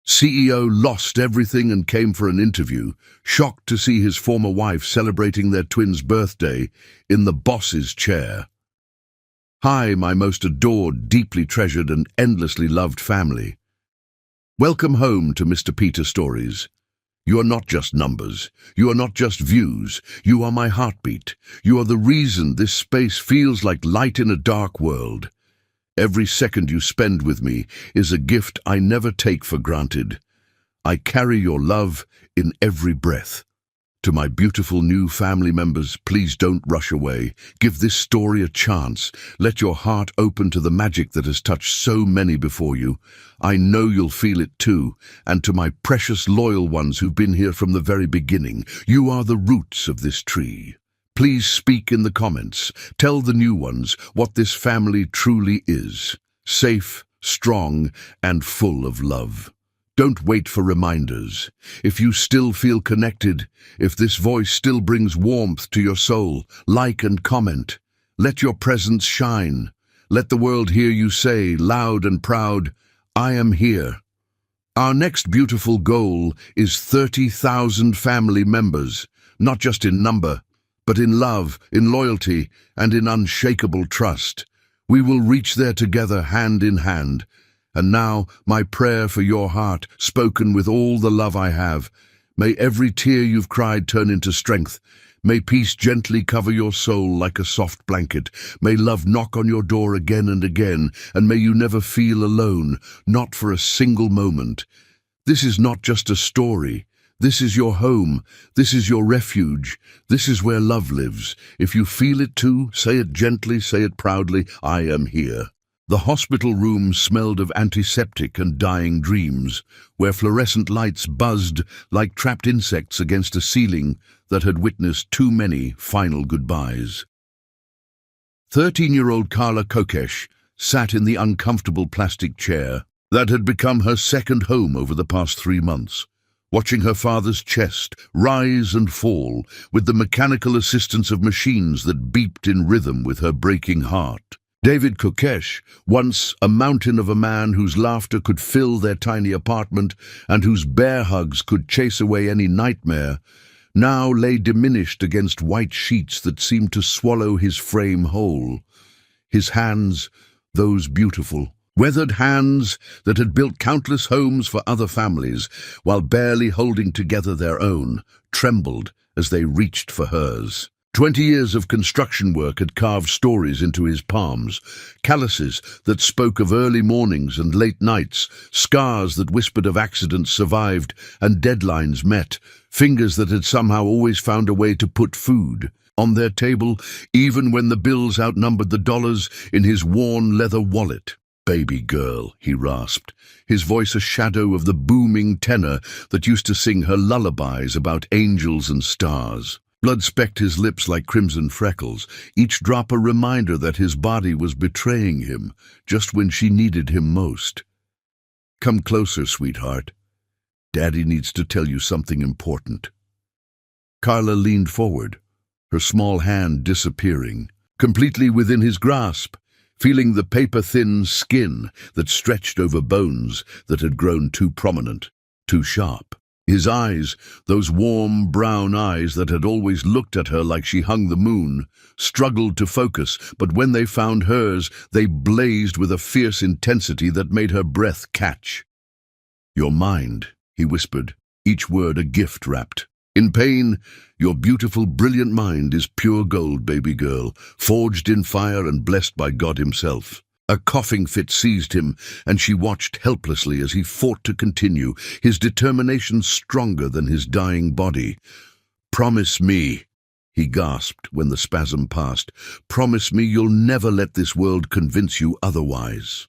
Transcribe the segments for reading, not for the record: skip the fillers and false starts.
CEO lost everything and came for an interview, shocked to see his former wife celebrating their twin's birthday in the boss's chair. Hi, my most adored, deeply treasured and endlessly loved family. Welcome home to Mr. Peter Stories. You are not just numbers. You are not just views. You are my heartbeat. You are the reason this space feels like light in a dark world. Every second you spend with me is a gift I never take for granted. I carry your love in every breath. To my beautiful new family members, please don't rush away. Give this story a chance. Let your heart open to the magic that has touched so many before you. I know you'll feel it too. And to my precious loyal ones who've been here from the very beginning, you are the roots of this tree. Please speak in the comments. Tell the new ones what this family truly is. Safe, strong, and full of love. Don't wait for reminders. If you still feel connected, if this voice still brings warmth to your soul, like and comment. Let your presence shine. Let the world hear you say, loud and proud, I am here. Our next beautiful goal is 30,000 family members, not just in number, but in love, in loyalty, and in unshakable trust. We will reach there together, hand in hand. And now, my prayer for your heart, spoken with all the love I have. May every tear you've cried turn into strength. May peace gently cover your soul like a soft blanket. May love knock on your door again and again, and may you never feel alone, not for a single moment. This is not just a story. This is your home. This is your refuge. This is where love lives. If you feel it too, say it gently, say it proudly, I am here. The hospital room smelled of antiseptic and dying dreams, where fluorescent lights buzzed like trapped insects against a ceiling that had witnessed too many final goodbyes. 13-year-old Carla Kokesh sat in the uncomfortable plastic chair that had become her second home over the past 3 months, watching her father's chest rise and fall with the mechanical assistance of machines that beeped in rhythm with her breaking heart. David Kokesh, once a mountain of a man whose laughter could fill their tiny apartment and whose bear hugs could chase away any nightmare, now lay diminished against white sheets that seemed to swallow his frame whole. His hands, those beautiful, weathered hands that had built countless homes for other families, while barely holding together their own, trembled as they reached for hers. 20 years of construction work had carved stories into his palms, calluses that spoke of early mornings and late nights, scars that whispered of accidents survived and deadlines met, fingers that had somehow always found a way to put food on their table, even when the bills outnumbered the dollars in his worn leather wallet. "Baby girl," he rasped, his voice a shadow of the booming tenor that used to sing her lullabies about angels and stars. Blood specked his lips like crimson freckles, each drop a reminder that his body was betraying him just when she needed him most. "Come closer, sweetheart. Daddy needs to tell you something important." Carla leaned forward, her small hand disappearing, completely within his grasp, feeling the paper-thin skin that stretched over bones that had grown too prominent, too sharp. His eyes, those warm brown eyes that had always looked at her like she hung the moon, struggled to focus, but when they found hers, they blazed with a fierce intensity that made her breath catch. "Your mind," he whispered, each word a gift wrapped. "In pain, your beautiful, brilliant mind is pure gold, baby girl, forged in fire and blessed by God himself." A coughing fit seized him, and she watched helplessly as he fought to continue, his determination stronger than his dying body. "Promise me," he gasped when the spasm passed, "promise me you'll never let this world convince you otherwise."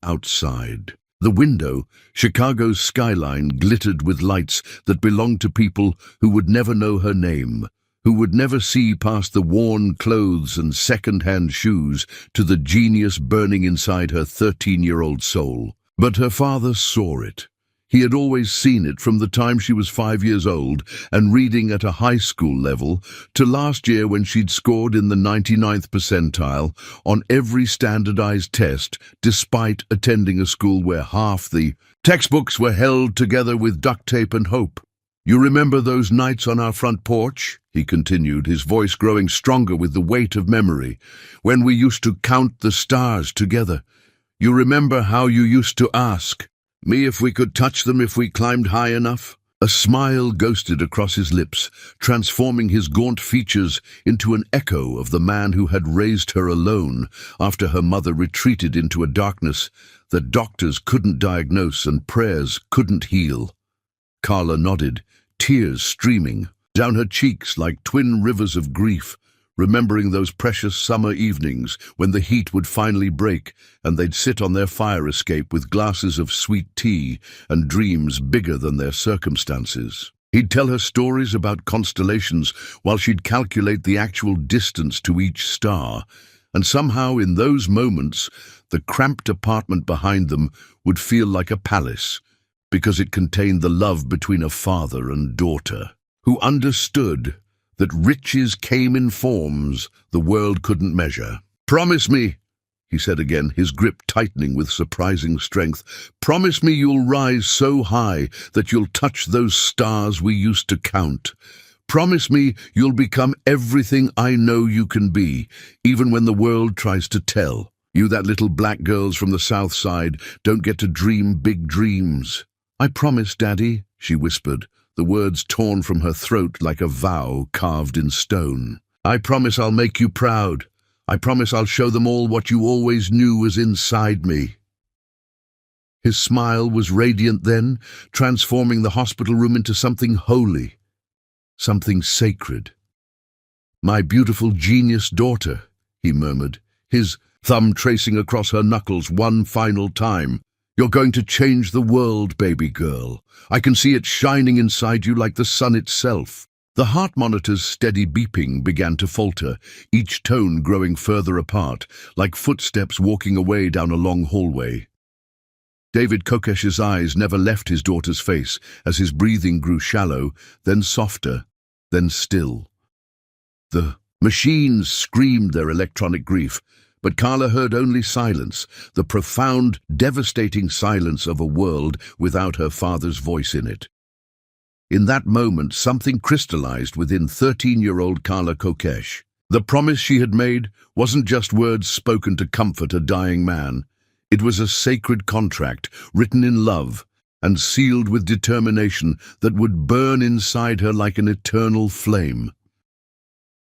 Outside, the window, Chicago's skyline, glittered with lights that belonged to people who would never know her name, who would never see past the worn clothes and second-hand shoes to the genius burning inside her 13-year-old soul. But her father saw it. He had always seen it from the time she was 5 years old and reading at a high school level to last year when she'd scored in the 99th percentile on every standardized test, despite attending a school where half the textbooks were held together with duct tape and hope. "You remember those nights on our front porch?" he continued, his voice growing stronger with the weight of memory, "when we used to count the stars together. You remember how you used to ask me if we could touch them if we climbed high enough?" A smile ghosted across his lips, transforming his gaunt features into an echo of the man who had raised her alone after her mother retreated into a darkness that doctors couldn't diagnose and prayers couldn't heal. Carla nodded, tears streaming down her cheeks like twin rivers of grief, remembering those precious summer evenings when the heat would finally break and they'd sit on their fire escape with glasses of sweet tea and dreams bigger than their circumstances. He'd tell her stories about constellations while she'd calculate the actual distance to each star, and somehow in those moments the cramped apartment behind them would feel like a palace, because it contained the love between a father and daughter, who understood that riches came in forms the world couldn't measure. "Promise me," he said again, his grip tightening with surprising strength, "promise me you'll rise so high that you'll touch those stars we used to count. Promise me you'll become everything I know you can be, even when the world tries to tell you that little black girls from the South Side don't get to dream big dreams." "I promise, Daddy," she whispered, the words torn from her throat like a vow carved in stone. "I promise I'll make you proud. I promise I'll show them all what you always knew was inside me." His smile was radiant then, transforming the hospital room into something holy, something sacred. "My beautiful genius daughter," he murmured, his thumb tracing across her knuckles one final time. "You're going to change the world, baby girl. I can see it shining inside you like the sun itself." The heart monitor's steady beeping began to falter, each tone growing further apart, like footsteps walking away down a long hallway. David Kokesh's eyes never left his daughter's face as his breathing grew shallow, then softer, then still. The machines screamed their electronic grief, but Carla heard only silence, the profound, devastating silence of a world without her father's voice in it. In that moment, something crystallized within 13-year-old Carla Kokesh. The promise she had made wasn't just words spoken to comfort a dying man. It was a sacred contract, written in love and sealed with determination that would burn inside her like an eternal flame.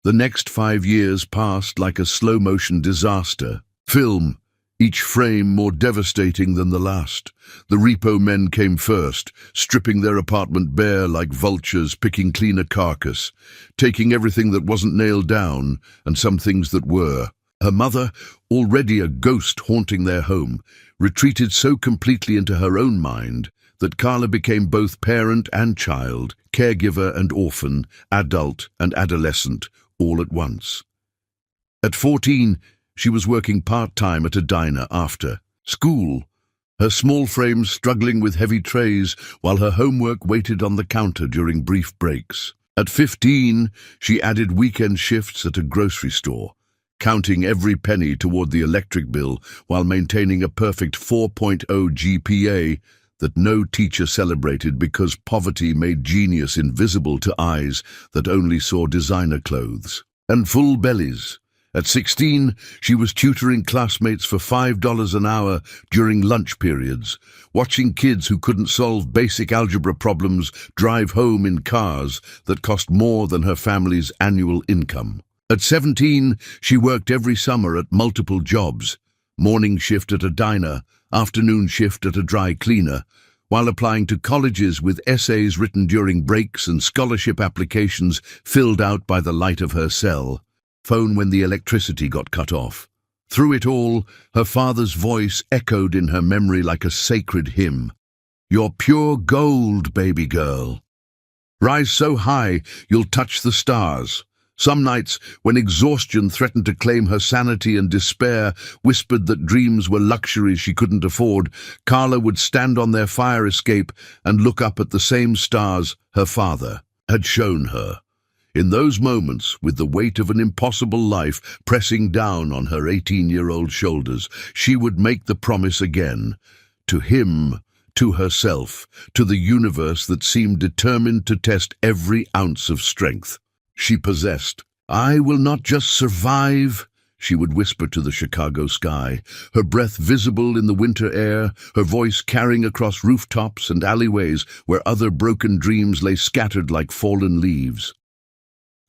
The next 5 years passed like a slow-motion disaster film, each frame more devastating than the last. The repo men came first, stripping their apartment bare like vultures picking clean a carcass, taking everything that wasn't nailed down and some things that were. Her mother, already a ghost haunting their home, retreated so completely into her own mind that Carla became both parent and child, caregiver and orphan, adult and adolescent, all at once. At 14, she was working part-time at a diner after school, her small frame struggling with heavy trays while her homework waited on the counter during brief breaks. At 15, she added weekend shifts at a grocery store, counting every penny toward the electric bill while maintaining a perfect 4.0 GPA that no teacher celebrated because poverty made genius invisible to eyes that only saw designer clothes and full bellies. At 16, she was tutoring classmates for $5 an hour during lunch periods, watching kids who couldn't solve basic algebra problems drive home in cars that cost more than her family's annual income. At 17, she worked every summer at multiple jobs, morning shift at a diner, afternoon shift at a dry cleaner, while applying to colleges with essays written during breaks and scholarship applications filled out by the light of her cell phone when the electricity got cut off. Through it all, her father's voice echoed in her memory like a sacred hymn. "You're pure gold, baby girl. Rise so high you'll touch the stars. Some nights, when exhaustion threatened to claim her sanity and despair whispered that dreams were luxuries she couldn't afford, Carla would stand on their fire escape and look up at the same stars her father had shown her. In those moments, with the weight of an impossible life pressing down on her 18-year-old shoulders, she would make the promise again, to him, to herself, to the universe that seemed determined to test every ounce of strength she possessed. "I will not just survive," she would whisper to the Chicago sky, her breath visible in the winter air, her voice carrying across rooftops and alleyways where other broken dreams lay scattered like fallen leaves.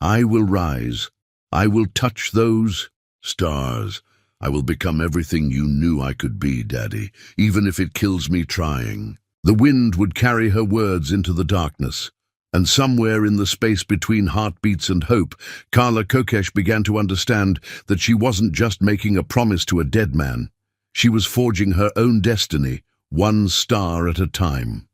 "I will rise. I will touch those stars. I will become everything you knew I could be, Daddy, even if it kills me trying." The wind would carry her words into the darkness, and somewhere in the space between heartbeats and hope, Carla Kokesh began to understand that she wasn't just making a promise to a dead man. She was forging her own destiny, one star at a time.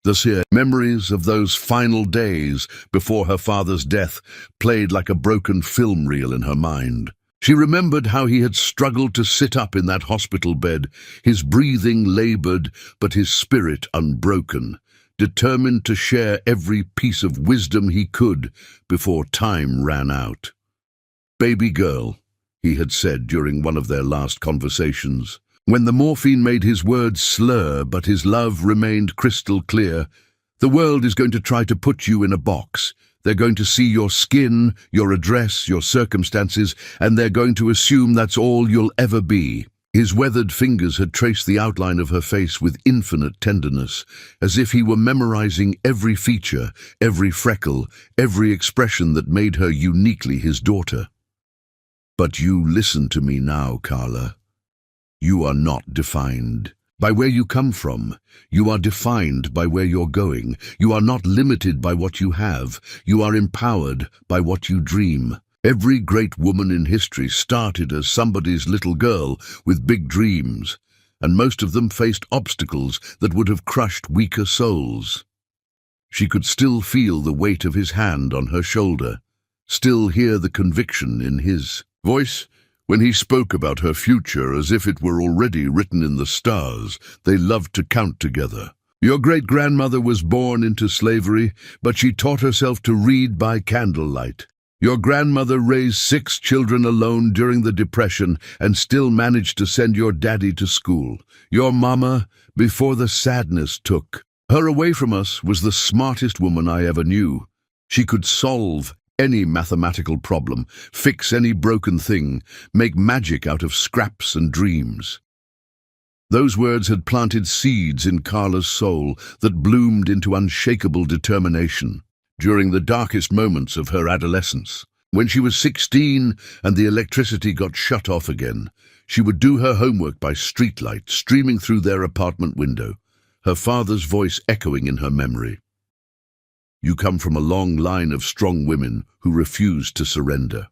The memories of those final days before her father's death played like a broken film reel in her mind. She remembered how he had struggled to sit up in that hospital bed, his breathing labored but his spirit unbroken, determined to share every piece of wisdom he could before time ran out. "Baby girl," he had said during one of their last conversations, when the morphine made his words slur but his love remained crystal clear, "the world is going to try to put you in a box. They're going to see your skin, your address, your circumstances, and they're going to assume that's all you'll ever be." His weathered fingers had traced the outline of her face with infinite tenderness, as if he were memorizing every feature, every freckle, every expression that made her uniquely his daughter. "But you listen to me now, Carla. You are not defined by where you come from. You are defined by where you're going. You are not limited by what you have. You are empowered by what you dream." Every great woman in history started as somebody's little girl with big dreams, and most of them faced obstacles that would have crushed weaker souls. She could still feel the weight of his hand on her shoulder, still hear the conviction in his voice when he spoke about her future as if it were already written in the stars they loved to count together. "Your great-grandmother was born into slavery, but she taught herself to read by candlelight. Your grandmother raised 6 children alone during the Depression and still managed to send your daddy to school. Your mama, before the sadness took her away from us, was the smartest woman I ever knew. She could solve any mathematical problem, fix any broken thing, make magic out of scraps and dreams." Those words had planted seeds in Carla's soul that bloomed into unshakable determination. During the darkest moments of her adolescence, when she was 16 and the electricity got shut off again, she would do her homework by streetlight streaming through their apartment window, her father's voice echoing in her memory. "You come from a long line of strong women who refused to surrender."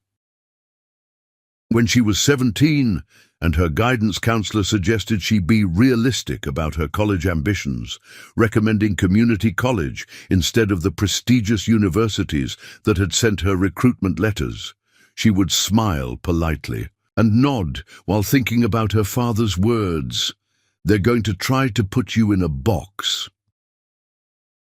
When she was 17, and her guidance counselor suggested she be realistic about her college ambitions, recommending community college instead of the prestigious universities that had sent her recruitment letters, she would smile politely and nod while thinking about her father's words, "They're going to try to put you in a box."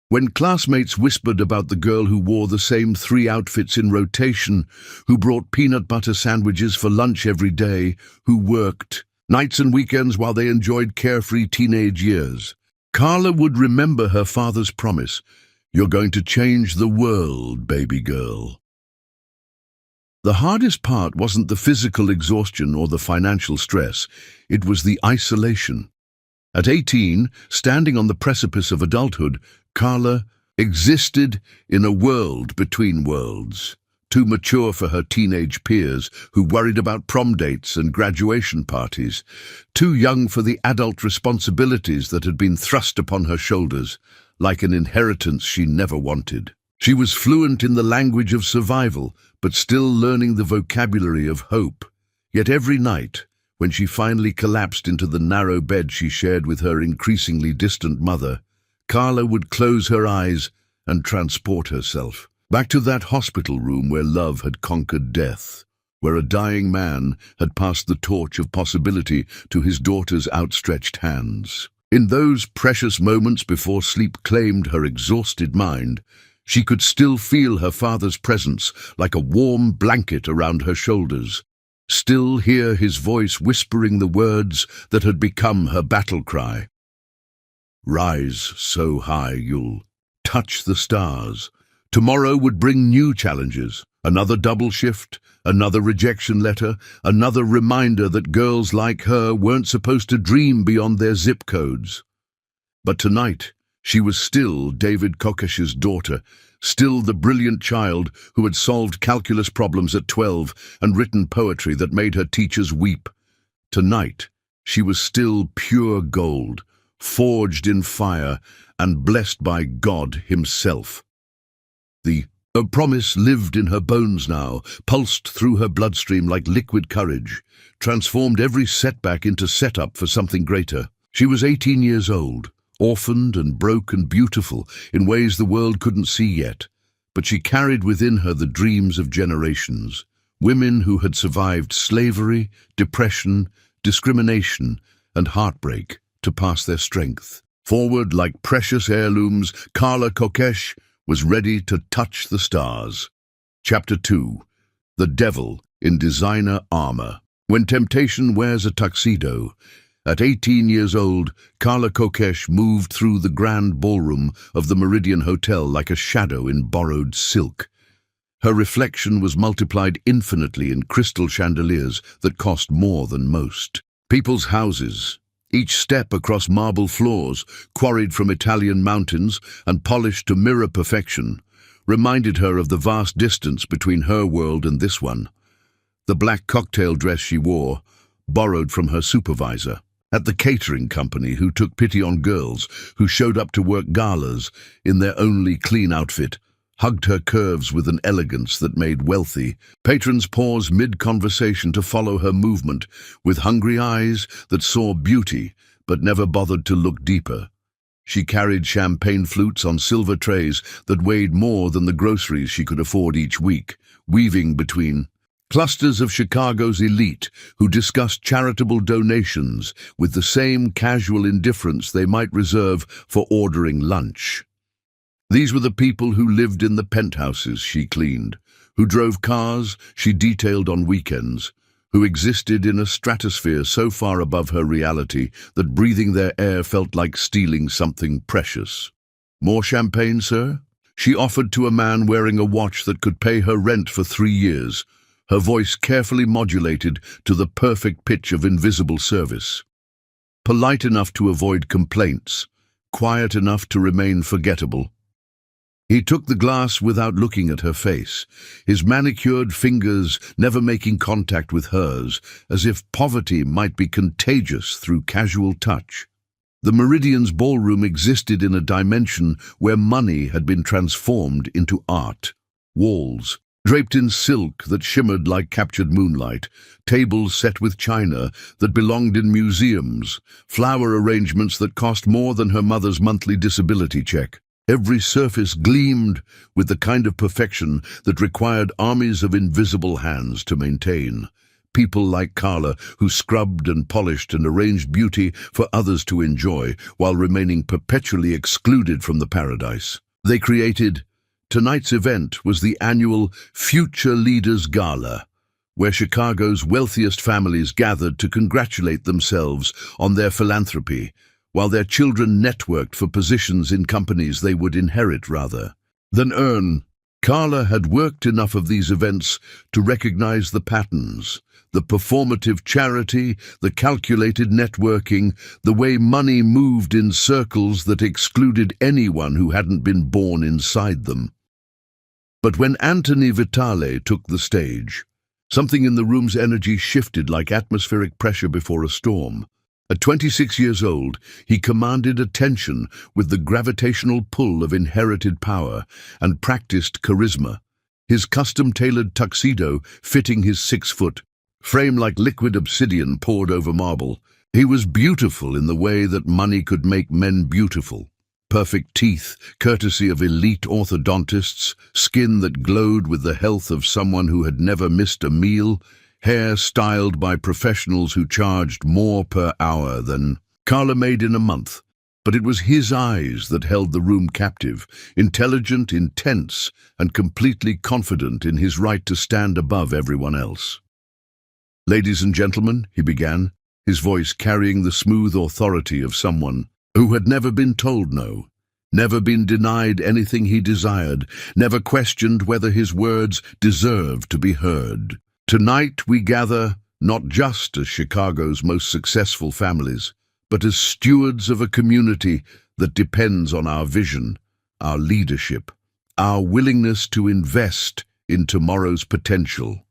When classmates whispered about the girl who wore the same 3 outfits in rotation, who brought peanut butter sandwiches for lunch every day, who worked nights and weekends while they enjoyed carefree teenage years, Carla would remember her father's promise, "You're going to change the world, baby girl." The hardest part wasn't the physical exhaustion or the financial stress, it was the isolation. At 18, standing on the precipice of adulthood, Carla existed in a world between worlds, too mature for her teenage peers who worried about prom dates and graduation parties, too young for the adult responsibilities that had been thrust upon her shoulders, like an inheritance she never wanted. She was fluent in the language of survival, but still learning the vocabulary of hope. Yet every night, when she finally collapsed into the narrow bed she shared with her increasingly distant mother, Carla would close her eyes and transport herself. Back to that hospital room where love had conquered death, where a dying man had passed the torch of possibility to his daughter's outstretched hands. In those precious moments before sleep claimed her exhausted mind, she could still feel her father's presence like a warm blanket around her shoulders, still hear his voice whispering the words that had become her battle cry. Rise so high you'll touch the stars. Tomorrow would bring new challenges, another double shift, another rejection letter, another reminder that girls like her weren't supposed to dream beyond their zip codes. But tonight, she was still David Kokesh's daughter, still the brilliant child who had solved calculus problems at 12 and written poetry that made her teachers weep. Tonight, she was still pure gold, forged in fire and blessed by God himself. The promise lived in her bones now, pulsed through her bloodstream like liquid courage, transformed every setback into setup for something greater. She was 18 years old, orphaned and broke and beautiful in ways the world couldn't see yet, but she carried within her the dreams of generations, women who had survived slavery, depression, discrimination, and heartbreak to pass their strength. Forward like precious heirlooms, Karla Kokesh was ready to touch the stars. Chapter 2. The Devil in Designer Armor. When temptation wears a tuxedo, at 18 years old, Karla Kokesh moved through the grand ballroom of the Meridian Hotel like a shadow in borrowed silk. Her reflection was multiplied infinitely in crystal chandeliers that cost more than most. People's houses, each step across marble floors, quarried from Italian mountains and polished to mirror perfection, reminded her of the vast distance between her world and this one. The black cocktail dress she wore, borrowed from her supervisor at the catering company who took pity on girls who showed up to work galas in their only clean outfit, hugged her curves with an elegance that made wealthy patrons pause mid-conversation to follow her movement with hungry eyes that saw beauty but never bothered to look deeper. She carried champagne flutes on silver trays that weighed more than the groceries she could afford each week, weaving between clusters of Chicago's elite who discussed charitable donations with the same casual indifference they might reserve for ordering lunch. These were the people who lived in the penthouses she cleaned, who drove cars she detailed on weekends, who existed in a stratosphere so far above her reality that breathing their air felt like stealing something precious. More champagne, sir? She offered to a man wearing a watch that could pay her rent for 3 years, her voice carefully modulated to the perfect pitch of invisible service. Polite enough to avoid complaints, quiet enough to remain forgettable. He took the glass without looking at her face, his manicured fingers never making contact with hers, as if poverty might be contagious through casual touch. The Meridian's ballroom existed in a dimension where money had been transformed into art. Walls, draped in silk that shimmered like captured moonlight, tables set with china that belonged in museums, flower arrangements that cost more than her mother's monthly disability check. Every surface gleamed with the kind of perfection that required armies of invisible hands to maintain. People like Karla, who scrubbed and polished and arranged beauty for others to enjoy while remaining perpetually excluded from the paradise. They created. Tonight's event was the annual Future Leaders Gala, where Chicago's wealthiest families gathered to congratulate themselves on their philanthropy, while their children networked for positions in companies they would inherit rather than earn. Karla had worked enough of these events to recognize the patterns, the performative charity, the calculated networking, the way money moved in circles that excluded anyone who hadn't been born inside them. But when Anthony Vitale took the stage, something in the room's energy shifted like atmospheric pressure before a storm. At 26 years old, he commanded attention with the gravitational pull of inherited power and practiced charisma, his custom-tailored tuxedo fitting his 6-foot frame like liquid obsidian poured over marble. He was beautiful in the way that money could make men beautiful. perfect teeth, courtesy of elite orthodontists, skin that glowed with the health of someone who had never missed a meal, hair styled by professionals who charged more per hour than Carla made in a month. But it was his eyes that held the room captive, intelligent, intense, and completely confident in his right to stand above everyone else. "Ladies and gentlemen," he began, his voice carrying the smooth authority of someone who had never been told no, never been denied anything he desired, never questioned whether his words deserved to be heard. "Tonight we gather not just as Chicago's most successful families, but as stewards of a community that depends on our vision, our leadership, our willingness to invest in tomorrow's potential."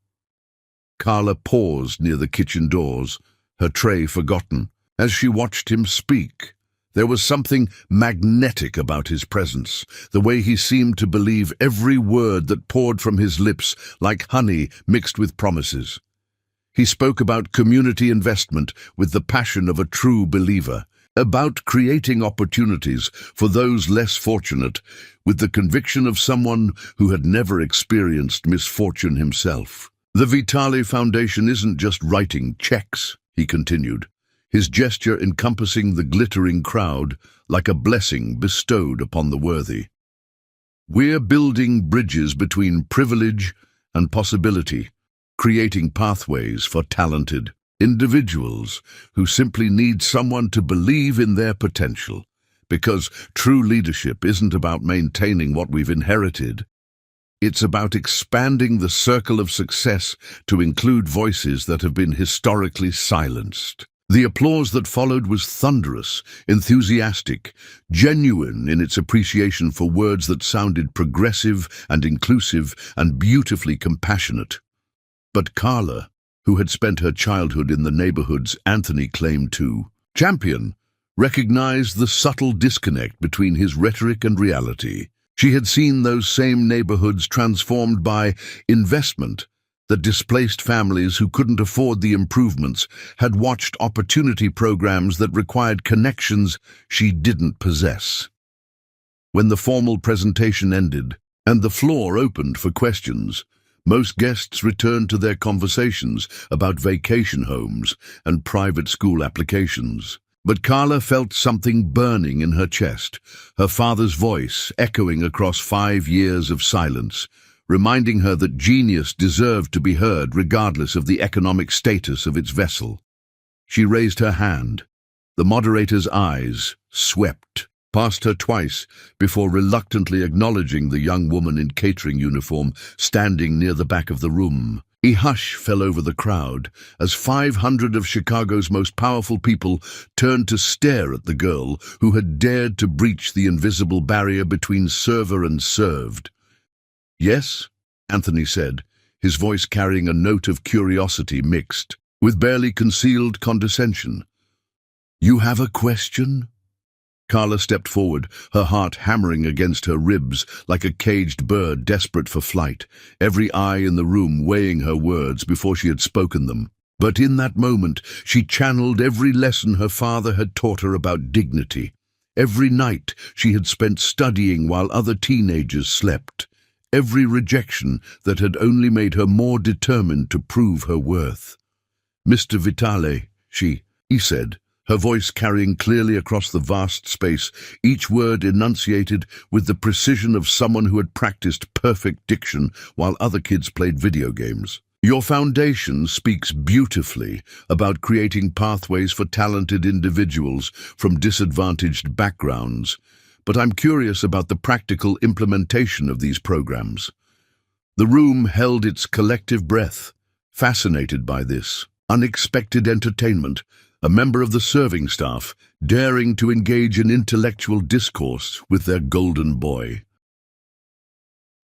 Carla paused near the kitchen doors, her tray forgotten. As she watched him speak, there was something magnetic about his presence, the way he seemed to believe every word that poured from his lips like honey mixed with promises. He spoke about community investment with the passion of a true believer, about creating opportunities for those less fortunate with the conviction of someone who had never experienced misfortune himself. "The Vitale Foundation isn't just writing checks," he continued, his gesture encompassing the glittering crowd like a blessing bestowed upon the worthy. "We're building bridges between privilege and possibility, creating pathways for talented individuals who simply need someone to believe in their potential. Because true leadership isn't about maintaining what we've inherited. It's about expanding the circle of success to include voices that have been historically silenced." The applause that followed was thunderous, enthusiastic, genuine in its appreciation for words that sounded progressive and inclusive and beautifully compassionate. But Carla, who had spent her childhood in the neighborhoods Anthony claimed to champion, recognized the subtle disconnect between his rhetoric and reality. She had seen those same neighborhoods transformed by investment that displaced families who couldn't afford the improvements, had watched opportunity programs that required connections she didn't possess. When the formal presentation ended and the floor opened for questions, most guests returned to their conversations about vacation homes and private school applications. But Carla felt something burning in her chest, her father's voice echoing across 5 years of silence, reminding her that genius deserved to be heard regardless of the economic status of its vessel. She raised her hand. The moderator's eyes swept past her twice before reluctantly acknowledging the young woman in catering uniform standing near the back of the room. A hush fell over the crowd as 500 of Chicago's most powerful people turned to stare at the girl who had dared to breach the invisible barrier between server and served. "Yes," Anthony said, his voice carrying a note of curiosity mixed with barely concealed condescension. "You have a question?" Carla stepped forward, her heart hammering against her ribs like a caged bird desperate for flight, every eye in the room weighing her words before she had spoken them. But in that moment, she channeled every lesson her father had taught her about dignity, every night she had spent studying while other teenagers slept, every rejection that had only made her more determined to prove her worth. "Mr. Vitale," he said, her voice carrying clearly across the vast space, each word enunciated with the precision of someone who had practiced perfect diction while other kids played video games. "Your foundation speaks beautifully about creating pathways for talented individuals from disadvantaged backgrounds, but I'm curious about the practical implementation of these programs." The room held its collective breath, fascinated by this unexpected entertainment, a member of the serving staff daring to engage in intellectual discourse with their golden boy.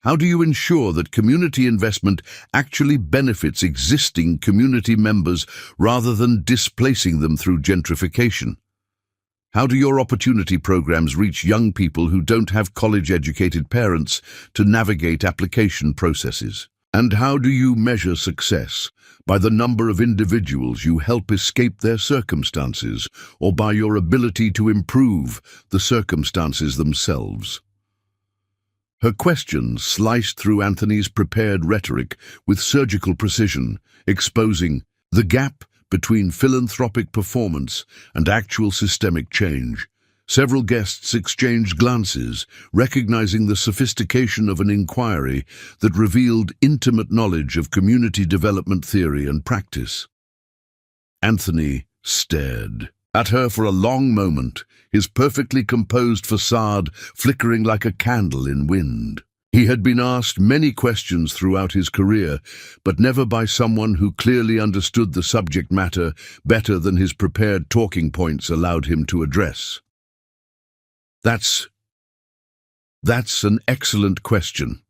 "How do you ensure that community investment actually benefits existing community members rather than displacing them through gentrification? How do your opportunity programs reach young people who don't have college-educated parents to navigate application processes?" And how do you measure success? By the number of individuals you help escape their circumstances, or by your ability to improve the circumstances themselves? Her questions sliced through Anthony's prepared rhetoric with surgical precision, exposing the gap between philanthropic performance and actual systemic change. Several guests exchanged glances, recognizing the sophistication of an inquiry that revealed intimate knowledge of community development theory and practice. Anthony stared at her for a long moment, his perfectly composed facade flickering like a candle in wind. He had been asked many questions throughout his career, but never by someone who clearly understood the subject matter better than his prepared talking points allowed him to address. That's an excellent question,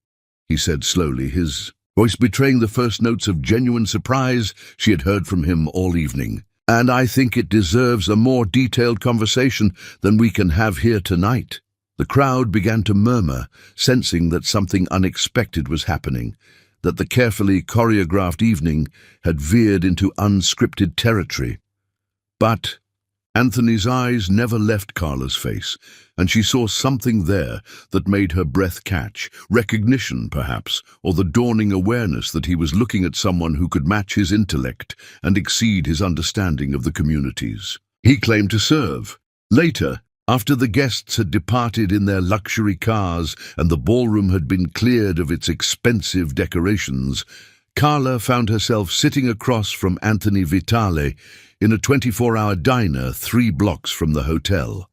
he said slowly, his voice betraying the first notes of genuine surprise she had heard from him all evening. And I think it deserves a more detailed conversation than we can have here tonight. The crowd began to murmur, sensing that something unexpected was happening, that the carefully choreographed evening had veered into unscripted territory. But Anthony's eyes never left Carla's face, and she saw something there that made her breath catch, recognition perhaps, or the dawning awareness that he was looking at someone who could match his intellect and exceed his understanding of the communities he claimed to serve. Later, after the guests had departed in their luxury cars and the ballroom had been cleared of its expensive decorations, Carla found herself sitting across from Anthony Vitale in a 24-hour diner 3 blocks from the hotel.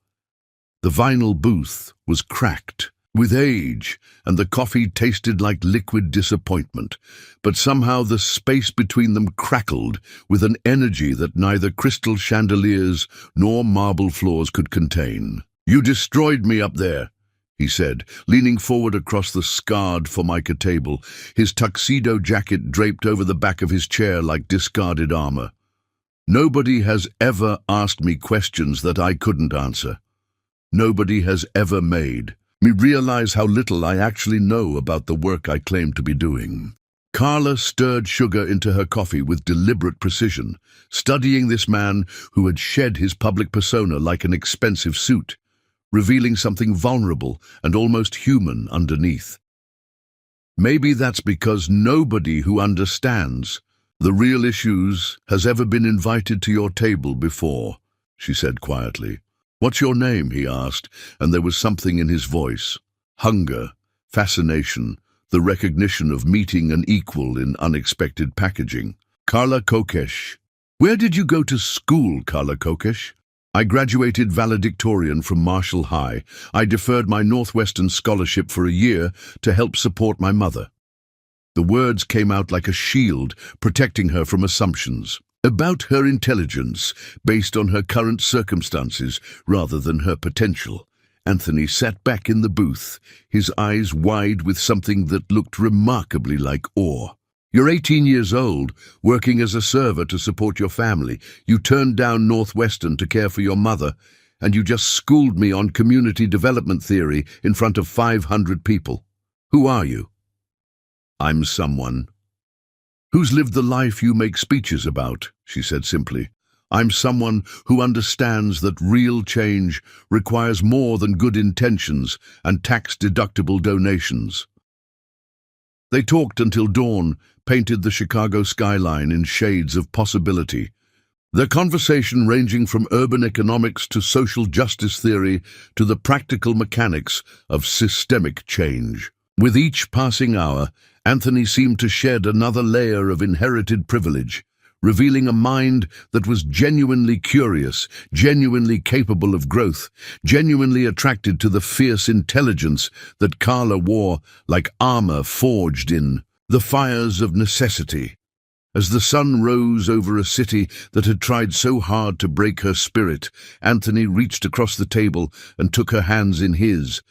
The vinyl booth was cracked with age, and the coffee tasted like liquid disappointment, but somehow the space between them crackled with an energy that neither crystal chandeliers nor marble floors could contain. "You destroyed me up there," he said, leaning forward across the scarred formica table, his tuxedo jacket draped over the back of his chair like discarded armor. "Nobody has ever asked me questions that I couldn't answer. Nobody has ever made me realize how little I actually know about the work I claim to be doing." Carla stirred sugar into her coffee with deliberate precision, studying this man who had shed his public persona like an expensive suit, revealing something vulnerable and almost human underneath. "Maybe that's because nobody who understands the real issues has ever been invited to your table before," she said quietly. "What's your name?" he asked, and there was something in his voice. Hunger, fascination, the recognition of meeting an equal in unexpected packaging. "Carla Kokesh." "Where did you go to school, Carla Kokesh?" "I graduated valedictorian from Marshall High. I deferred my Northwestern scholarship for a year to help support my mother." The words came out like a shield, protecting her from assumptions about her intelligence based on her current circumstances rather than her potential. Anthony sat back in the booth, his eyes wide with something that looked remarkably like awe. "You're 18 years old, working as a server to support your family. You turned down Northwestern to care for your mother, and you just schooled me on community development theory in front of 500 people. Who are you?" "I'm someone who's lived the life you make speeches about," she said simply. "I'm someone who understands that real change requires more than good intentions and tax-deductible donations." They talked until dawn painted the Chicago skyline in shades of possibility, their conversation ranging from urban economics to social justice theory to the practical mechanics of systemic change. With each passing hour, Anthony seemed to shed another layer of inherited privilege, revealing a mind that was genuinely curious, genuinely capable of growth, genuinely attracted to the fierce intelligence that Carla wore like armor forged in the fires of necessity. As the sun rose over a city that had tried so hard to break her spirit, Anthony reached across the table and took her hands in his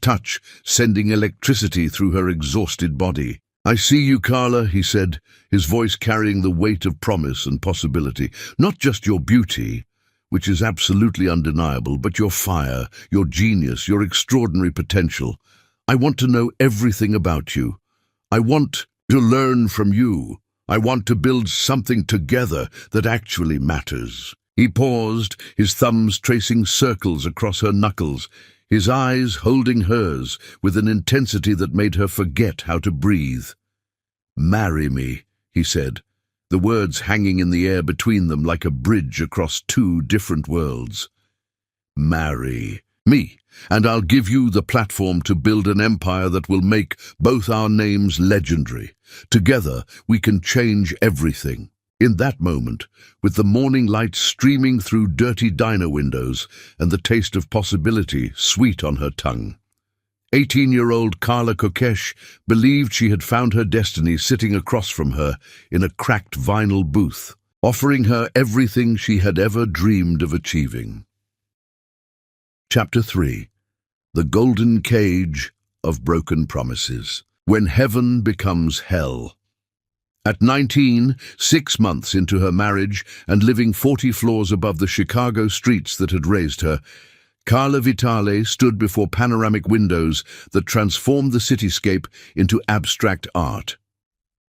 touch sending electricity through her exhausted body. "I see you, Carla," he said, his voice carrying the weight of promise and possibility. "Not just your beauty, which is absolutely undeniable, but your fire, your genius, your extraordinary potential. I want to know everything about you. I want To learn from you. I want to build something together that actually matters." He paused, his thumbs tracing circles across her knuckles, his eyes holding hers with an intensity that made her forget how to breathe. "Marry me," he said, the words hanging in the air between them like a bridge across two different worlds. "Marry me, and I'll give you the platform to build an empire that will make both our names legendary. Together, we can change everything." In that moment, with the morning light streaming through dirty diner windows and the taste of possibility sweet on her tongue, 18-year-old Carla Kokesh believed she had found her destiny sitting across from her in a cracked vinyl booth, offering her everything she had ever dreamed of achieving. Chapter 3. The Golden Cage of Broken Promises. When Heaven Becomes Hell. At 19, 6 months into her marriage and living 40 floors above the Chicago streets that had raised her, Carla Vitale stood before panoramic windows that transformed the cityscape into abstract art.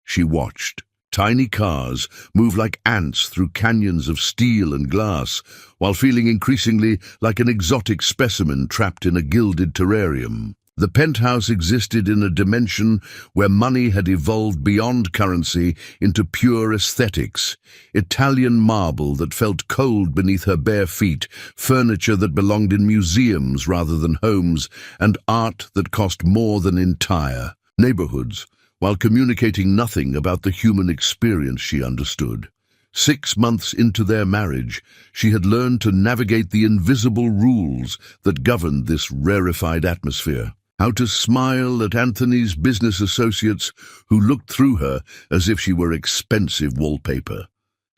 She watched tiny cars move like ants through canyons of steel and glass, while feeling increasingly like an exotic specimen trapped in a gilded terrarium. The penthouse existed in a dimension where money had evolved beyond currency into pure aesthetics. Italian marble that felt cold beneath her bare feet, furniture that belonged in museums rather than homes, and art that cost more than entire neighborhoods, while communicating nothing about the human experience she understood. 6 months into their marriage, she had learned to navigate the invisible rules that governed this rarefied atmosphere. How to smile at Anthony's business associates who looked through her as if she were expensive wallpaper.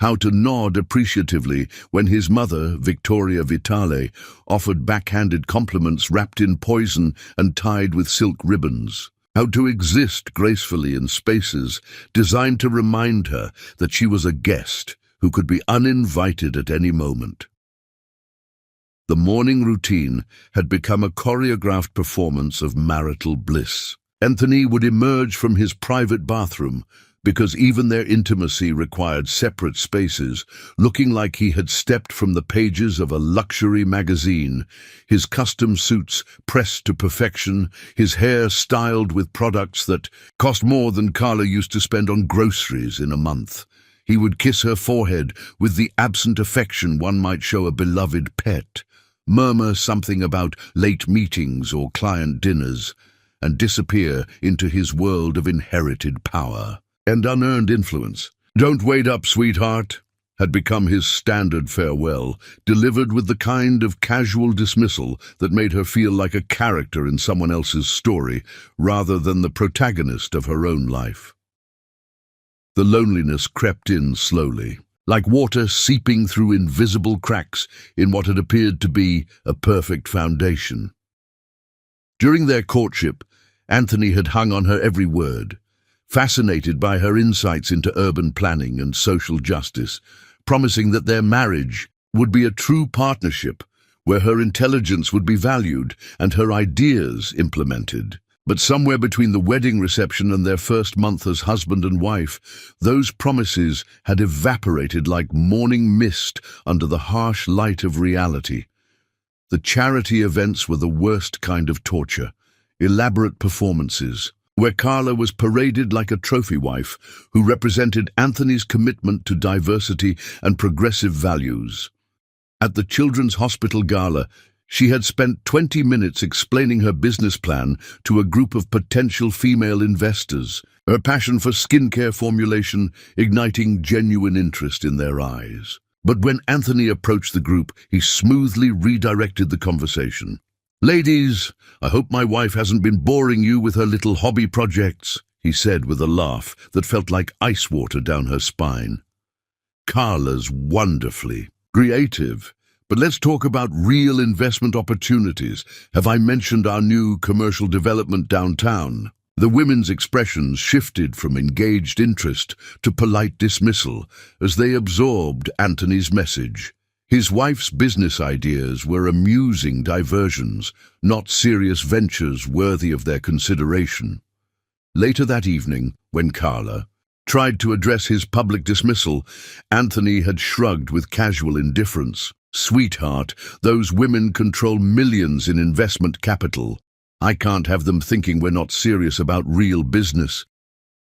How to nod appreciatively when his mother, Victoria Vitale, offered backhanded compliments wrapped in poison and tied with silk ribbons. How to exist gracefully in spaces designed to remind her that she was a guest who could be uninvited at any moment. The morning routine had become a choreographed performance of marital bliss. Anthony would emerge from his private bathroom, because even their intimacy required separate spaces, looking like he had stepped from the pages of a luxury magazine, his custom suits pressed to perfection, his hair styled with products that cost more than Carla used to spend on groceries in a month. He would kiss her forehead with the absent affection one might show a beloved pet, murmur something about late meetings or client dinners, and disappear into his world of inherited power and unearned influence. "Don't wait up, sweetheart," had become his standard farewell, delivered with the kind of casual dismissal that made her feel like a character in someone else's story rather than the protagonist of her own life. The loneliness crept in slowly, like water seeping through invisible cracks in what had appeared to be a perfect foundation. During their courtship, Anthony had hung on her every word, fascinated by her insights into urban planning and social justice, promising that their marriage would be a true partnership where her intelligence would be valued and her ideas implemented. But somewhere between the wedding reception and their first month as husband and wife, those promises had evaporated like morning mist under the harsh light of reality. The charity events were the worst kind of torture, elaborate performances, where Carla was paraded like a trophy wife who represented Anthony's commitment to diversity and progressive values. At the Children's Hospital Gala, she had spent 20 minutes explaining her business plan to a group of potential female investors, her passion for skincare formulation igniting genuine interest in their eyes. But when Anthony approached the group, he smoothly redirected the conversation. "Ladies, I hope my wife hasn't been boring you with her little hobby projects," he said with a laugh that felt like ice water down her spine. "Carla's wonderfully creative. But let's talk about real investment opportunities. Have I mentioned our new commercial development downtown?" The women's expressions shifted from engaged interest to polite dismissal as they absorbed Anthony's message. His wife's business ideas were amusing diversions, not serious ventures worthy of their consideration. Later that evening, when Carla tried to address his public dismissal, Anthony had shrugged with casual indifference. "Sweetheart, those women control millions in investment capital. I can't have them thinking we're not serious about real business.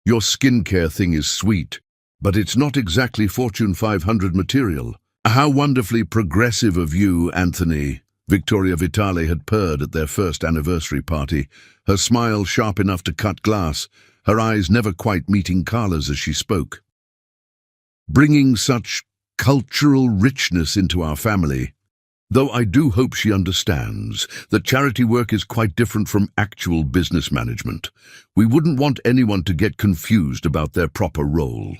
Your skincare thing is sweet, but it's not exactly Fortune 500 material." "How wonderfully progressive of you, Anthony," Victoria Vitale had purred at their first anniversary party, her smile sharp enough to cut glass, her eyes never quite meeting Carla's as she spoke. "Bringing such cultural richness into our family. Though I do hope she understands that charity work is quite different from actual business management. We wouldn't want anyone to get confused about their proper role."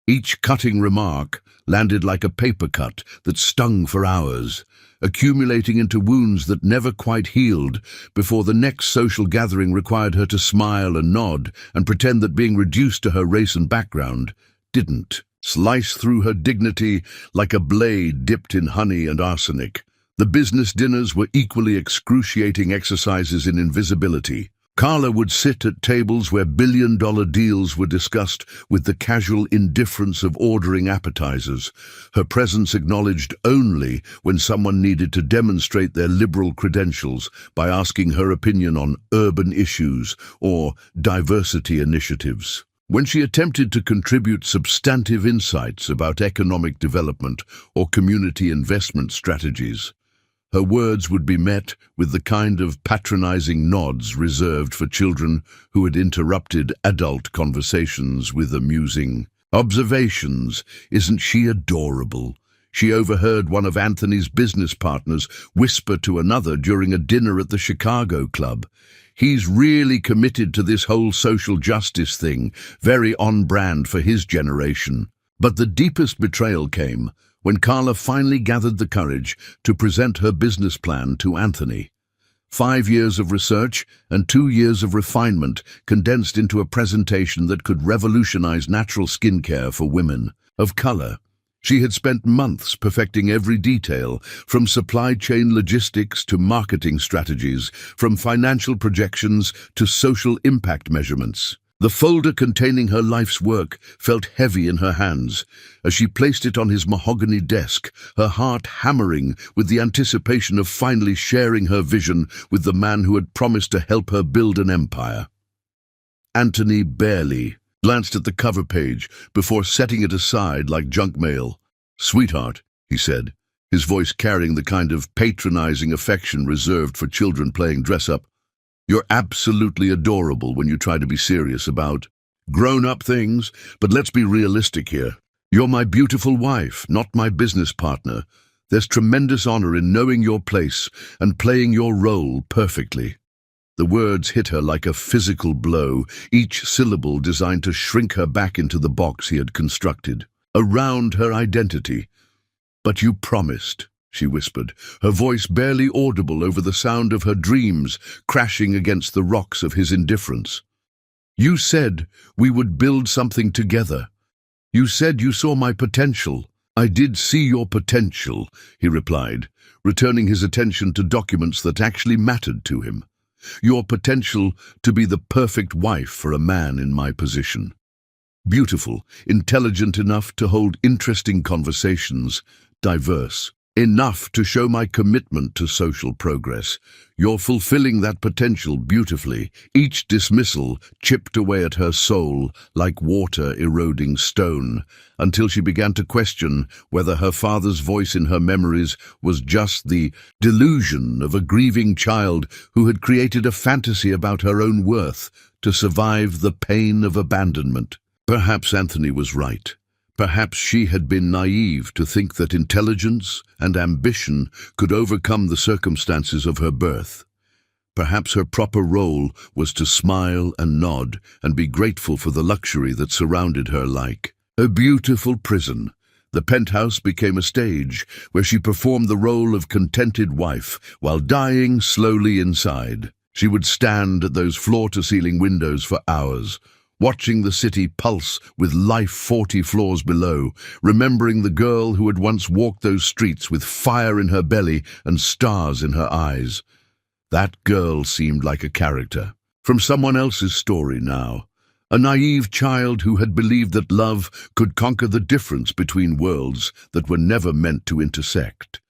Each cutting remark landed like a paper cut that stung for hours, accumulating into wounds that never quite healed before the next social gathering required her to smile and nod and pretend that being reduced to her race and background didn't slice through her dignity like a blade dipped in honey and arsenic. The business dinners were equally excruciating exercises in invisibility. Carla would sit at tables where billion-dollar deals were discussed with the casual indifference of ordering appetizers, her presence acknowledged only when someone needed to demonstrate their liberal credentials by asking her opinion on urban issues or diversity initiatives. When she attempted to contribute substantive insights about economic development or community investment strategies, her words would be met with the kind of patronizing nods reserved for children who had interrupted adult conversations with amusing observations. "Isn't she adorable?" she overheard one of Anthony's business partners whisper to another during a dinner at the Chicago club. "He's really committed to this whole social justice thing, very on brand for his generation." But the deepest betrayal came when Carla finally gathered the courage to present her business plan to Anthony. 5 years of research and 2 years of refinement condensed into a presentation that could revolutionize natural skincare for women of color. She had spent months perfecting every detail, from supply chain logistics to marketing strategies, from financial projections to social impact measurements. The folder containing her life's work felt heavy in her hands as she placed it on his mahogany desk, her heart hammering with the anticipation of finally sharing her vision with the man who had promised to help her build an empire. Anthony barely glanced at the cover page before setting it aside like junk mail. "Sweetheart," he said, his voice carrying the kind of patronizing affection reserved for children playing dress-up. "You're absolutely adorable when you try to be serious about grown-up things, but let's be realistic here. You're my beautiful wife, not my business partner. There's tremendous honor in knowing your place and playing your role perfectly." The words hit her like a physical blow, each syllable designed to shrink her back into the box he had constructed around her identity. "But you promised," she whispered, her voice barely audible over the sound of her dreams crashing against the rocks of his indifference. "You said we would build something together. You said you saw my potential." "I did see your potential," he replied, returning his attention to documents that actually mattered to him. "Your potential to be the perfect wife for a man in my position. Beautiful, intelligent enough to hold interesting conversations, diverse enough to show my commitment to social progress. You're fulfilling that potential beautifully." Each dismissal chipped away at her soul like water eroding stone, until she began to question whether her father's voice in her memories was just the delusion of a grieving child who had created a fantasy about her own worth to survive the pain of abandonment. Perhaps Anthony was right. Perhaps she had been naive to think that intelligence and ambition could overcome the circumstances of her birth. Perhaps her proper role was to smile and nod and be grateful for the luxury that surrounded her like a beautiful prison. The penthouse became a stage where she performed the role of contented wife while dying slowly inside. She would stand at those floor-to-ceiling windows for hours, watching the city pulse with life 40 floors below, remembering the girl who had once walked those streets with fire in her belly and stars in her eyes. That girl seemed like a character from someone else's story now. A naive child who had believed that love could conquer the difference between worlds that were never meant to intersect.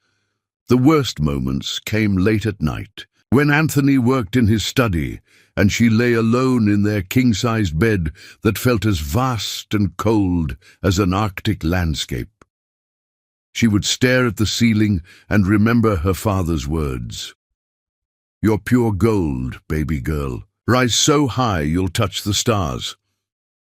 The worst moments came late at night, when Anthony worked in his study and she lay alone in their king-sized bed that felt as vast and cold as an Arctic landscape. She would stare at the ceiling and remember her father's words. "You're pure gold, baby girl. Rise so high you'll touch the stars."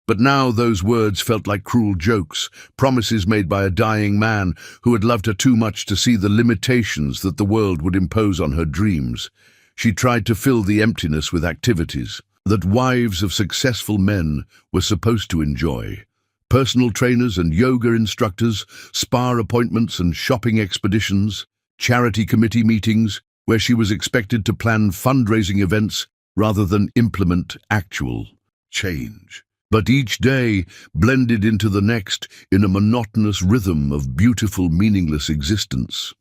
But now those words felt like cruel jokes, promises made by a dying man who had loved her too much to see the limitations that the world would impose on her dreams. She tried to fill the emptiness with activities that wives of successful men were supposed to enjoy. Personal trainers and yoga instructors, spa appointments and shopping expeditions, charity committee meetings, where she was expected to plan fundraising events rather than implement actual change. But each day blended into the next in a monotonous rhythm of beautiful, meaningless existence.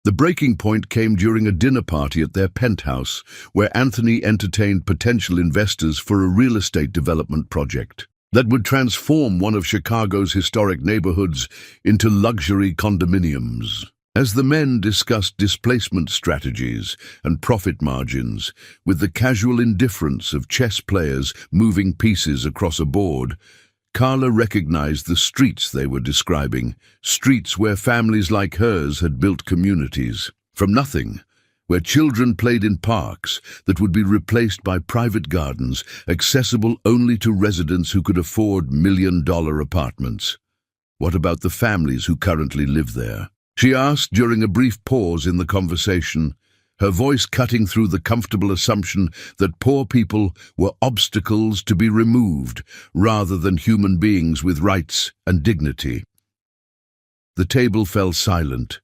The breaking point came during a dinner party at their penthouse, where Anthony entertained potential investors for a real estate development project that would transform one of Chicago's historic neighborhoods into luxury condominiums. As the men discussed displacement strategies and profit margins, with the casual indifference of chess players moving pieces across a board, Carla recognized the streets they were describing, streets where families like hers had built communities from nothing, where children played in parks that would be replaced by private gardens accessible only to residents who could afford million-dollar apartments. What about the families who currently live there? She asked during a brief pause in the conversation, her voice cutting through the comfortable assumption that poor people were obstacles to be removed rather than human beings with rights and dignity. The table fell silent.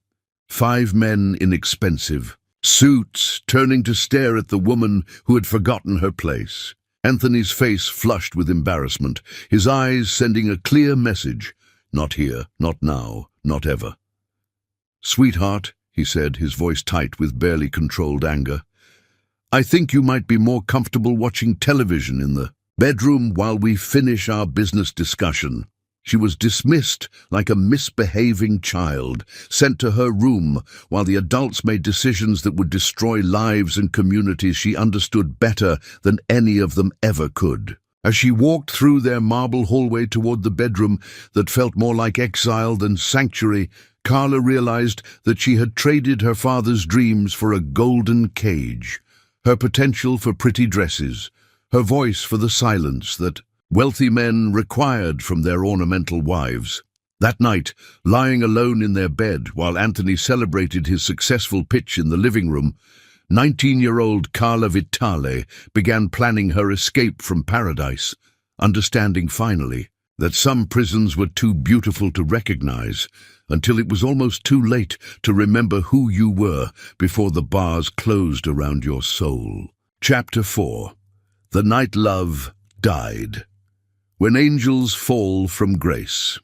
5 men in expensive suits turning to stare at the woman who had forgotten her place. Anthony's face flushed with embarrassment, his eyes sending a clear message. Not here, not now, not ever. "Sweetheart," he said, his voice tight with barely controlled anger, "I think you might be more comfortable watching television in the bedroom while we finish our business discussion." She was dismissed like a misbehaving child, sent to her room while the adults made decisions that would destroy lives and communities she understood better than any of them ever could. As she walked through their marble hallway toward the bedroom that felt more like exile than sanctuary, Carla realized that she had traded her father's dreams for a golden cage, her potential for pretty dresses, her voice for the silence that wealthy men required from their ornamental wives. That night, lying alone in their bed while Anthony celebrated his successful pitch in the living room, 19-year-old Carla Vitale began planning her escape from paradise, understanding finally that some prisons were too beautiful to recognize until it was almost too late to remember who you were before the bars closed around your soul. Chapter 4. The Night Love Died. When Angels Fall from Grace.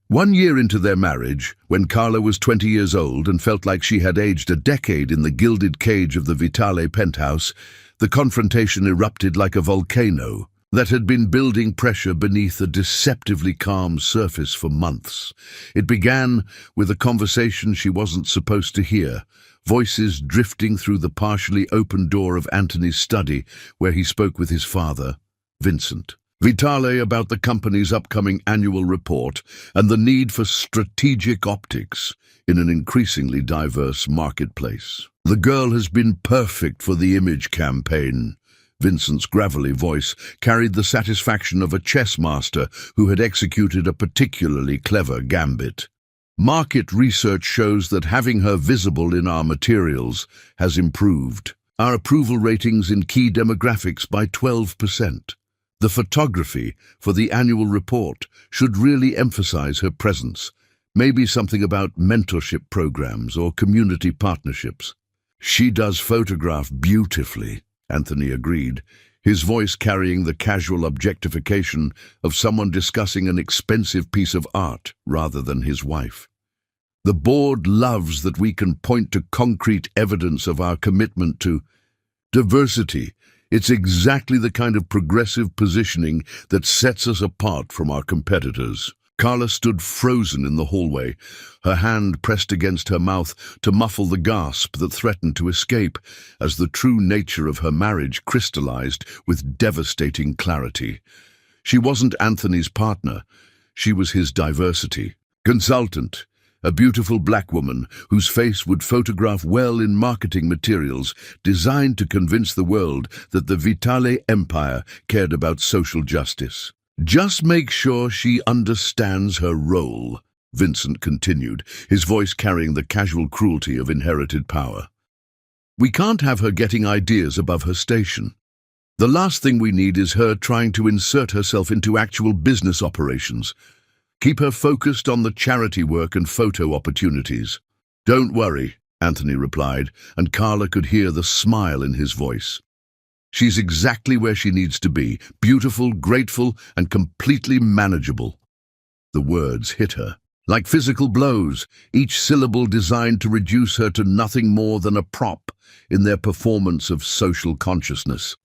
1 year into their marriage, when Carla was 20 years old and felt like she had aged a decade in the gilded cage of the Vitale penthouse, the confrontation erupted like a volcano that had been building pressure beneath a deceptively calm surface for months. It began with a conversation she wasn't supposed to hear, voices drifting through the partially open door of Anthony's study where he spoke with his father, Vincent Vitale, about the company's upcoming annual report and the need for strategic optics in an increasingly diverse marketplace. "The girl has been perfect for the image campaign." Vincent's gravelly voice carried the satisfaction of a chess master who had executed a particularly clever gambit. "Market research shows that having her visible in our materials has improved our approval ratings in key demographics by 12%. The photography for the annual report should really emphasize her presence, maybe something about mentorship programs or community partnerships." "She does photograph beautifully," Anthony agreed, his voice carrying the casual objectification of someone discussing an expensive piece of art rather than his wife. "The board loves that we can point to concrete evidence of our commitment to diversity, It's exactly the kind of progressive positioning that sets us apart from our competitors. Carla stood frozen in the hallway, her hand pressed against her mouth to muffle the gasp that threatened to escape as the true nature of her marriage crystallized with devastating clarity. She wasn't Anthony's partner. She was his diversity. Consultant, a beautiful black woman whose face would photograph well in marketing materials designed to convince the world that the Vitale Empire cared about social justice. Just make sure she understands her role, Vincent continued, his voice carrying the casual cruelty of inherited power. We can't have her getting ideas above her station. The last thing we need is her trying to insert herself into actual business operations. Keep her focused on the charity work and photo opportunities. Don't worry, Anthony replied, and Carla could hear the smile in his voice. She's exactly where she needs to be, beautiful, grateful, and completely manageable. The words hit her. Like physical blows, each syllable designed to reduce her to nothing more than a prop in their performance of social consciousness.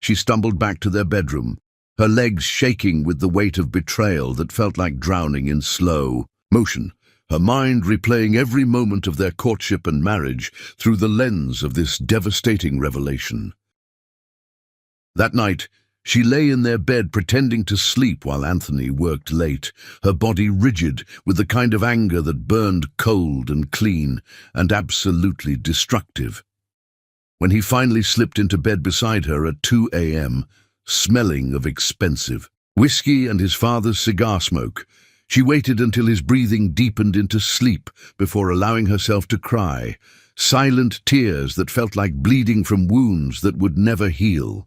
She stumbled back to their bedroom, her legs shaking with the weight of betrayal that felt like drowning in slow motion, her mind replaying every moment of their courtship and marriage through the lens of this devastating revelation. That night, she lay in their bed pretending to sleep while Anthony worked late, her body rigid with the kind of anger that burned cold and clean and absolutely destructive. When he finally slipped into bed beside her at 2 a.m., smelling of expensive whiskey and his father's cigar smoke, she waited until his breathing deepened into sleep before allowing herself to cry, silent tears that felt like bleeding from wounds that would never heal.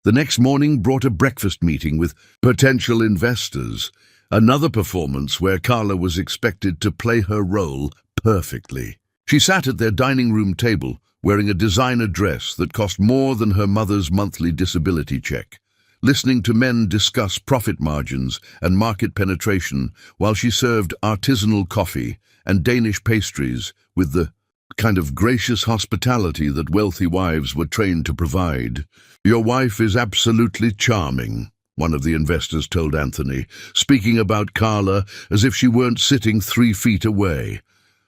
The next morning brought a breakfast meeting with potential investors, another performance where Carla was expected to play her role perfectly. She sat at their dining room table, wearing a designer dress that cost more than her mother's monthly disability check, listening to men discuss profit margins and market penetration while she served artisanal coffee and Danish pastries with the kind of gracious hospitality that wealthy wives were trained to provide. "Your wife is absolutely charming," one of the investors told Anthony, speaking about Carla as if she weren't sitting 3 feet away.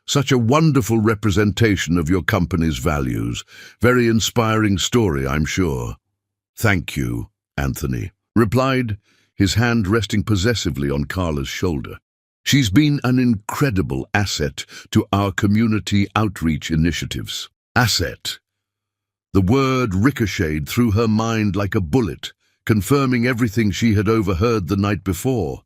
"Such a wonderful representation of your company's values. Very inspiring story, I'm sure." "Thank you," Anthony replied, his hand resting possessively on Carla's shoulder. "She's been an incredible asset to our community outreach initiatives." Asset. The word ricocheted through her mind like a bullet, confirming everything she had overheard the night before.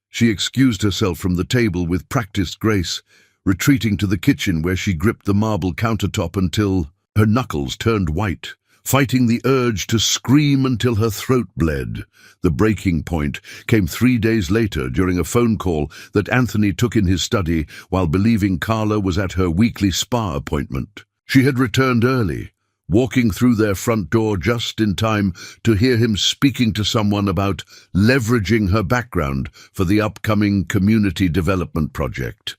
She excused herself from the table with practiced grace, retreating to the kitchen where she gripped the marble countertop until her knuckles turned white, fighting the urge to scream until her throat bled. The breaking point came 3 days later during a phone call that Anthony took in his study while believing Carla was at her weekly spa appointment. She had returned early, walking through their front door just in time to hear him speaking to someone about leveraging her background for the upcoming community development project.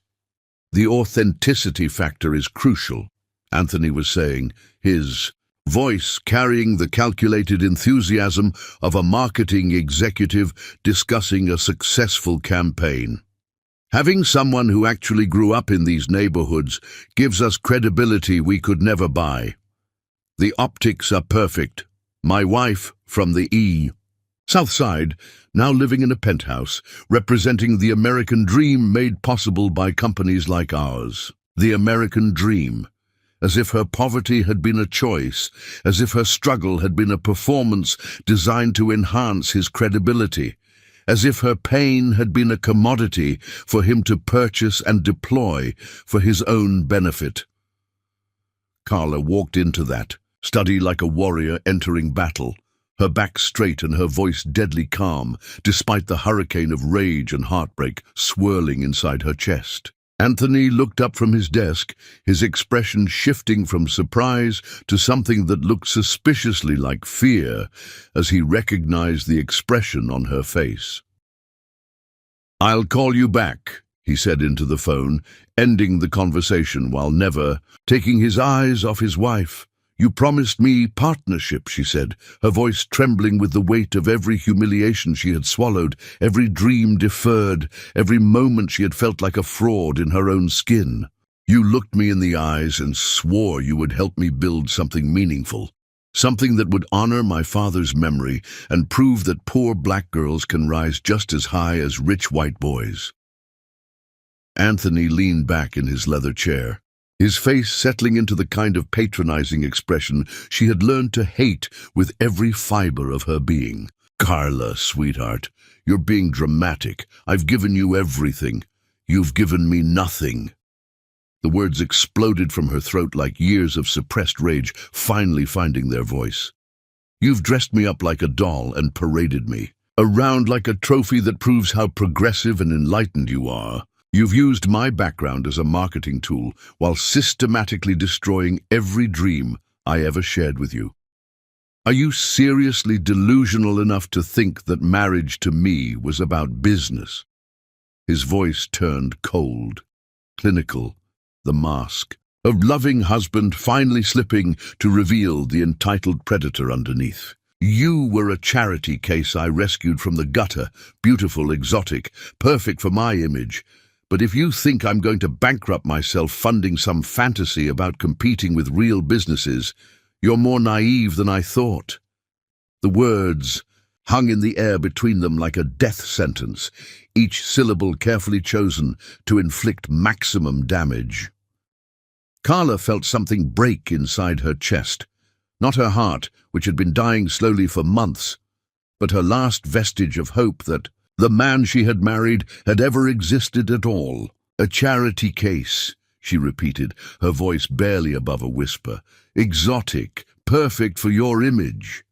"The authenticity factor is crucial," Anthony was saying, his voice carrying the calculated enthusiasm of a marketing executive discussing a successful campaign. "Having someone who actually grew up in these neighborhoods gives us credibility we could never buy. The optics are perfect. My wife from the South Side, now living in a penthouse, representing the American dream made possible by companies like ours. The American dream. As if her poverty had been a choice, as if her struggle had been a performance designed to enhance his credibility, as if her pain had been a commodity for him to purchase and deploy for his own benefit." Carla walked into that, study like a warrior entering battle, her back straight and her voice deadly calm, despite the hurricane of rage and heartbreak swirling inside her chest. Anthony looked up from his desk, his expression shifting from surprise to something that looked suspiciously like fear as he recognized the expression on her face. "I'll call you back," he said into the phone, ending the conversation while never taking his eyes off his wife, You promised me partnership, she said, her voice trembling with the weight of every humiliation she had swallowed, every dream deferred, every moment she had felt like a fraud in her own skin. You looked me in the eyes and swore you would help me build something meaningful, something that would honor my father's memory and prove that poor black girls can rise just as high as rich white boys. Anthony leaned back in his leather chair, his face settling into the kind of patronizing expression she had learned to hate with every fiber of her being. Carla, sweetheart, you're being dramatic. I've given you everything. You've given me nothing. The words exploded from her throat like years of suppressed rage finally finding their voice. You've dressed me up like a doll and paraded me around like a trophy that proves how progressive and enlightened you are. You've used my background as a marketing tool while systematically destroying every dream I ever shared with you. Are you seriously delusional enough to think that marriage to me was about business? His voice turned cold, clinical, the mask of loving husband finally slipping to reveal the entitled predator underneath. You were a charity case I rescued from the gutter, beautiful, exotic, perfect for my image. But if you think I'm going to bankrupt myself funding some fantasy about competing with real businesses, you're more naive than I thought. The words hung in the air between them like a death sentence, each syllable carefully chosen to inflict maximum damage. Carla felt something break inside her chest, not her heart, which had been dying slowly for months, but her last vestige of hope that the man she had married had ever existed at all. A charity case, she repeated, her voice barely above a whisper. Exotic, perfect for your image.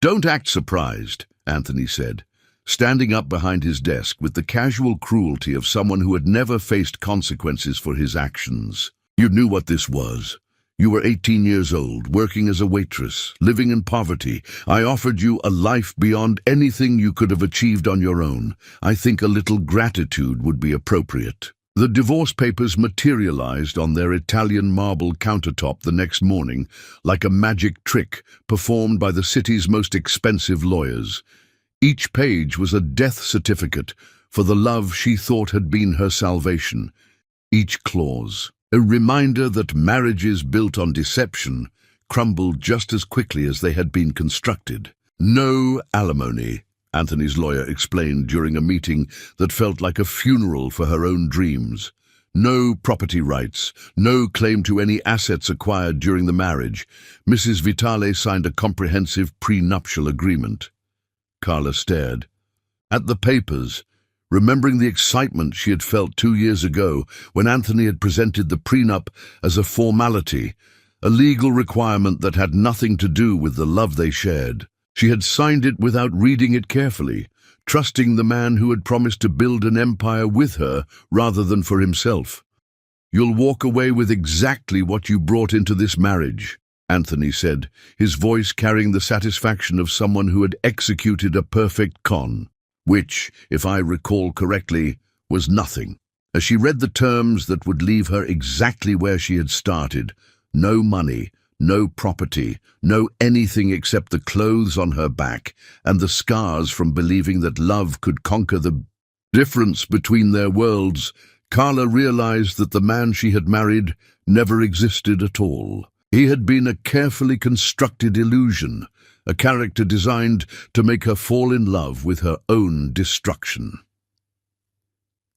Don't act surprised, Anthony said, standing up behind his desk with the casual cruelty of someone who had never faced consequences for his actions. You knew what this was. You were 18 years old, working as a waitress, living in poverty. I offered you a life beyond anything you could have achieved on your own. I think a little gratitude would be appropriate. The divorce papers materialized on their Italian marble countertop the next morning, like a magic trick performed by the city's most expensive lawyers. Each page was a death certificate for the love she thought had been her salvation. Each clause, a reminder that marriages built on deception crumbled just as quickly as they had been constructed. No alimony, Anthony's lawyer explained during a meeting that felt like a funeral for her own dreams. No property rights, no claim to any assets acquired during the marriage. Mrs. Vitale signed a comprehensive prenuptial agreement. Carla stared at the papers, remembering the excitement she had felt 2 years ago when Anthony had presented the prenup as a formality, a legal requirement that had nothing to do with the love they shared. She had signed it without reading it carefully, trusting the man who had promised to build an empire with her rather than for himself. You'll walk away with exactly what you brought into this marriage, Anthony said, his voice carrying the satisfaction of someone who had executed a perfect con. Which, if I recall correctly, was nothing. As she read the terms that would leave her exactly where she had started, no money, no property, no anything except the clothes on her back and the scars from believing that love could conquer the difference between their worlds, Carla realized that the man she had married never existed at all. He had been a carefully constructed illusion, a character designed to make her fall in love with her own destruction.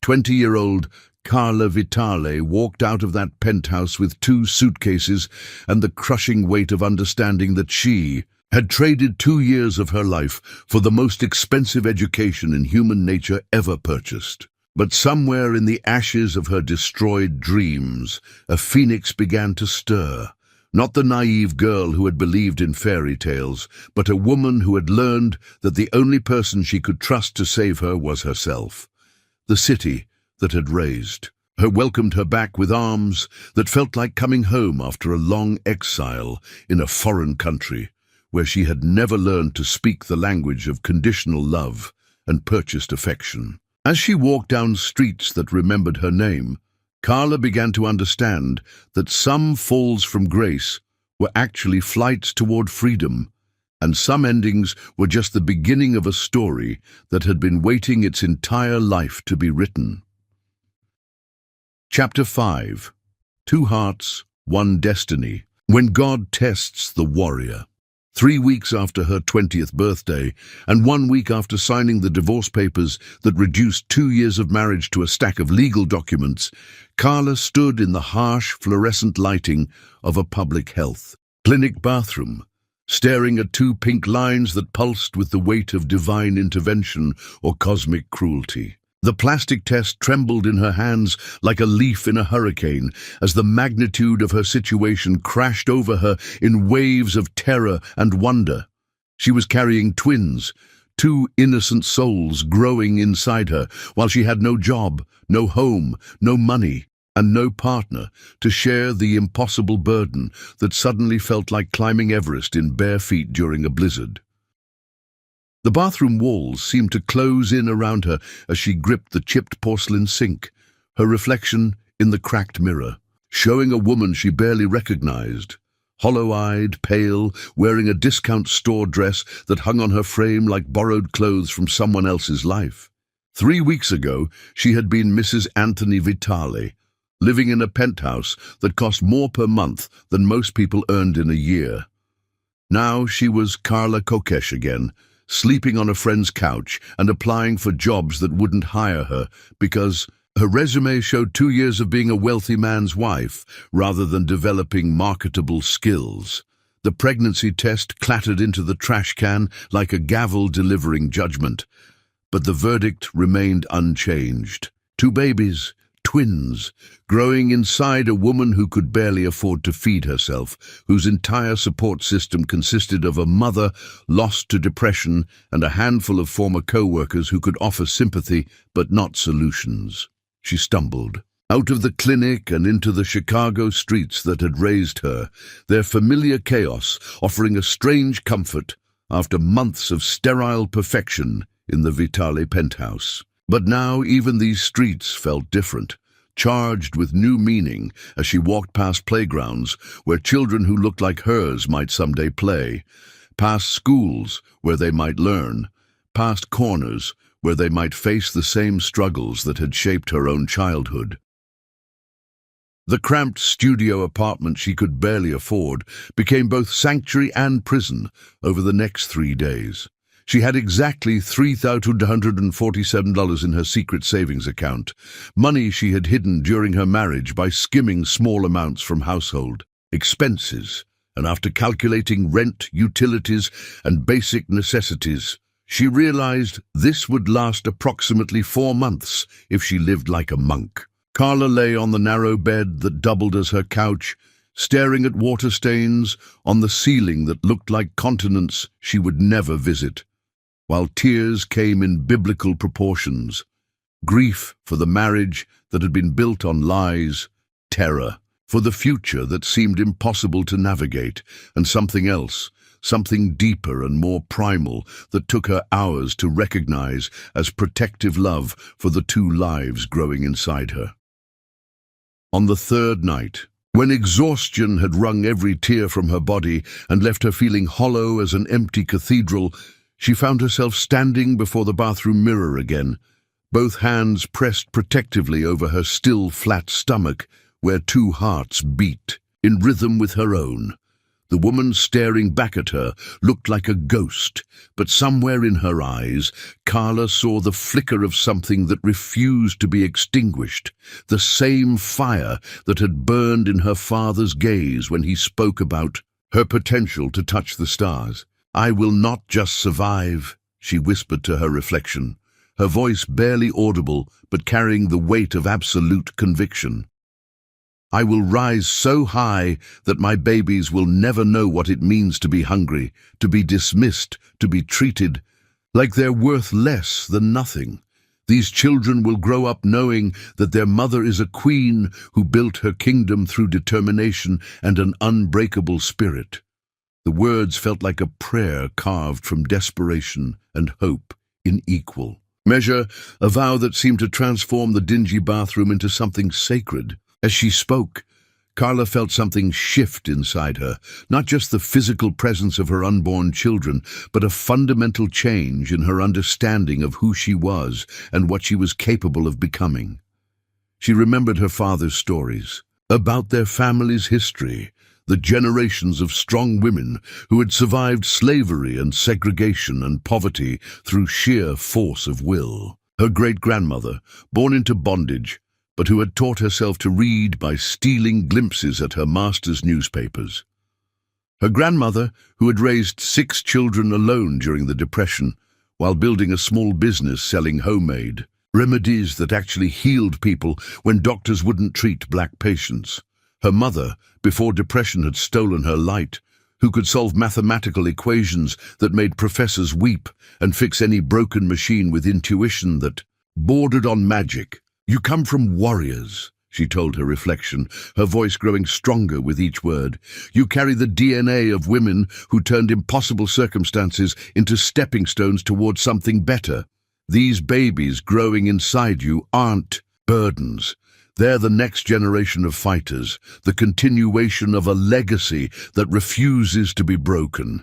20-year-old Carla Vitale walked out of that penthouse with 2 suitcases and the crushing weight of understanding that she had traded 2 years of her life for the most expensive education in human nature ever purchased. But somewhere in the ashes of her destroyed dreams, a phoenix began to stir. Not the naive girl who had believed in fairy tales, but a woman who had learned that the only person she could trust to save her was herself. The city that had raised her welcomed her back with arms that felt like coming home after a long exile in a foreign country, where she had never learned to speak the language of conditional love and purchased affection. As she walked down streets that remembered her name, Carla began to understand that some falls from grace were actually flights toward freedom, and some endings were just the beginning of a story that had been waiting its entire life to be written. Chapter 5. Two Hearts, One Destiny. When God Tests the Warrior. 3 weeks after her 20th birthday, and 1 week after signing the divorce papers that reduced 2 years of marriage to a stack of legal documents, Carla stood in the harsh fluorescent lighting of a public health clinic bathroom, staring at 2 pink lines that pulsed with the weight of divine intervention or cosmic cruelty. The plastic test trembled in her hands like a leaf in a hurricane as the magnitude of her situation crashed over her in waves of terror and wonder. She was carrying twins, 2 innocent souls growing inside her, while she had no job, no home, no money, and no partner to share the impossible burden that suddenly felt like climbing Everest in bare feet during a blizzard. The bathroom walls seemed to close in around her as she gripped the chipped porcelain sink, her reflection in the cracked mirror, showing a woman she barely recognized, hollow-eyed, pale, wearing a discount store dress that hung on her frame like borrowed clothes from someone else's life. 3 weeks ago, she had been Mrs. Anthony Vitale, living in a penthouse that cost more per month than most people earned in a year. Now she was Carla Kokesh again, sleeping on a friend's couch and applying for jobs that wouldn't hire her because her resume showed 2 years of being a wealthy man's wife rather than developing marketable skills. The pregnancy test clattered into the trash can like a gavel delivering judgment, but the verdict remained unchanged. 2 babies, twins, growing inside a woman who could barely afford to feed herself, whose entire support system consisted of a mother lost to depression and a handful of former co-workers who could offer sympathy but not solutions. She stumbled out of the clinic and into the Chicago streets that had raised her, their familiar chaos offering a strange comfort after months of sterile perfection in the Vitale penthouse. But now even these streets felt different, charged with new meaning as she walked past playgrounds where children who looked like hers might someday play, past schools where they might learn, past corners where they might face the same struggles that had shaped her own childhood. The cramped studio apartment she could barely afford became both sanctuary and prison over the next 3 days. She had exactly $3,247 in her secret savings account, money she had hidden during her marriage by skimming small amounts from household expenses, and after calculating rent, utilities, and basic necessities, she realized this would last approximately 4 months if she lived like a monk. Carla lay on the narrow bed that doubled as her couch, staring at water stains on the ceiling that looked like continents she would never visit, while tears came in biblical proportions, grief for the marriage that had been built on lies, terror for the future that seemed impossible to navigate, and something else, something deeper and more primal that took her hours to recognize as protective love for the 2 lives growing inside her. On the 3rd night, when exhaustion had wrung every tear from her body and left her feeling hollow as an empty cathedral, she found herself standing before the bathroom mirror again, both hands pressed protectively over her still flat stomach, where 2 hearts beat, in rhythm with her own. The woman staring back at her looked like a ghost, but somewhere in her eyes, Carla saw the flicker of something that refused to be extinguished, the same fire that had burned in her father's gaze when he spoke about her potential to touch the stars. "I will not just survive," she whispered to her reflection, her voice barely audible but carrying the weight of absolute conviction. "I will rise so high that my babies will never know what it means to be hungry, to be dismissed, to be treated like they're worth less than nothing. These children will grow up knowing that their mother is a queen who built her kingdom through determination and an unbreakable spirit." The words felt like a prayer carved from desperation and hope in equal measure, a vow that seemed to transform the dingy bathroom into something sacred. As she spoke, Carla felt something shift inside her, not just the physical presence of her unborn children, but a fundamental change in her understanding of who she was and what she was capable of becoming. She remembered her father's stories, about their family's history, the generations of strong women who had survived slavery and segregation and poverty through sheer force of will. Her great-grandmother, born into bondage, but who had taught herself to read by stealing glimpses at her master's newspapers. Her grandmother, who had raised 6 children alone during the Depression, while building a small business selling homemade remedies that actually healed people when doctors wouldn't treat black patients. Her mother, before depression had stolen her light, who could solve mathematical equations that made professors weep and fix any broken machine with intuition that bordered on magic. "You come from warriors," she told her reflection, her voice growing stronger with each word. "You carry the DNA of women who turned impossible circumstances into stepping stones towards something better. These babies growing inside you aren't burdens. They're the next generation of fighters, the continuation of a legacy that refuses to be broken."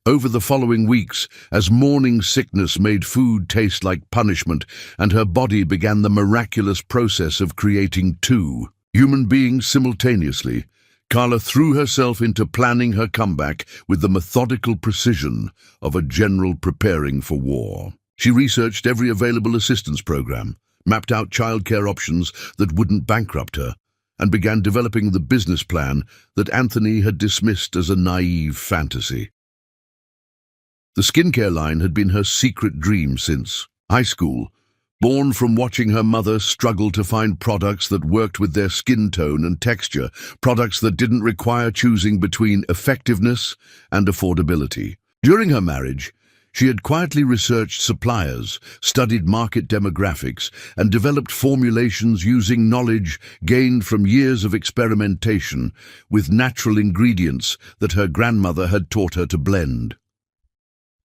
Over the following weeks, as morning sickness made food taste like punishment and her body began the miraculous process of creating 2 human beings simultaneously, Carla threw herself into planning her comeback with the methodical precision of a general preparing for war. She researched every available assistance program, mapped out childcare options that wouldn't bankrupt her, and began developing the business plan that Anthony had dismissed as a naive fantasy. The skincare line had been her secret dream since high school, born from watching her mother struggle to find products that worked with their skin tone and texture, products that didn't require choosing between effectiveness and affordability. During her marriage, she had quietly researched suppliers, studied market demographics, and developed formulations using knowledge gained from years of experimentation with natural ingredients that her grandmother had taught her to blend.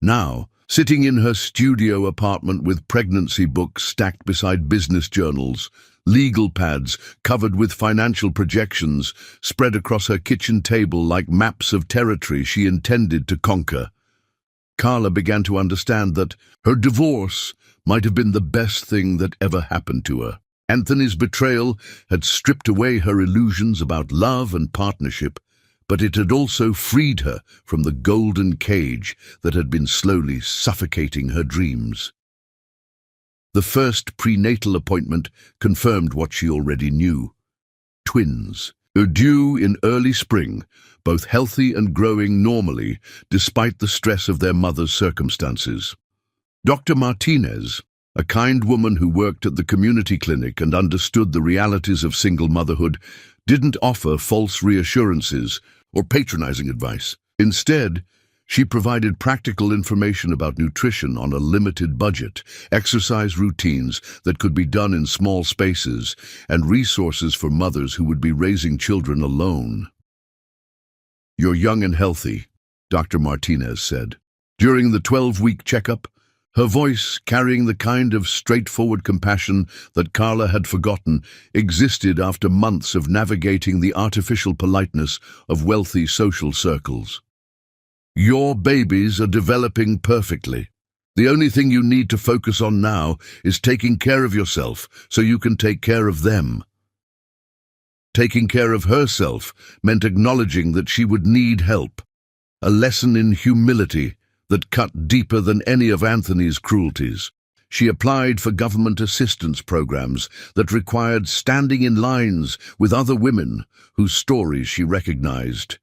Now, sitting in her studio apartment with pregnancy books stacked beside business journals, legal pads covered with financial projections spread across her kitchen table like maps of territory she intended to conquer, Carla began to understand that her divorce might have been the best thing that ever happened to her. Anthony's betrayal had stripped away her illusions about love and partnership, but it had also freed her from the golden cage that had been slowly suffocating her dreams. The first prenatal appointment confirmed what she already knew. Twins, due in early spring, both healthy and growing normally despite the stress of their mother's circumstances. Dr. Martinez, a kind woman who worked at the community clinic and understood the realities of single motherhood, didn't offer false reassurances or patronizing advice. Instead, she provided practical information about nutrition on a limited budget, exercise routines that could be done in small spaces, and resources for mothers who would be raising children alone. "You're young and healthy," Dr. Martinez said. During the 12-week checkup, her voice, carrying the kind of straightforward compassion that Carla had forgotten, existed after months of navigating the artificial politeness of wealthy social circles. "Your babies are developing perfectly. The only thing you need to focus on now is taking care of yourself so you can take care of them." Taking care of herself meant acknowledging that she would need help, a lesson in humility that cut deeper than any of Anthony's cruelties. She applied for government assistance programs that required standing in lines with other women whose stories she recognized.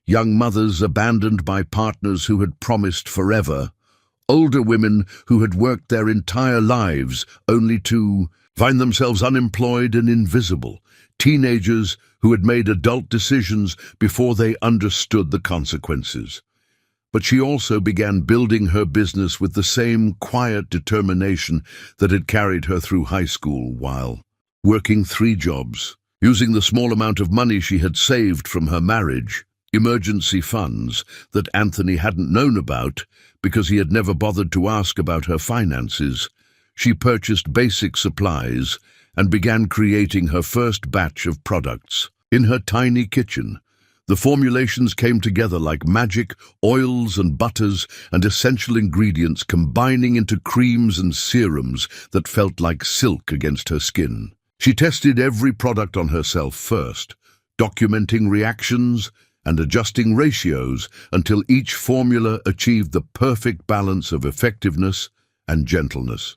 Young mothers abandoned by partners who had promised forever, older women who had worked their entire lives only to find themselves unemployed and invisible, teenagers who had made adult decisions before they understood the consequences. But she also began building her business with the same quiet determination that had carried her through high school while working 3 jobs, using the small amount of money she had saved from her marriage, emergency funds that Anthony hadn't known about because he had never bothered to ask about her finances. She purchased basic supplies and began creating her first batch of products. In her tiny kitchen, the formulations came together like magic, oils and butters and essential ingredients combining into creams and serums that felt like silk against her skin. She tested every product on herself first, documenting reactions and adjusting ratios until each formula achieved the perfect balance of effectiveness and gentleness.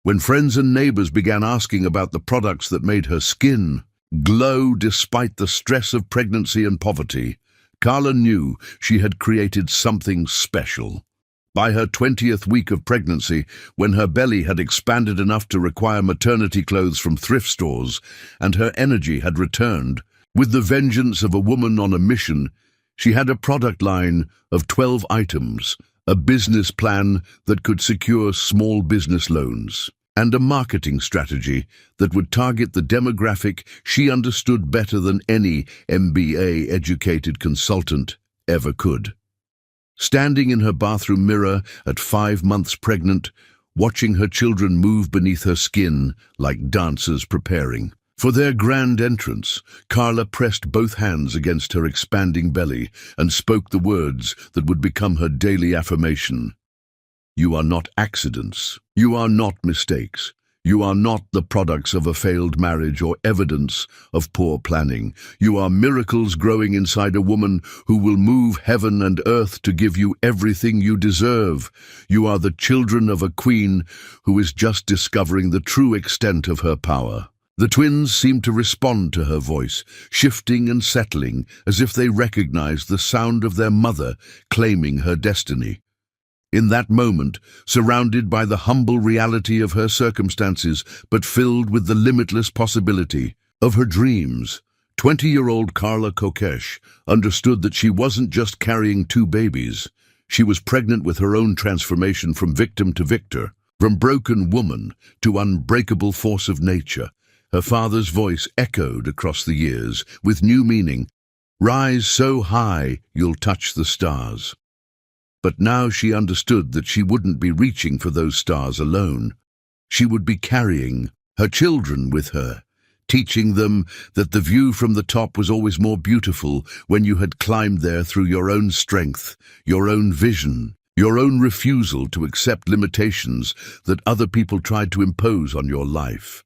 When friends and neighbors began asking about the products that made her skin glow despite the stress of pregnancy and poverty, Carla knew she had created something special. By her 20th week of pregnancy, when her belly had expanded enough to require maternity clothes from thrift stores and her energy had returned, with the vengeance of a woman on a mission, she had a product line of 12 items, a business plan that could secure small business loans, and a marketing strategy that would target the demographic she understood better than any MBA-educated consultant ever could. Standing in her bathroom mirror at 5 months pregnant, watching her children move beneath her skin like dancers preparing for their grand entrance, Carla pressed both hands against her expanding belly and spoke the words that would become her daily affirmation. You are not accidents. You are not mistakes. You are not the products of a failed marriage or evidence of poor planning. You are miracles growing inside a woman who will move heaven and earth to give you everything you deserve. You are the children of a queen who is just discovering the true extent of her power. The twins seemed to respond to her voice, shifting and settling as if they recognized the sound of their mother claiming her destiny. In that moment, surrounded by the humble reality of her circumstances, but filled with the limitless possibility of her dreams, 20-year-old Carla Kokesh understood that she wasn't just carrying 2 babies. She was pregnant with her own transformation from victim to victor, from broken woman to unbreakable force of nature. Her father's voice echoed across the years with new meaning. Rise so high you'll touch the stars. But now she understood that she wouldn't be reaching for those stars alone. She would be carrying her children with her, teaching them that the view from the top was always more beautiful when you had climbed there through your own strength, your own vision, your own refusal to accept limitations that other people tried to impose on your life.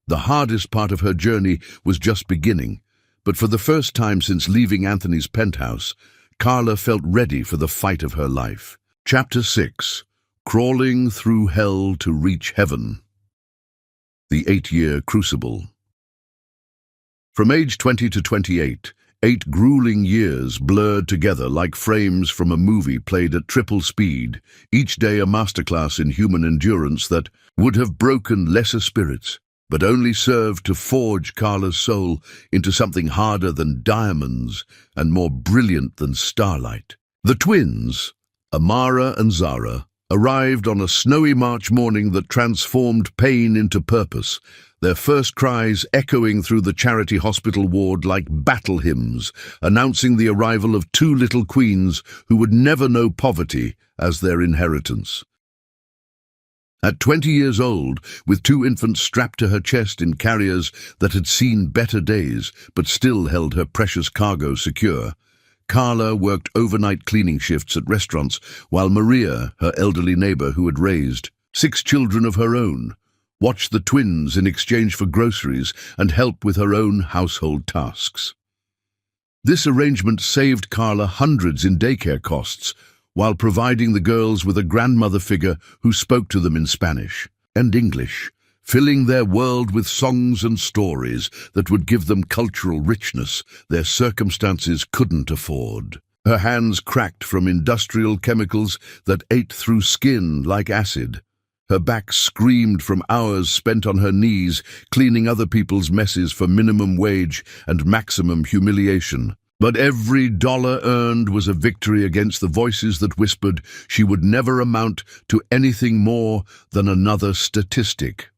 The hardest part of her journey was just beginning, but for the first time since leaving Anthony's penthouse, Carla felt ready for the fight of her life. Chapter 6. Crawling Through Hell to Reach Heaven. The 8-year crucible. From age 20 to 28, 8 grueling years blurred together like frames from a movie played at triple speed, each day a masterclass in human endurance that would have broken lesser spirits, but only served to forge Carla's soul into something harder than diamonds and more brilliant than starlight. The twins, Amara and Zara, arrived on a snowy March morning that transformed pain into purpose, their first cries echoing through the charity hospital ward like battle hymns, announcing the arrival of 2 little queens who would never know poverty as their inheritance. At 20 years old, with 2 infants strapped to her chest in carriers that had seen better days but still held her precious cargo secure, Carla worked overnight cleaning shifts at restaurants while Maria, her elderly neighbor who had raised 6 children of her own, watched the twins in exchange for groceries and helped with her own household tasks. This arrangement saved Carla hundreds in daycare costs, while providing the girls with a grandmother figure who spoke to them in Spanish and English, filling their world with songs and stories that would give them cultural richness their circumstances couldn't afford. Her hands cracked from industrial chemicals that ate through skin like acid. Her back screamed from hours spent on her knees cleaning other people's messes for minimum wage and maximum humiliation. But every dollar earned was a victory against the voices that whispered she would never amount to anything more than another statistic.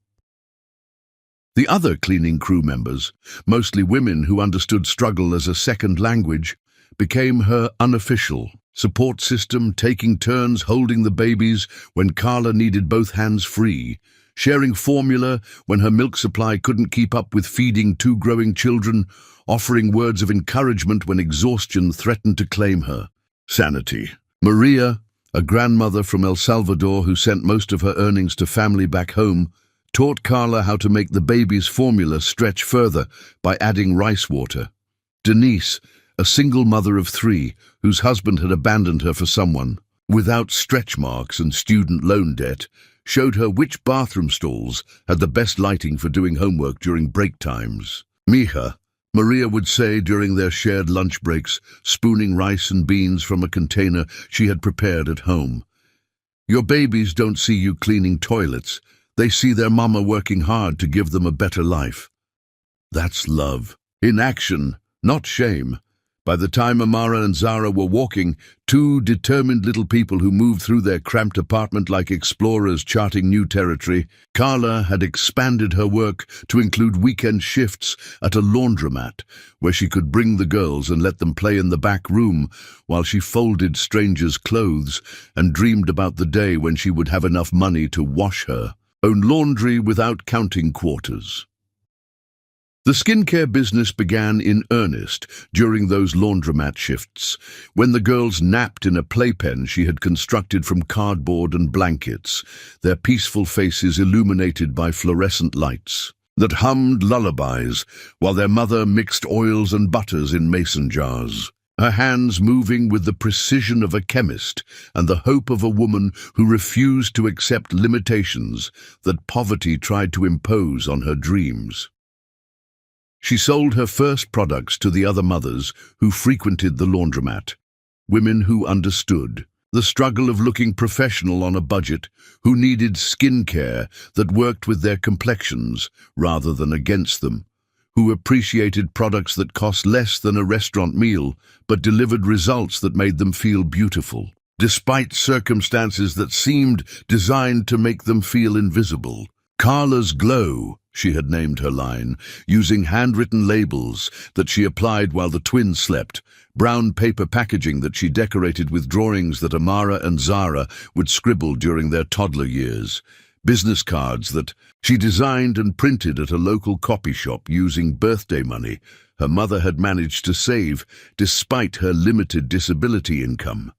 The other cleaning crew members, mostly women who understood struggle as a second language, became her unofficial support system, taking turns holding the babies when Carla needed both hands free, sharing formula when her milk supply couldn't keep up with feeding 2 growing children, offering words of encouragement when exhaustion threatened to claim her. Sanity. Maria, a grandmother from El Salvador who sent most of her earnings to family back home, taught Carla how to make the baby's formula stretch further by adding rice water. Denise, a single mother of 3, whose husband had abandoned her for someone, without stretch marks and student loan debt, showed her which bathroom stalls had the best lighting for doing homework during break times. Mija, Maria would say during their shared lunch breaks, spooning rice and beans from a container she had prepared at home. Your babies don't see you cleaning toilets. They see their mama working hard to give them a better life. That's love. In action, not shame. By the time Amara and Zara were walking, 2 determined little people who moved through their cramped apartment like explorers charting new territory, Carla had expanded her work to include weekend shifts at a laundromat, where she could bring the girls and let them play in the back room while she folded strangers' clothes and dreamed about the day when she would have enough money to wash her own laundry without counting quarters. The skincare business began in earnest during those laundromat shifts, when the girls napped in a playpen she had constructed from cardboard and blankets, their peaceful faces illuminated by fluorescent lights that hummed lullabies while their mother mixed oils and butters in mason jars, her hands moving with the precision of a chemist and the hope of a woman who refused to accept limitations that poverty tried to impose on her dreams. She sold her first products to the other mothers who frequented the laundromat, women who understood the struggle of looking professional on a budget, who needed skincare that worked with their complexions rather than against them, who appreciated products that cost less than a restaurant meal but delivered results that made them feel beautiful, despite circumstances that seemed designed to make them feel invisible. Carla's Glow, she had named her line, using handwritten labels that she applied while the twins slept, brown paper packaging that she decorated with drawings that Amara and Zara would scribble during their toddler years, business cards that she designed and printed at a local copy shop using birthday money her mother had managed to save despite her limited disability income.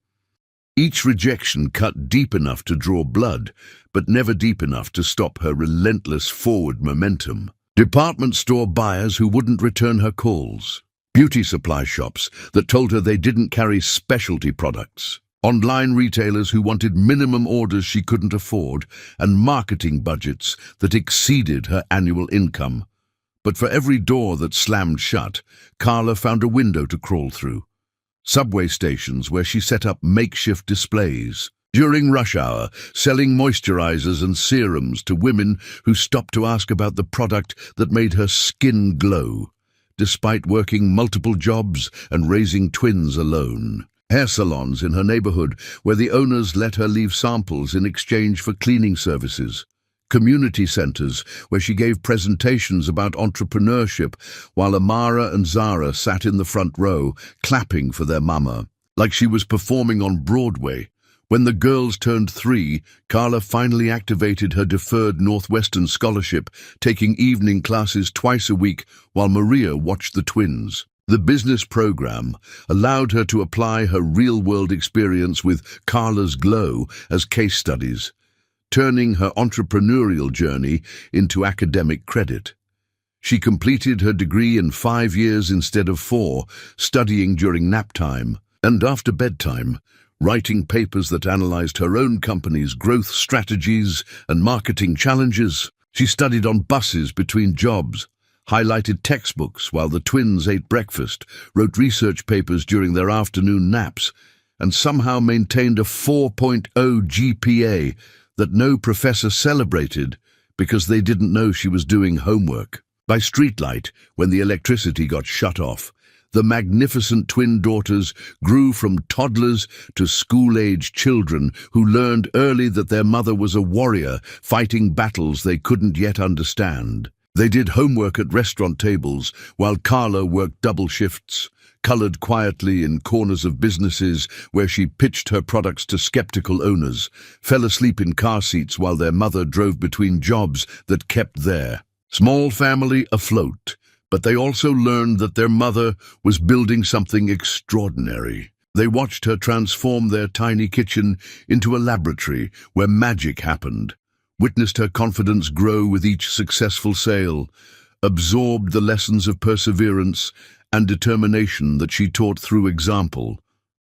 Each rejection cut deep enough to draw blood, but never deep enough to stop her relentless forward momentum. Department store buyers who wouldn't return her calls. Beauty supply shops that told her they didn't carry specialty products. Online retailers who wanted minimum orders she couldn't afford, and marketing budgets that exceeded her annual income. But for every door that slammed shut, Carla found a window to crawl through. Subway stations where she set up makeshift displays. During rush hour, selling moisturizers and serums to women who stopped to ask about the product that made her skin glow, despite working multiple jobs and raising twins alone. Hair salons in her neighborhood where the owners let her leave samples in exchange for cleaning services. Community centers where she gave presentations about entrepreneurship while Amara and Zara sat in the front row, clapping for their mama, like she was performing on Broadway. When the girls turned 3, Carla finally activated her deferred Northwestern scholarship, taking evening classes twice a week while Maria watched the twins. The business program allowed her to apply her real-world experience with Carla's Glow as case studies, turning her entrepreneurial journey into academic credit. She completed her degree in 5 years instead of 4, studying during nap time and after bedtime, writing papers that analyzed her own company's growth strategies and marketing challenges. She studied on buses between jobs, highlighted textbooks while the twins ate breakfast, wrote research papers during their afternoon naps, and somehow maintained a 4.0 GPA that no professor celebrated because they didn't know she was doing homework. By streetlight, when the electricity got shut off, the magnificent twin daughters grew from toddlers to school-age children who learned early that their mother was a warrior fighting battles they couldn't yet understand. They did homework at restaurant tables while Carla worked double shifts, colored quietly in corners of businesses where she pitched her products to skeptical owners, fell asleep in car seats while their mother drove between jobs that kept their small family afloat, But they also learned that their mother was building something extraordinary. They watched her transform their tiny kitchen into a laboratory where magic happened, witnessed her confidence grow with each successful sale, absorbed the lessons of perseverance and determination that she taught through example,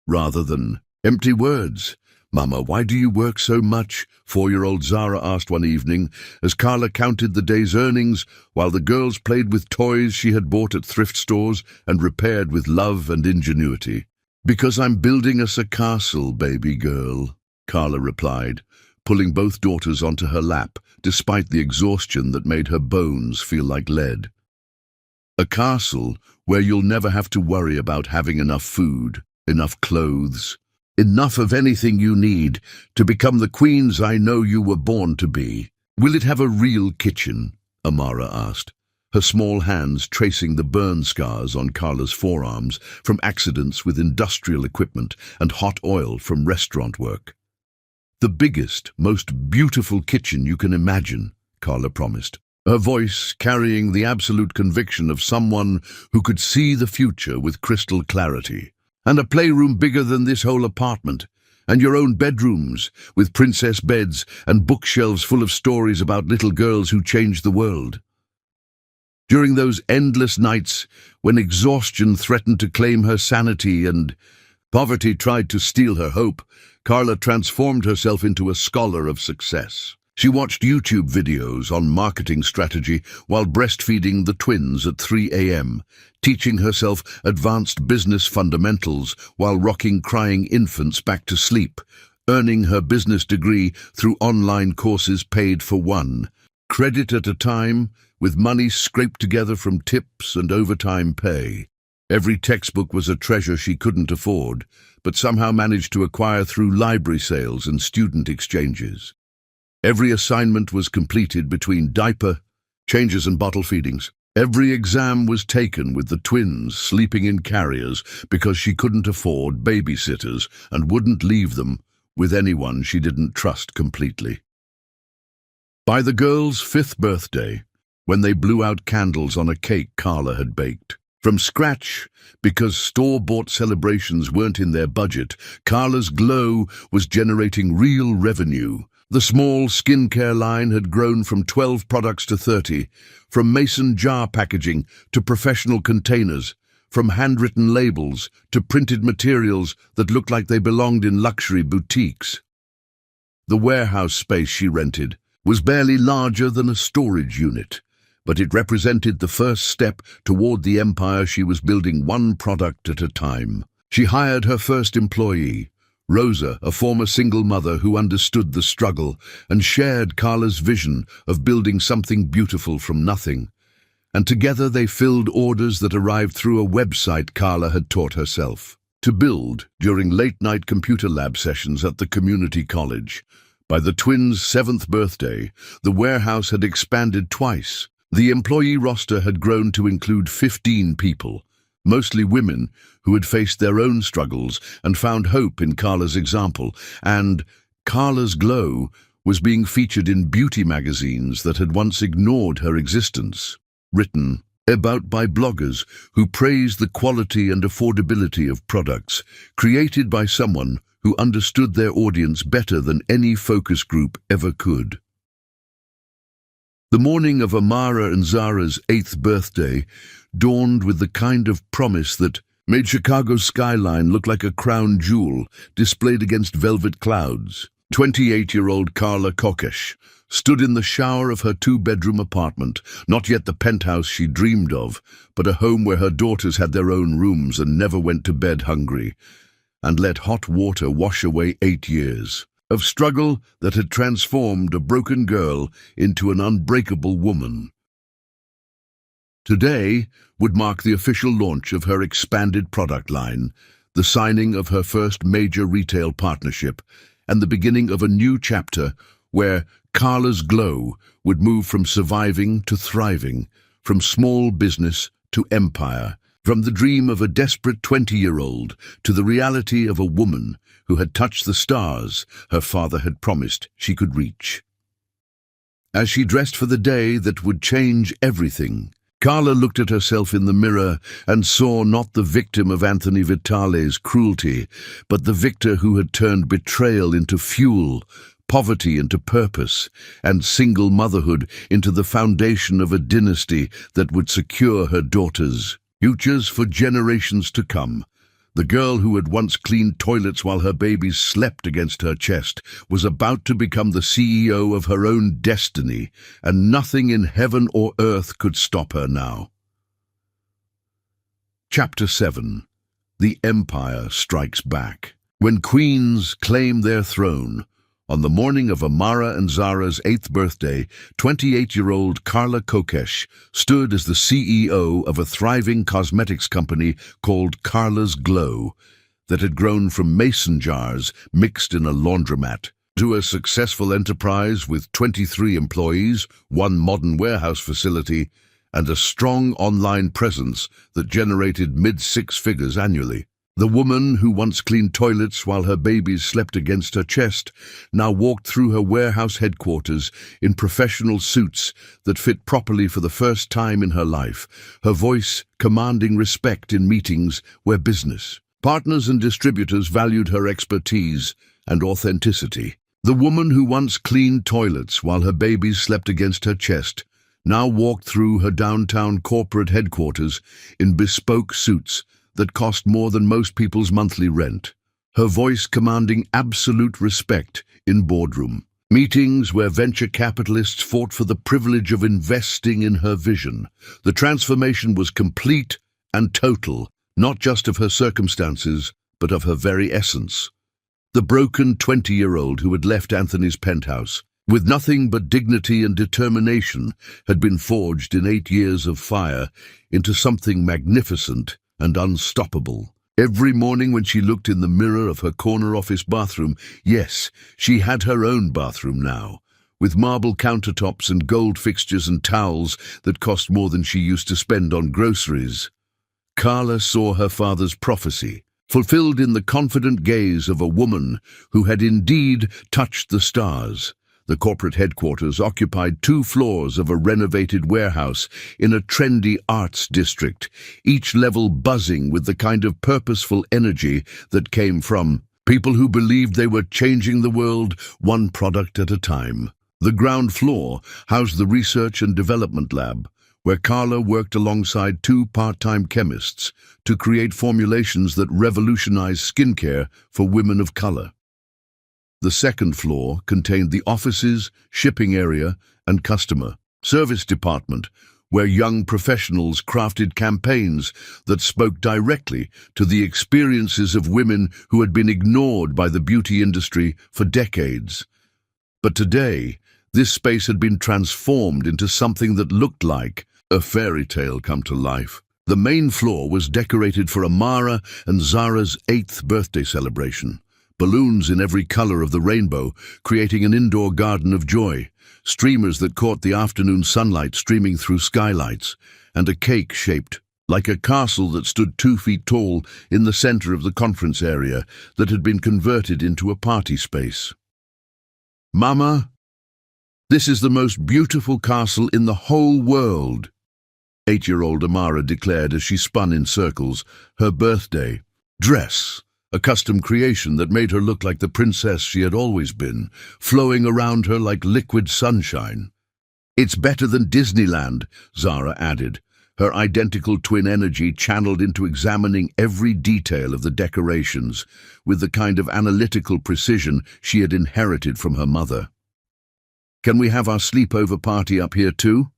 rather than empty words. "Mama, why do you work so much?" 4-year-old Zara asked one evening as Carla counted the day's earnings while the girls played with toys she had bought at thrift stores and repaired with love and ingenuity. "Because I'm building us a castle, baby girl," Carla replied, pulling both daughters onto her lap, despite the exhaustion that made her bones feel like lead. "A castle where you'll never have to worry about having enough food, enough clothes, enough of anything you need to become the queens I know you were born to be." "Will it have a real kitchen?" Amara asked, her small hands tracing the burn scars on Carla's forearms from accidents with industrial equipment and hot oil from restaurant work. "The biggest, most beautiful kitchen you can imagine," Carla promised, her voice carrying the absolute conviction of someone who could see the future with crystal clarity. "And a playroom bigger than this whole apartment, and your own bedrooms, with princess beds and bookshelves full of stories about little girls who changed the world." During those endless nights when exhaustion threatened to claim her sanity and poverty tried to steal her hope, Carla transformed herself into a scholar of success. She watched YouTube videos on marketing strategy while breastfeeding the twins at 3 a.m., teaching herself advanced business fundamentals while rocking crying infants back to sleep, earning her business degree through online courses paid for one, credit at a time, with money scraped together from tips and overtime pay. Every textbook was a treasure she couldn't afford, but somehow managed to acquire through library sales and student exchanges. Every assignment was completed between diaper changes and bottle feedings. Every exam was taken with the twins sleeping in carriers because she couldn't afford babysitters and wouldn't leave them with anyone she didn't trust completely. By the girls' 5th birthday, when they blew out candles on a cake Carla had baked from scratch because store-bought celebrations weren't in their budget, Carla's glow was generating real revenue. The small skincare line had grown from 12 products to 30, from mason jar packaging to professional containers, from handwritten labels to printed materials that looked like they belonged in luxury boutiques. The warehouse space she rented was barely larger than a storage unit, but it represented the first step toward the empire she was building, one product at a time. She hired her first employee, Rosa, a former single mother who understood the struggle and shared Carla's vision of building something beautiful from nothing. And together they filled orders that arrived through a website Carla had taught herself to build during late-night computer lab sessions at the community college. By the twins' 7th birthday, the warehouse had expanded twice. The employee roster had grown to include 15 people, mostly women who had faced their own struggles and found hope in Carla's example, and Carla's glow was being featured in beauty magazines that had once ignored her existence, written about by bloggers who praised the quality and affordability of products created by someone who understood their audience better than any focus group ever could. The morning of Amara and Zara's 8th birthday dawned with the kind of promise that made Chicago's skyline look like a crown jewel displayed against velvet clouds. 28-year-old Carla Kokesh stood in the shower of her 2-bedroom apartment, not yet the penthouse she dreamed of, but a home where her daughters had their own rooms and never went to bed hungry, and let hot water wash away 8 years of struggle that had transformed a broken girl into an unbreakable woman. Today would mark the official launch of her expanded product line, the signing of her first major retail partnership, and the beginning of a new chapter where Carla's glow would move from surviving to thriving, from small business to empire, from the dream of a desperate 20-year-old to the reality of a woman who had touched the stars her father had promised she could reach. As she dressed for the day that would change everything, Carla looked at herself in the mirror and saw not the victim of Anthony Vitale's cruelty, but the victor who had turned betrayal into fuel, poverty into purpose, and single motherhood into the foundation of a dynasty that would secure her daughters' futures for generations to come. The girl who had once cleaned toilets while her babies slept against her chest was about to become the CEO of her own destiny, and nothing in heaven or earth could stop her now. Chapter 7. The Empire Strikes Back. When queens claim their throne, on the morning of Amara and Zara's 8th birthday, 28-year-old Carla Kokesh stood as the CEO of a thriving cosmetics company called Carla's Glow that had grown from mason jars mixed in a laundromat to a successful enterprise with 23 employees, one modern warehouse facility, and a strong online presence that generated mid-six figures annually. The woman who once cleaned toilets while her babies slept against her chest now walked through her warehouse headquarters in professional suits that fit properly for the first time in her life, her voice commanding respect in meetings where business, partners and distributors valued her expertise and authenticity. The woman who once cleaned toilets while her babies slept against her chest now walked through her downtown corporate headquarters in bespoke suits that cost more than most people's monthly rent, her voice commanding absolute respect in boardroom meetings where venture capitalists fought for the privilege of investing in her vision. The transformation was complete and total, not just of her circumstances, but of her very essence. The broken 20-year-old who had left Anthony's penthouse, with nothing but dignity and determination, had been forged in 8 years of fire into something magnificent and unstoppable. Every morning when she looked in the mirror of her corner office bathroom, yes, she had her own bathroom now, with marble countertops and gold fixtures and towels that cost more than she used to spend on groceries. Carla saw her father's prophecy, fulfilled in the confident gaze of a woman who had indeed touched the stars. The corporate headquarters occupied 2 floors of a renovated warehouse in a trendy arts district, each level buzzing with the kind of purposeful energy that came from people who believed they were changing the world one product at a time. The ground floor housed the research and development lab, where Carla worked alongside 2 part-time chemists to create formulations that revolutionized skincare for women of color. The second floor contained the offices, shipping area, and customer service department, where young professionals crafted campaigns that spoke directly to the experiences of women who had been ignored by the beauty industry for decades. But today, this space had been transformed into something that looked like a fairy tale come to life. The main floor was decorated for Amara and Zara's 8th birthday celebration. Balloons in every color of the rainbow, creating an indoor garden of joy, streamers that caught the afternoon sunlight streaming through skylights, and a cake shaped like a castle that stood 2 feet tall in the center of the conference area that had been converted into a party space. "Mama, this is the most beautiful castle in the whole world," 8-year-old Amara declared as she spun in circles, her birthday dress, a custom creation that made her look like the princess she had always been, flowing around her like liquid sunshine. "It's better than Disneyland," Zara added, her identical twin energy channeled into examining every detail of the decorations with the kind of analytical precision she had inherited from her mother. "Can we have our sleepover party up here too?"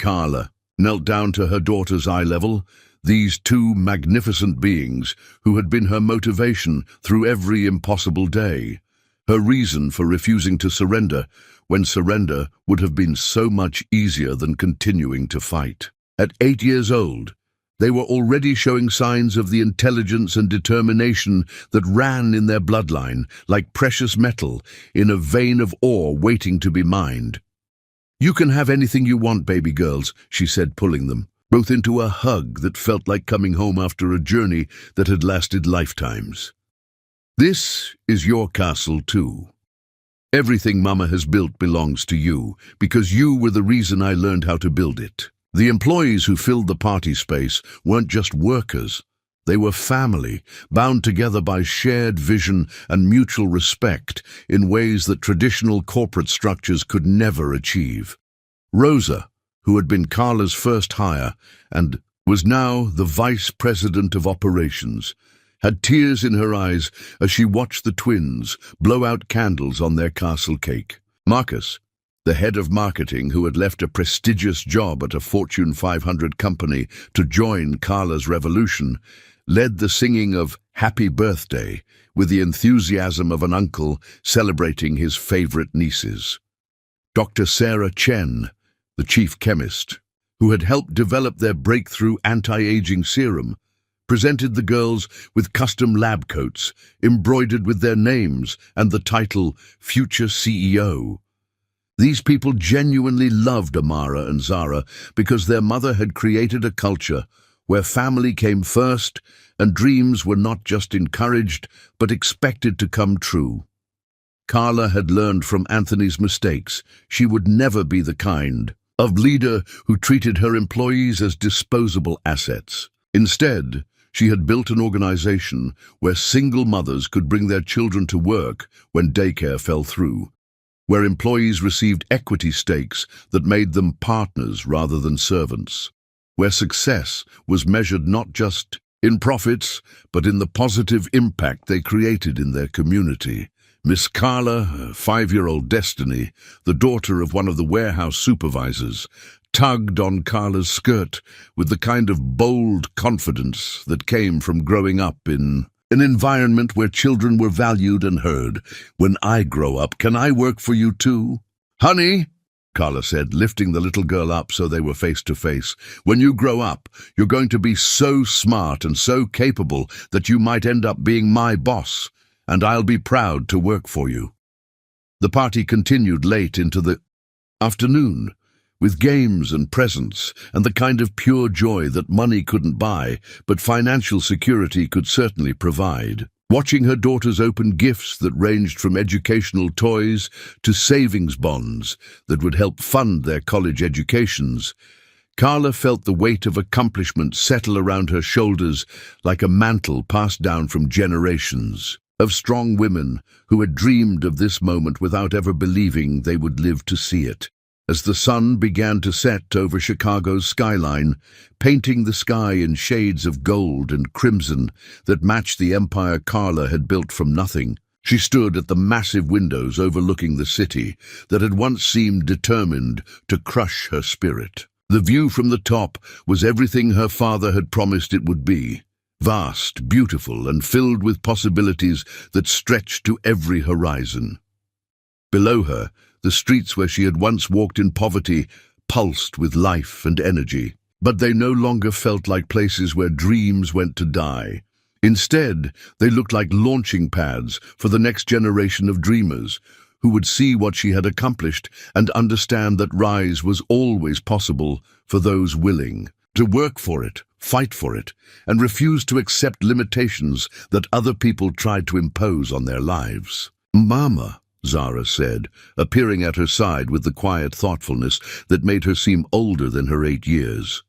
Carla knelt down to her daughter's eye level, these 2 magnificent beings who had been her motivation through every impossible day, her reason for refusing to surrender when surrender would have been so much easier than continuing to fight. At 8 years old, they were already showing signs of the intelligence and determination that ran in their bloodline like precious metal in a vein of ore waiting to be mined. "You can have anything you want, baby girls," she said, pulling them both into a hug that felt like coming home after a journey that had lasted lifetimes. "This is your castle too. Everything Mama has built belongs to you, because you were the reason I learned how to build it." The employees who filled the party space weren't just workers. They were family, bound together by shared vision and mutual respect in ways that traditional corporate structures could never achieve. Rosa, who had been Carla's first hire and was now the vice president of operations, had tears in her eyes as she watched the twins blow out candles on their castle cake. Marcus, the head of marketing who had left a prestigious job at a Fortune 500 company to join Carla's revolution, led the singing of Happy Birthday with the enthusiasm of an uncle celebrating his favorite nieces. Dr. Sarah Chen, the chief chemist, who had helped develop their breakthrough anti-aging serum, presented the girls with custom lab coats embroidered with their names and the title Future CEO. These people genuinely loved Amara and Zara because their mother had created a culture where family came first and dreams were not just encouraged but expected to come true. Carla had learned from Anthony's mistakes. She would never be the kind of leader who treated her employees as disposable assets. Instead, she had built an organization where single mothers could bring their children to work when daycare fell through, where employees received equity stakes that made them partners rather than servants, where success was measured not just in profits, but in the positive impact they created in their community. Miss Carla, her 5-year-old Destiny, the daughter of one of the warehouse supervisors, tugged on Carla's skirt with the kind of bold confidence that came from growing up in an environment where children were valued and heard. "When I grow up, can I work for you too?" "Honey," Carla said, lifting the little girl up so they were face to face, "when you grow up, you're going to be so smart and so capable that you might end up being my boss, and I'll be proud to work for you." The party continued late into the afternoon, with games and presents and the kind of pure joy that money couldn't buy, but financial security could certainly provide. Watching her daughters open gifts that ranged from educational toys to savings bonds that would help fund their college educations, Carla felt the weight of accomplishment settle around her shoulders like a mantle passed down from generations of strong women who had dreamed of this moment without ever believing they would live to see it. As the sun began to set over Chicago's skyline, painting the sky in shades of gold and crimson that matched the empire Carla had built from nothing, she stood at the massive windows overlooking the city that had once seemed determined to crush her spirit. The view from the top was everything her father had promised it would be: vast, beautiful, and filled with possibilities that stretched to every horizon. Below her, the streets where she had once walked in poverty pulsed with life and energy, but they no longer felt like places where dreams went to die. Instead, they looked like launching pads for the next generation of dreamers who would see what she had accomplished and understand that rise was always possible for those willing to work for it, fight for it, and refuse to accept limitations that other people tried to impose on their lives. "Mama," Zara said, appearing at her side with the quiet thoughtfulness that made her seem older than her 8 years.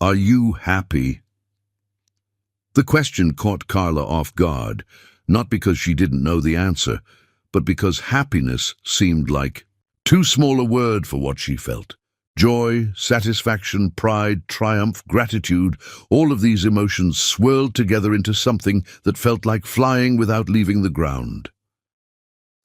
"Are you happy?" The question caught Carla off guard, not because she didn't know the answer, but because happiness seemed like too small a word for what she felt. Joy, satisfaction, pride, triumph, gratitude, all of these emotions swirled together into something that felt like flying without leaving the ground.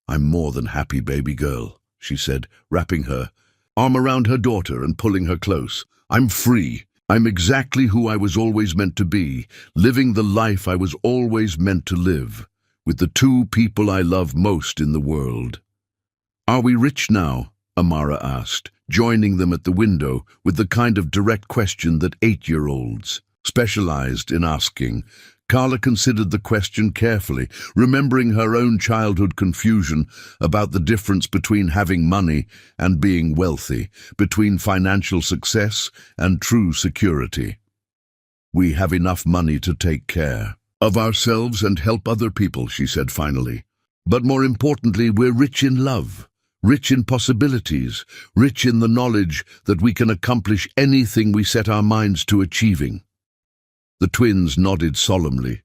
"I'm more than happy, baby girl," she said, wrapping her arm around her daughter and pulling her close. "I'm free. I'm exactly who I was always meant to be, living the life I was always meant to live, with the 2 people I love most in the world." "Are we rich now?" Amara asked, joining them at the window with the kind of direct question that 8-year-olds specialized in asking. Carla considered the question carefully, remembering her own childhood confusion about the difference between having money and being wealthy, between financial success and true security. "We have enough money to take care of ourselves and help other people," she said finally. "But more importantly, we're rich in love. rich in possibilities, rich in the knowledge that we can accomplish anything we set our minds to achieving. The twins nodded solemnly,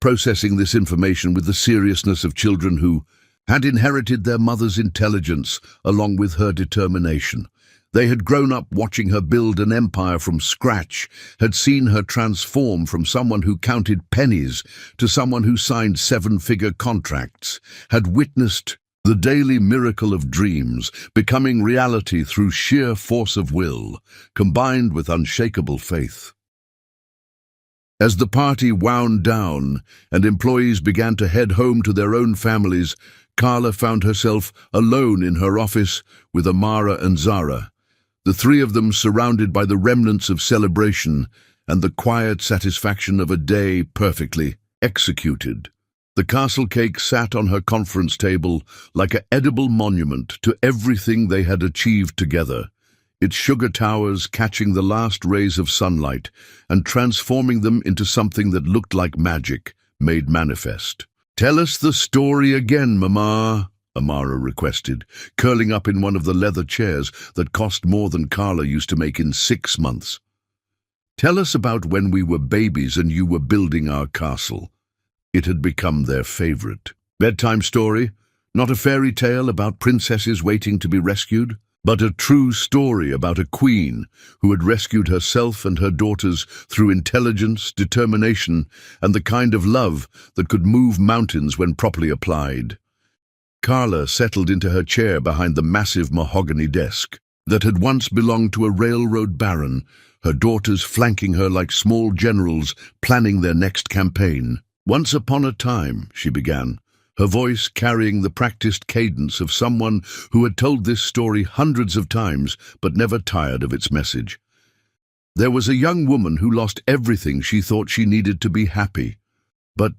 processing this information with the seriousness of children who had inherited their mother's intelligence along with her determination. They had grown up watching her build an empire from scratch, had seen her transform from someone who counted pennies to someone who signed seven-figure contracts, had witnessed the daily miracle of dreams becoming reality through sheer force of will, combined with unshakable faith. As the party wound down and employees began to head home to their own families, Carla found herself alone in her office with Amara and Zara, the three of them surrounded by the remnants of celebration and the quiet satisfaction of a day perfectly executed. The castle cake sat on her conference table like an edible monument to everything they had achieved together, its sugar towers catching the last rays of sunlight and transforming them into something that looked like magic made manifest. "Tell us the story again, Mama," Amara requested, curling up in one of the leather chairs that cost more than Carla used to make in 6 months. "Tell us about when we were babies and you were building our castle." It had become their favorite. Bedtime story, not a fairy tale about princesses waiting to be rescued, but a true story about a queen who had rescued herself and her daughters through intelligence, determination, and the kind of love that could move mountains when properly applied. Carla settled into her chair behind the massive mahogany desk that had once belonged to a railroad baron, her daughters flanking her like small generals planning their next campaign. "Once upon a time," she began, her voice carrying the practiced cadence of someone who had told this story hundreds of times but never tired of its message. "There was a young woman who lost everything she thought she needed to be happy. But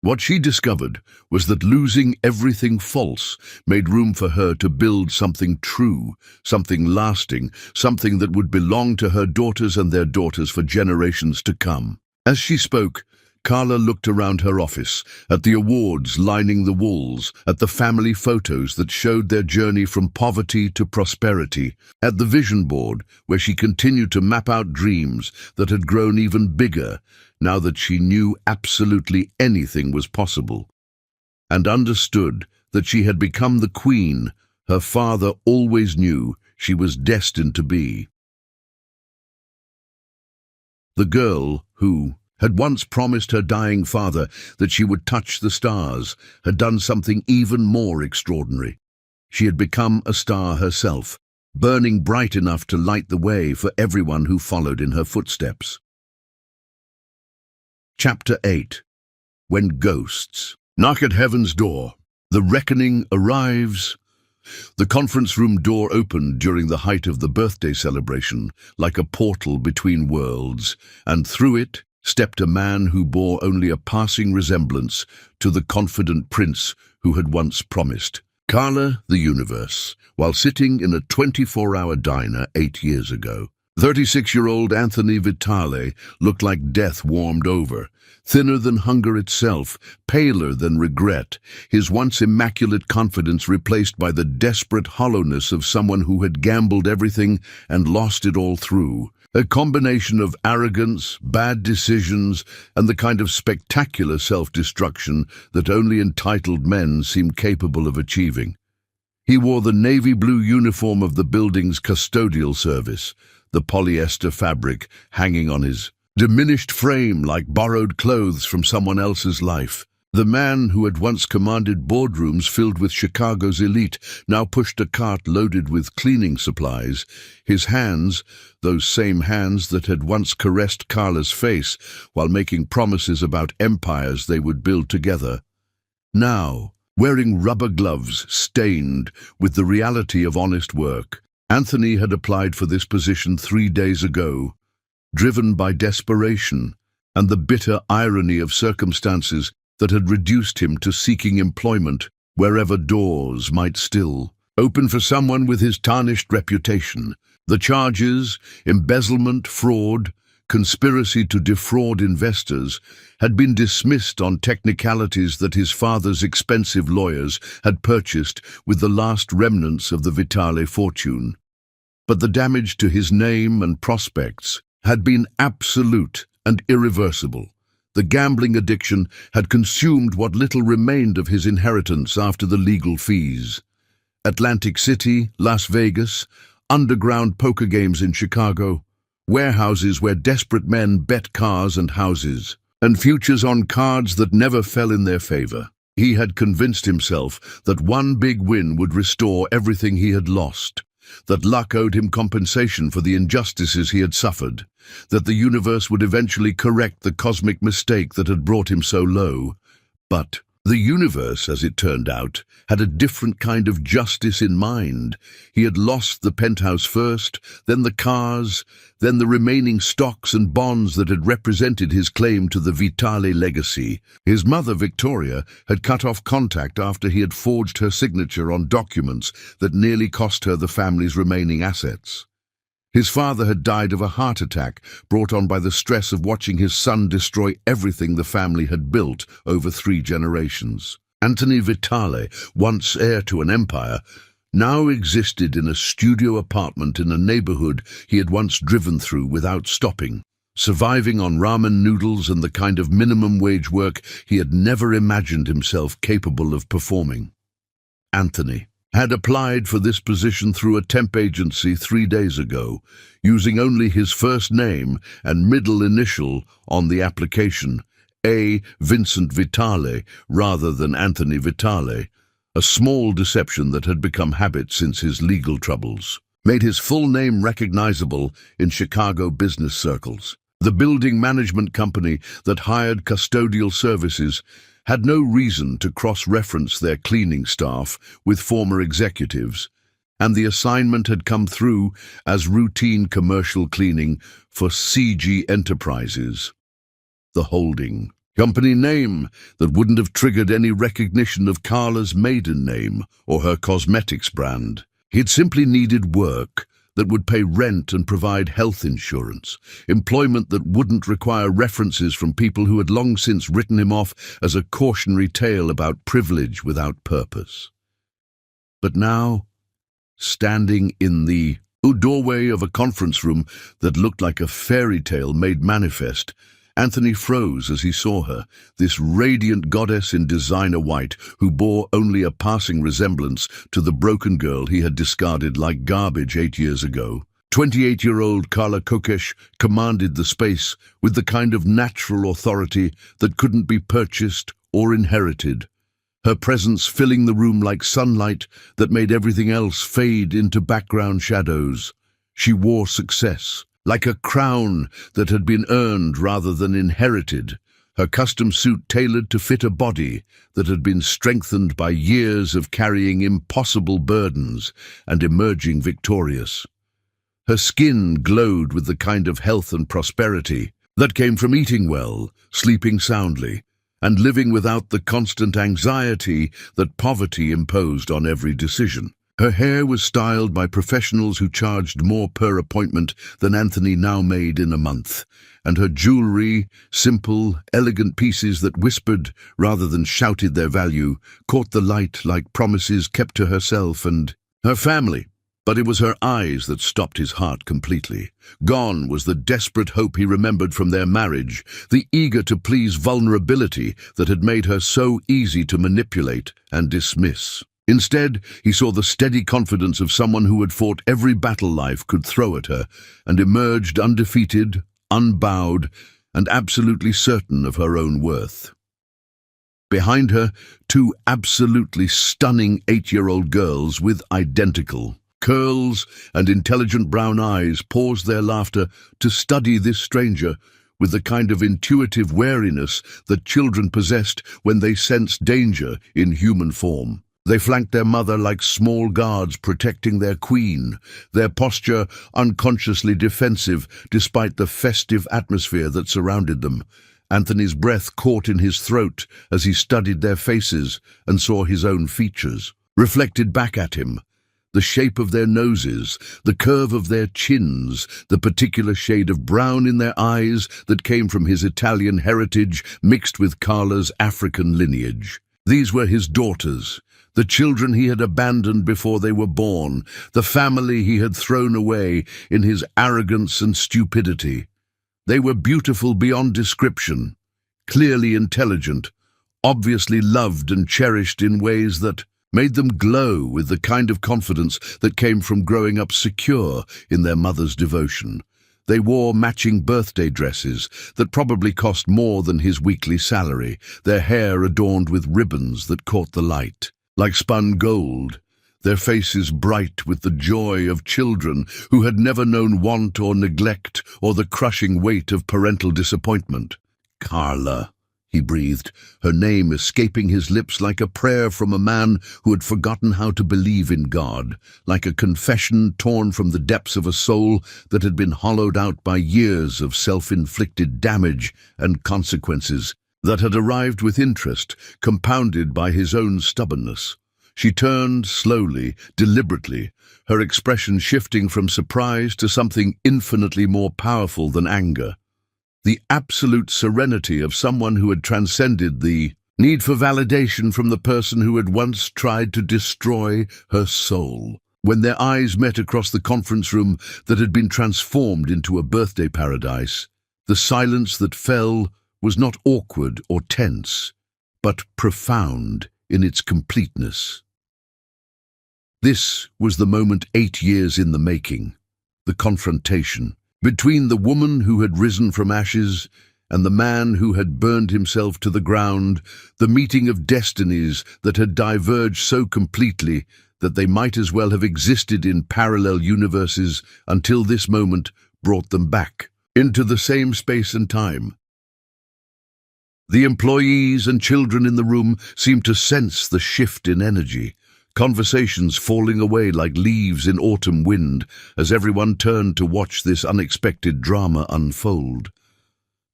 what she discovered was that losing everything false made room for her to build something true, something lasting, something that would belong to her daughters and their daughters for generations to come." As she spoke, Carla looked around her office, at the awards lining the walls, at the family photos that showed their journey from poverty to prosperity, at the vision board where she continued to map out dreams that had grown even bigger now that she knew absolutely anything was possible, and understood that she had become the queen her father always knew she was destined to be. The girl who had once promised her dying father that she would touch the stars, had done something even more extraordinary. She had become a star herself, burning bright enough to light the way for everyone who followed in her footsteps. Chapter 8. When Ghosts knock at heaven's door, the reckoning arrives. The conference room door opened during the height of the birthday celebration, like a portal between worlds, and through it stepped a man who bore only a passing resemblance to the confident prince who had once promised Carla the universe while sitting in a 24-hour diner 8 years ago. 36-year-old Anthony Vitale looked like death warmed over, thinner than hunger itself, paler than regret, his once immaculate confidence replaced by the desperate hollowness of someone who had gambled everything and lost it all through. A combination of arrogance, bad decisions, and the kind of spectacular self-destruction that only entitled men seem capable of achieving. He wore the navy blue uniform of the building's custodial service, the polyester fabric hanging on his diminished frame like borrowed clothes from someone else's life. The man who had once commanded boardrooms filled with Chicago's elite now pushed a cart loaded with cleaning supplies. His hands, those same hands that had once caressed Carla's face while making promises about empires they would build together, now, wearing rubber gloves stained with the reality of honest work. Anthony had applied for this position 3 days ago, driven by desperation and the bitter irony of circumstances that had reduced him to seeking employment wherever doors might still open for someone with his tarnished reputation. The charges, embezzlement, fraud, conspiracy to defraud investors, had been dismissed on technicalities that his father's expensive lawyers had purchased with the last remnants of the Vitale fortune. But the damage to his name and prospects had been absolute and irreversible. The gambling addiction had consumed what little remained of his inheritance after the legal fees. Atlantic City, Las Vegas, underground poker games in Chicago, warehouses where desperate men bet cars and houses, and futures on cards that never fell in their favor. He had convinced himself that one big win would restore everything he had lost, that luck owed him compensation for the injustices he had suffered, that the universe would eventually correct the cosmic mistake that had brought him so low. But the universe, as it turned out, had a different kind of justice in mind. He had lost the penthouse first, then the cars, then the remaining stocks and bonds that had represented his claim to the Vitale legacy. His mother, Victoria, had cut off contact after he had forged her signature on documents that nearly cost her the family's remaining assets. His father had died of a heart attack brought on by the stress of watching his son destroy everything the family had built over 3 generations. Anthony Vitale, once heir to an empire, now existed in a studio apartment in a neighborhood he had once driven through without stopping, surviving on ramen noodles and the kind of minimum wage work he had never imagined himself capable of performing. Anthony had applied for this position through a temp agency 3 days ago, using only his first name and middle initial on the application, A. Vincent Vitale, rather than Anthony Vitale, a small deception that had become habit since his legal troubles, made his full name recognizable in Chicago business circles. The building management company that hired custodial services had no reason to cross-reference their cleaning staff with former executives, and the assignment had come through as routine commercial cleaning for CG Enterprises, the holding company name that wouldn't have triggered any recognition of Carla's maiden name or her cosmetics brand. He'd simply needed work that would pay rent and provide health insurance, employment that wouldn't require references from people who had long since written him off as a cautionary tale about privilege without purpose. But now, standing in the doorway of a conference room that looked like a fairy tale made manifest, Anthony froze as he saw her, this radiant goddess in designer white who bore only a passing resemblance to the broken girl he had discarded like garbage 8 years ago. 28-year-old Carla Kokesh commanded the space with the kind of natural authority that couldn't be purchased or inherited, her presence filling the room like sunlight that made everything else fade into background shadows. She wore success, like a crown that had been earned rather than inherited, her custom suit tailored to fit a body that had been strengthened by years of carrying impossible burdens and emerging victorious. Her skin glowed with the kind of health and prosperity that came from eating well, sleeping soundly, and living without the constant anxiety that poverty imposed on every decision. Her hair was styled by professionals who charged more per appointment than Anthony now made in a month, and her jewelry, simple, elegant pieces that whispered rather than shouted their value, caught the light like promises kept to herself and her family. But it was her eyes that stopped his heart completely. Gone was the desperate hope he remembered from their marriage, the eager-to-please vulnerability that had made her so easy to manipulate and dismiss. Instead, he saw the steady confidence of someone who had fought every battle life could throw at her and emerged undefeated, unbowed, and absolutely certain of her own worth. Behind her, 2 absolutely stunning 8-year-old girls with identical curls and intelligent brown eyes paused their laughter to study this stranger with the kind of intuitive wariness that children possessed when they sensed danger in human form. They flanked their mother like small guards protecting their queen, their posture unconsciously defensive despite the festive atmosphere that surrounded them. Anthony's breath caught in his throat as he studied their faces and saw his own features reflected back at him. The shape of their noses, the curve of their chins, the particular shade of brown in their eyes that came from his Italian heritage mixed with Carla's African lineage. These were his daughters, the children he had abandoned before they were born, the family he had thrown away in his arrogance and stupidity. They were beautiful beyond description, clearly intelligent, obviously loved and cherished in ways that made them glow with the kind of confidence that came from growing up secure in their mother's devotion. They wore matching birthday dresses that probably cost more than his weekly salary, their hair adorned with ribbons that caught the light, like spun gold, their faces bright with the joy of children who had never known want or neglect or the crushing weight of parental disappointment. Carla, he breathed, her name escaping his lips like a prayer from a man who had forgotten how to believe in God, like a confession torn from the depths of a soul that had been hollowed out by years of self-inflicted damage and consequences that had arrived with interest, compounded by his own stubbornness. She turned slowly, deliberately, her expression shifting from surprise to something infinitely more powerful than anger. The absolute serenity of someone who had transcended the need for validation from the person who had once tried to destroy her soul. When their eyes met across the conference room that had been transformed into a birthday paradise, the silence that fell was not awkward or tense, but profound in its completeness. This was the moment 8 years in the making, the confrontation between the woman who had risen from ashes and the man who had burned himself to the ground, the meeting of destinies that had diverged so completely that they might as well have existed in parallel universes until this moment brought them back into the same space and time. The employees and children in the room seemed to sense the shift in energy, conversations falling away like leaves in autumn wind as everyone turned to watch this unexpected drama unfold.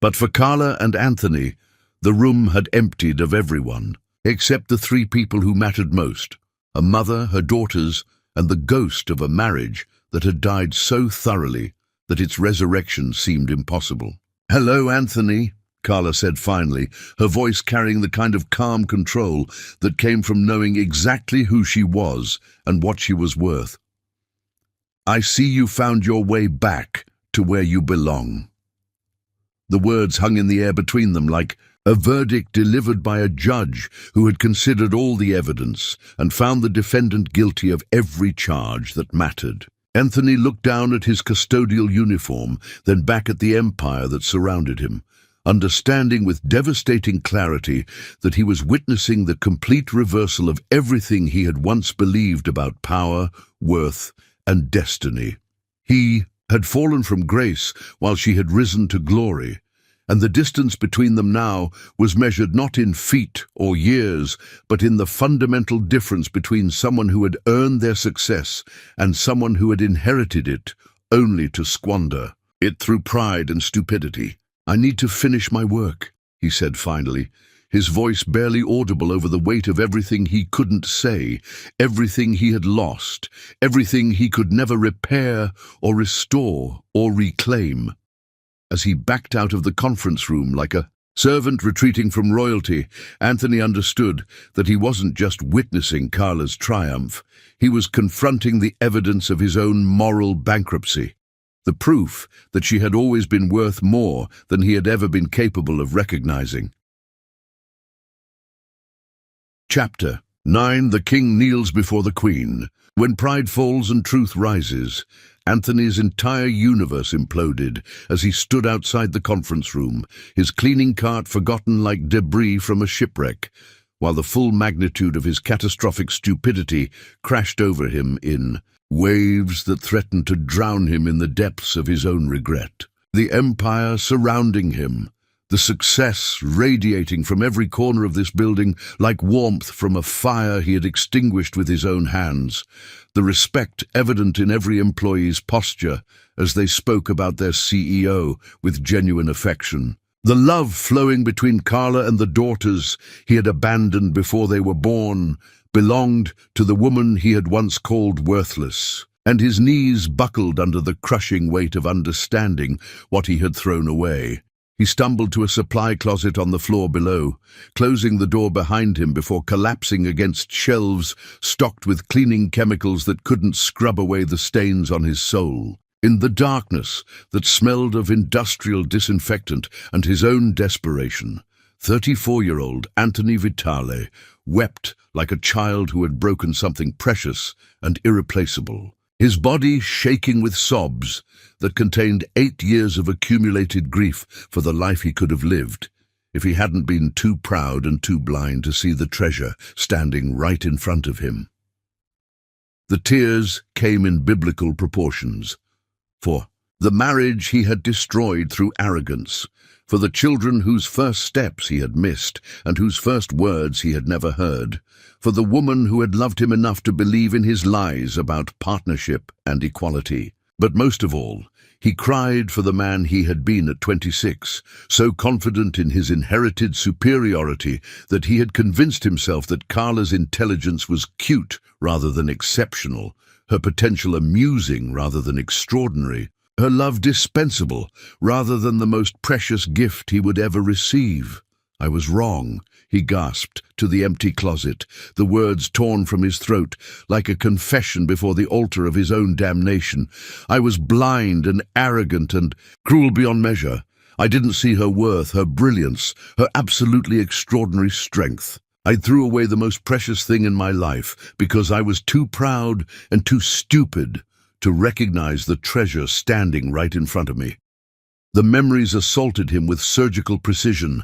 But for Carla and Anthony, the room had emptied of everyone, except the 3 people who mattered most, a mother, her daughters, and the ghost of a marriage that had died so thoroughly that its resurrection seemed impossible. "Hello, Anthony," Carla said finally, her voice carrying the kind of calm control that came from knowing exactly who she was and what she was worth. "I see you found your way back to where you belong." The words hung in the air between them like a verdict delivered by a judge who had considered all the evidence and found the defendant guilty of every charge that mattered. Anthony looked down at his custodial uniform, then back at the empire that surrounded him, understanding with devastating clarity that he was witnessing the complete reversal of everything he had once believed about power, worth, and destiny. He had fallen from grace while she had risen to glory, and the distance between them now was measured not in feet or years, but in the fundamental difference between someone who had earned their success and someone who had inherited it only to squander it through pride and stupidity. "I need to finish my work," he said finally, his voice barely audible over the weight of everything he couldn't say, everything he had lost, everything he could never repair or restore or reclaim. As he backed out of the conference room like a servant retreating from royalty, Anthony understood that he wasn't just witnessing Carla's triumph, he was confronting the evidence of his own moral bankruptcy. The proof that she had always been worth more than he had ever been capable of recognizing. Chapter 9. The King kneels before the Queen. When pride falls and truth rises, Anthony's entire universe imploded as he stood outside the conference room, his cleaning cart forgotten like debris from a shipwreck, while the full magnitude of his catastrophic stupidity crashed over him in waves that threatened to drown him in the depths of his own regret. The empire surrounding him, the success radiating from every corner of this building like warmth from a fire he had extinguished with his own hands, the respect evident in every employee's posture as they spoke about their CEO with genuine affection, the love flowing between Carla and the daughters he had abandoned before they were born, belonged to the woman he had once called worthless, and his knees buckled under the crushing weight of understanding what he had thrown away. He stumbled to a supply closet on the floor below, closing the door behind him before collapsing against shelves stocked with cleaning chemicals that couldn't scrub away the stains on his soul. In the darkness that smelled of industrial disinfectant and his own desperation, 34-year-old Anthony Vitale wept like a child who had broken something precious and irreplaceable, his body shaking with sobs that contained 8 years of accumulated grief for the life he could have lived if he hadn't been too proud and too blind to see the treasure standing right in front of him. The tears came in biblical proportions. For the marriage he had destroyed through arrogance, for the children whose first steps he had missed and whose first words he had never heard, for the woman who had loved him enough to believe in his lies about partnership and equality. But most of all, he cried for the man he had been at 26, so confident in his inherited superiority that he had convinced himself that Carla's intelligence was cute rather than exceptional, her potential amusing rather than extraordinary, her love dispensable rather than the most precious gift he would ever receive. "I was wrong," he gasped to the empty closet, the words torn from his throat like a confession before the altar of his own damnation. "I was blind and arrogant and cruel beyond measure. I didn't see her worth, her brilliance, her absolutely extraordinary strength. I threw away the most precious thing in my life because I was too proud and too stupid to recognize the treasure standing right in front of me." The memories assaulted him with surgical precision.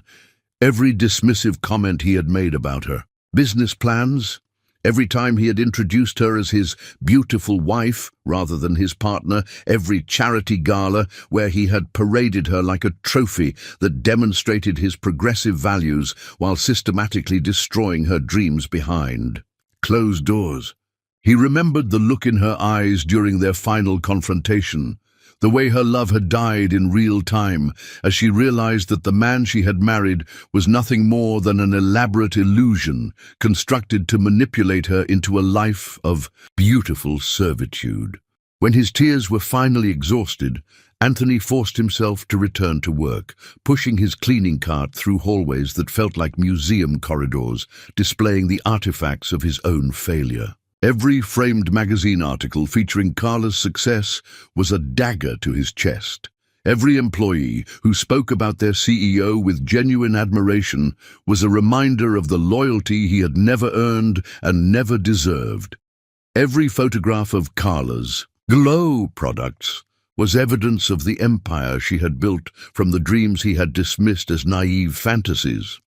Every dismissive comment he had made about her, business plans, every time he had introduced her as his beautiful wife rather than his partner, every charity gala where he had paraded her like a trophy that demonstrated his progressive values while systematically destroying her dreams behind closed doors. He remembered the look in her eyes during their final confrontation, the way her love had died in real time as she realized that the man she had married was nothing more than an elaborate illusion constructed to manipulate her into a life of beautiful servitude. When his tears were finally exhausted, Anthony forced himself to return to work, pushing his cleaning cart through hallways that felt like museum corridors, displaying the artifacts of his own failure. Every framed magazine article featuring Carla's success was a dagger to his chest. Every employee who spoke about their CEO with genuine admiration was a reminder of the loyalty he had never earned and never deserved. Every photograph of Carla's glow products was evidence of the empire she had built from the dreams he had dismissed as naive fantasies.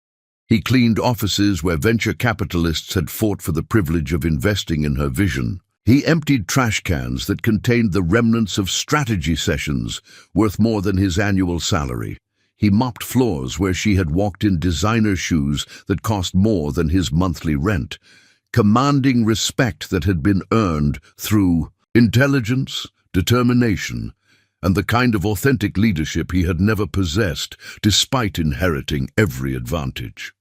He cleaned offices where venture capitalists had fought for the privilege of investing in her vision. He emptied trash cans that contained the remnants of strategy sessions worth more than his annual salary. He mopped floors where she had walked in designer shoes that cost more than his monthly rent, commanding respect that had been earned through intelligence, determination, and the kind of authentic leadership he had never possessed despite inheriting every advantage.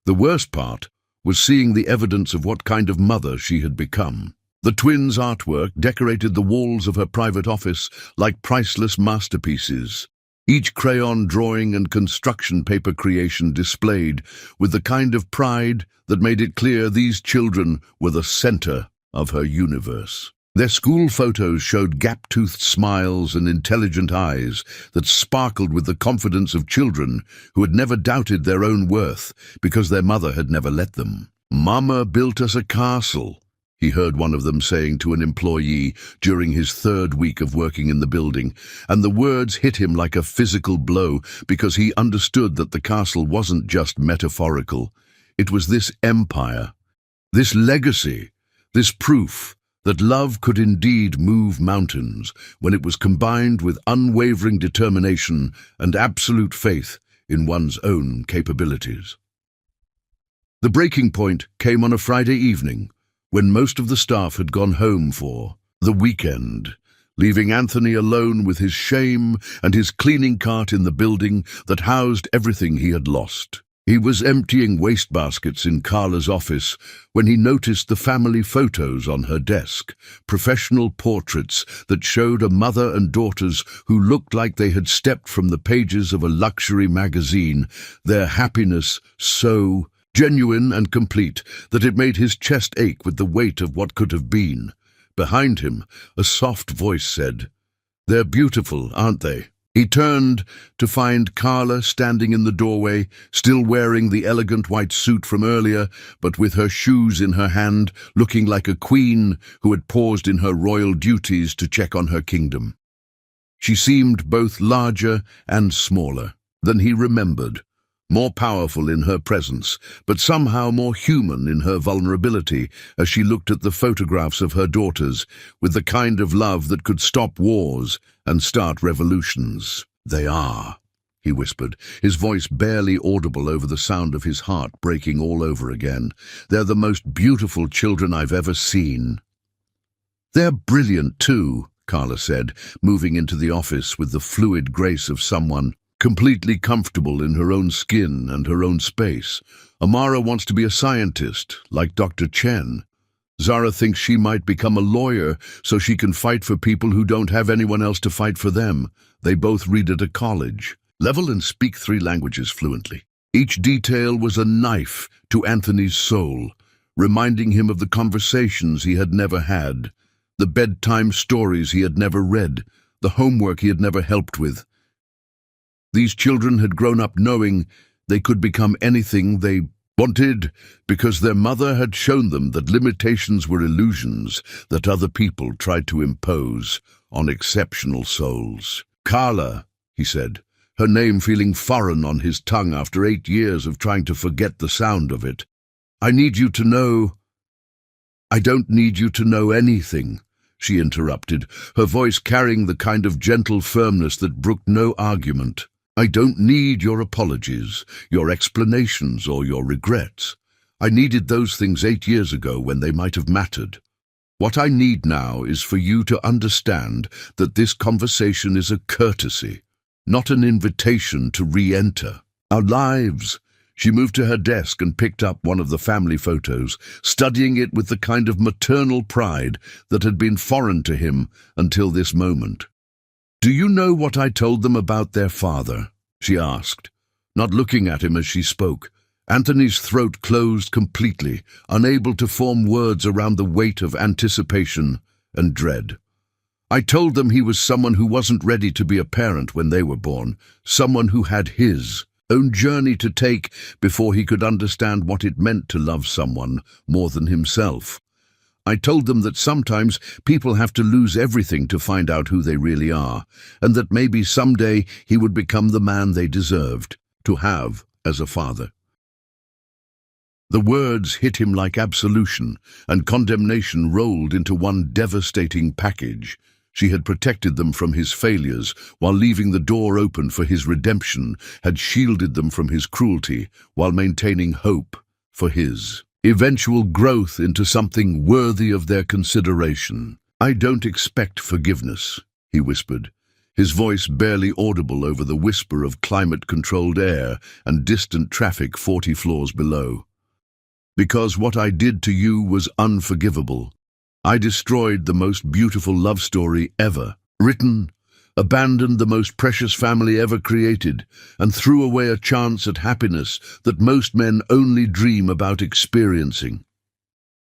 The worst part was seeing the evidence of what kind of mother she had become. The twins' artwork decorated the walls of her private office like priceless masterpieces, each crayon drawing and construction paper creation displayed with the kind of pride that made it clear these children were the center of her universe. Their school photos showed gap-toothed smiles and intelligent eyes that sparkled with the confidence of children who had never doubted their own worth because their mother had never let them. "Mama built us a castle," he heard one of them saying to an employee during his 3rd week of working in the building, and the words hit him like a physical blow because he understood that the castle wasn't just metaphorical. It was this empire, this legacy, this proof that love could indeed move mountains when it was combined with unwavering determination and absolute faith in one's own capabilities. The breaking point came on a Friday evening, when most of the staff had gone home for the weekend, leaving Anthony alone with his shame and his cleaning cart in the building that housed everything he had lost. He was emptying wastebaskets in Carla's office when he noticed the family photos on her desk, professional portraits that showed a mother and daughters who looked like they had stepped from the pages of a luxury magazine, their happiness so genuine and complete that it made his chest ache with the weight of what could have been. Behind him, a soft voice said, "They're beautiful, aren't they?" He turned to find Carla standing in the doorway, still wearing the elegant white suit from earlier, but with her shoes in her hand, looking like a queen who had paused in her royal duties to check on her kingdom. She seemed both larger and smaller than he remembered, more powerful in her presence, but somehow more human in her vulnerability as she looked at the photographs of her daughters with the kind of love that could stop wars and start revolutions. "They are," he whispered, his voice barely audible over the sound of his heart breaking all over again. "They're the most beautiful children I've ever seen." "They're brilliant too," Carla said, moving into the office with the fluid grace of someone completely comfortable in her own skin and her own space. "Amara wants to be a scientist, like Dr. Chen. Zara thinks she might become a lawyer so she can fight for people who don't have anyone else to fight for them. They both read at a college level and speak 3 languages fluently." Each detail was a knife to Anthony's soul, reminding him of the conversations he had never had, the bedtime stories he had never read, the homework he had never helped with. These children had grown up knowing they could become anything they wanted because their mother had shown them that limitations were illusions that other people tried to impose on exceptional souls. "Carla," he said, her name feeling foreign on his tongue after 8 years of trying to forget the sound of it. "I need you to know—" "I don't need you to know anything," she interrupted, her voice carrying the kind of gentle firmness that brooked no argument. "I don't need your apologies, your explanations, or your regrets. I needed those things 8 years ago when they might have mattered. What I need now is for you to understand that this conversation is a courtesy, not an invitation to re-enter our lives." She moved to her desk and picked up one of the family photos, studying it with the kind of maternal pride that had been foreign to him until this moment. "Do you know what I told them about their father?" she asked, not looking at him as she spoke. Anthony's throat closed completely, unable to form words around the weight of anticipation and dread. "I told them he was someone who wasn't ready to be a parent when they were born, someone who had his own journey to take before he could understand what it meant to love someone more than himself. I told them that sometimes people have to lose everything to find out who they really are, and that maybe someday he would become the man they deserved to have as a father." The words hit him like absolution, and condemnation rolled into one devastating package. She had protected them from his failures, while leaving the door open for his redemption, had shielded them from his cruelty, while maintaining hope for his eventual growth into something worthy of their consideration. "I don't expect forgiveness," he whispered, his voice barely audible over the whisper of climate-controlled air and distant traffic 40 floors below. "Because what I did to you was unforgivable. I destroyed the most beautiful love story ever written, abandoned the most precious family ever created, and threw away a chance at happiness that most men only dream about experiencing."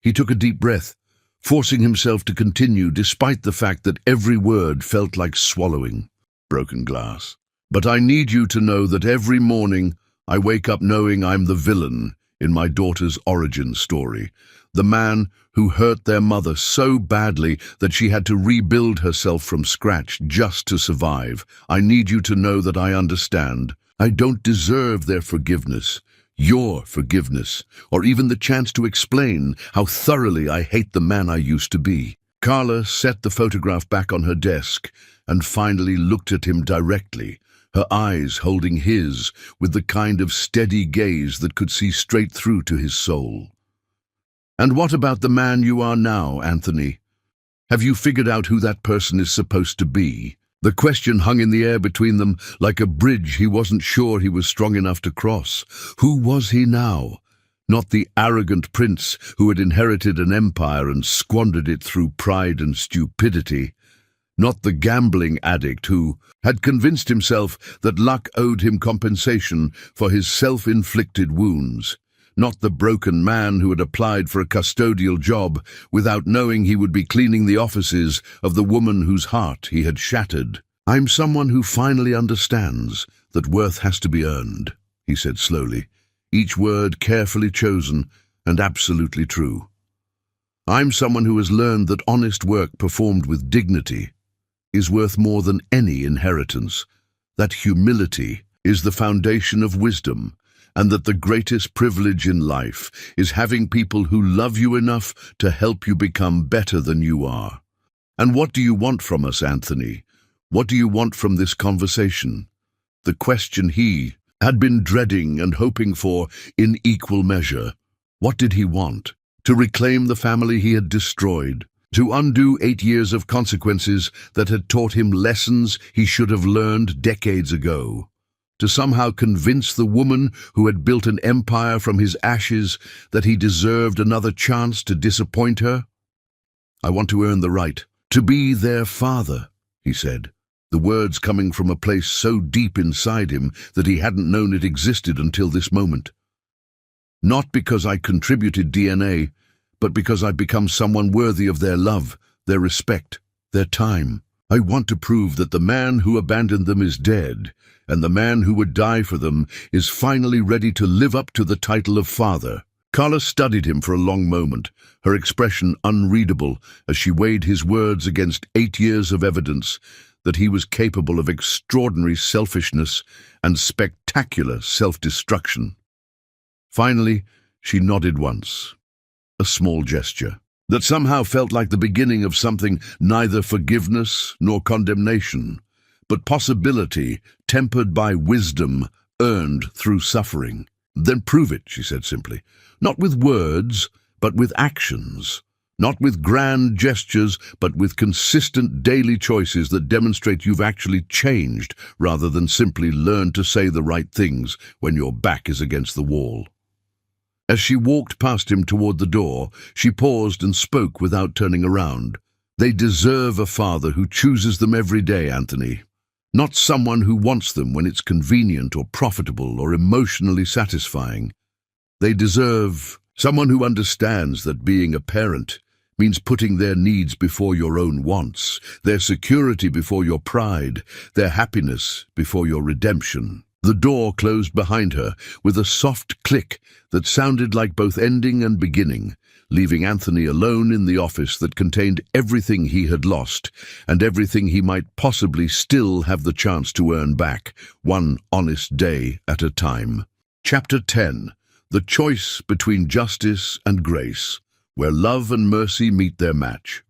He took a deep breath, forcing himself to continue despite the fact that every word felt like swallowing broken glass. "But I need you to know that every morning I wake up knowing I'm the villain in my daughter's origin story, the man who hurt their mother so badly that she had to rebuild herself from scratch just to survive. I need you to know that I understand. I don't deserve their forgiveness, your forgiveness, or even the chance to explain how thoroughly I hate the man I used to be." Carla set the photograph back on her desk and finally looked at him directly, her eyes holding his with the kind of steady gaze that could see straight through to his soul. "And what about the man you are now, Anthony? Have you figured out who that person is supposed to be?" The question hung in the air between them like a bridge he wasn't sure he was strong enough to cross. Who was he now? Not the arrogant prince who had inherited an empire and squandered it through pride and stupidity. Not the gambling addict who had convinced himself that luck owed him compensation for his self-inflicted wounds. Not the broken man who had applied for a custodial job without knowing he would be cleaning the offices of the woman whose heart he had shattered. "I'm someone who finally understands that worth has to be earned," he said slowly, each word carefully chosen and absolutely true. "I'm someone who has learned that honest work performed with dignity is worth more than any inheritance, that humility is the foundation of wisdom, and that the greatest privilege in life is having people who love you enough to help you become better than you are." "And what do you want from us, Anthony? What do you want from this conversation?" The question he had been dreading and hoping for in equal measure. What did he want? To reclaim the family he had destroyed, to undo 8 years of consequences that had taught him lessons he should have learned decades ago, to somehow convince the woman who had built an empire from his ashes that he deserved another chance to disappoint her. "I want to earn the right to be their father," he said, the words coming from a place so deep inside him that he hadn't known it existed until this moment. "Not because I contributed DNA, but because I've become someone worthy of their love, their respect, their time. I want to prove that the man who abandoned them is dead, and the man who would die for them is finally ready to live up to the title of father." Carla studied him for a long moment, her expression unreadable as she weighed his words against 8 years of evidence that he was capable of extraordinary selfishness and spectacular self-destruction. Finally, she nodded once, a small gesture that somehow felt like the beginning of something neither forgiveness nor condemnation, but possibility tempered by wisdom earned through suffering. "Then prove it," she said simply, "not with words, but with actions. Not with grand gestures, but with consistent daily choices that demonstrate you've actually changed rather than simply learned to say the right things when your back is against the wall." As she walked past him toward the door, she paused and spoke without turning around. "They deserve a father who chooses them every day, Anthony. Not someone who wants them when it's convenient or profitable or emotionally satisfying. They deserve someone who understands that being a parent means putting their needs before your own wants, their security before your pride, their happiness before your redemption." The door closed behind her with a soft click that sounded like both ending and beginning, leaving Anthony alone in the office that contained everything he had lost and everything he might possibly still have the chance to earn back, one honest day at a time. Chapter 10. The Choice Between Justice and Grace, where love and mercy meet their match.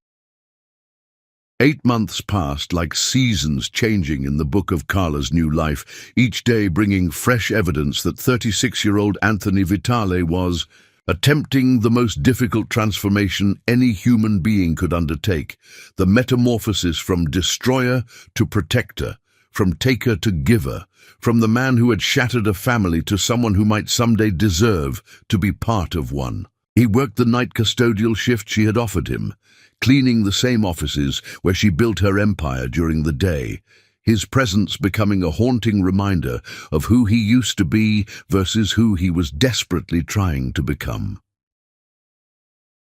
8 months passed like seasons changing in the book of Carla's new life, each day bringing fresh evidence that 36-year-old Anthony Vitale was attempting the most difficult transformation any human being could undertake, the metamorphosis from destroyer to protector, from taker to giver, from the man who had shattered a family to someone who might someday deserve to be part of one. He worked the night custodial shift she had offered him, cleaning the same offices where she built her empire during the day, his presence becoming a haunting reminder of who he used to be versus who he was desperately trying to become.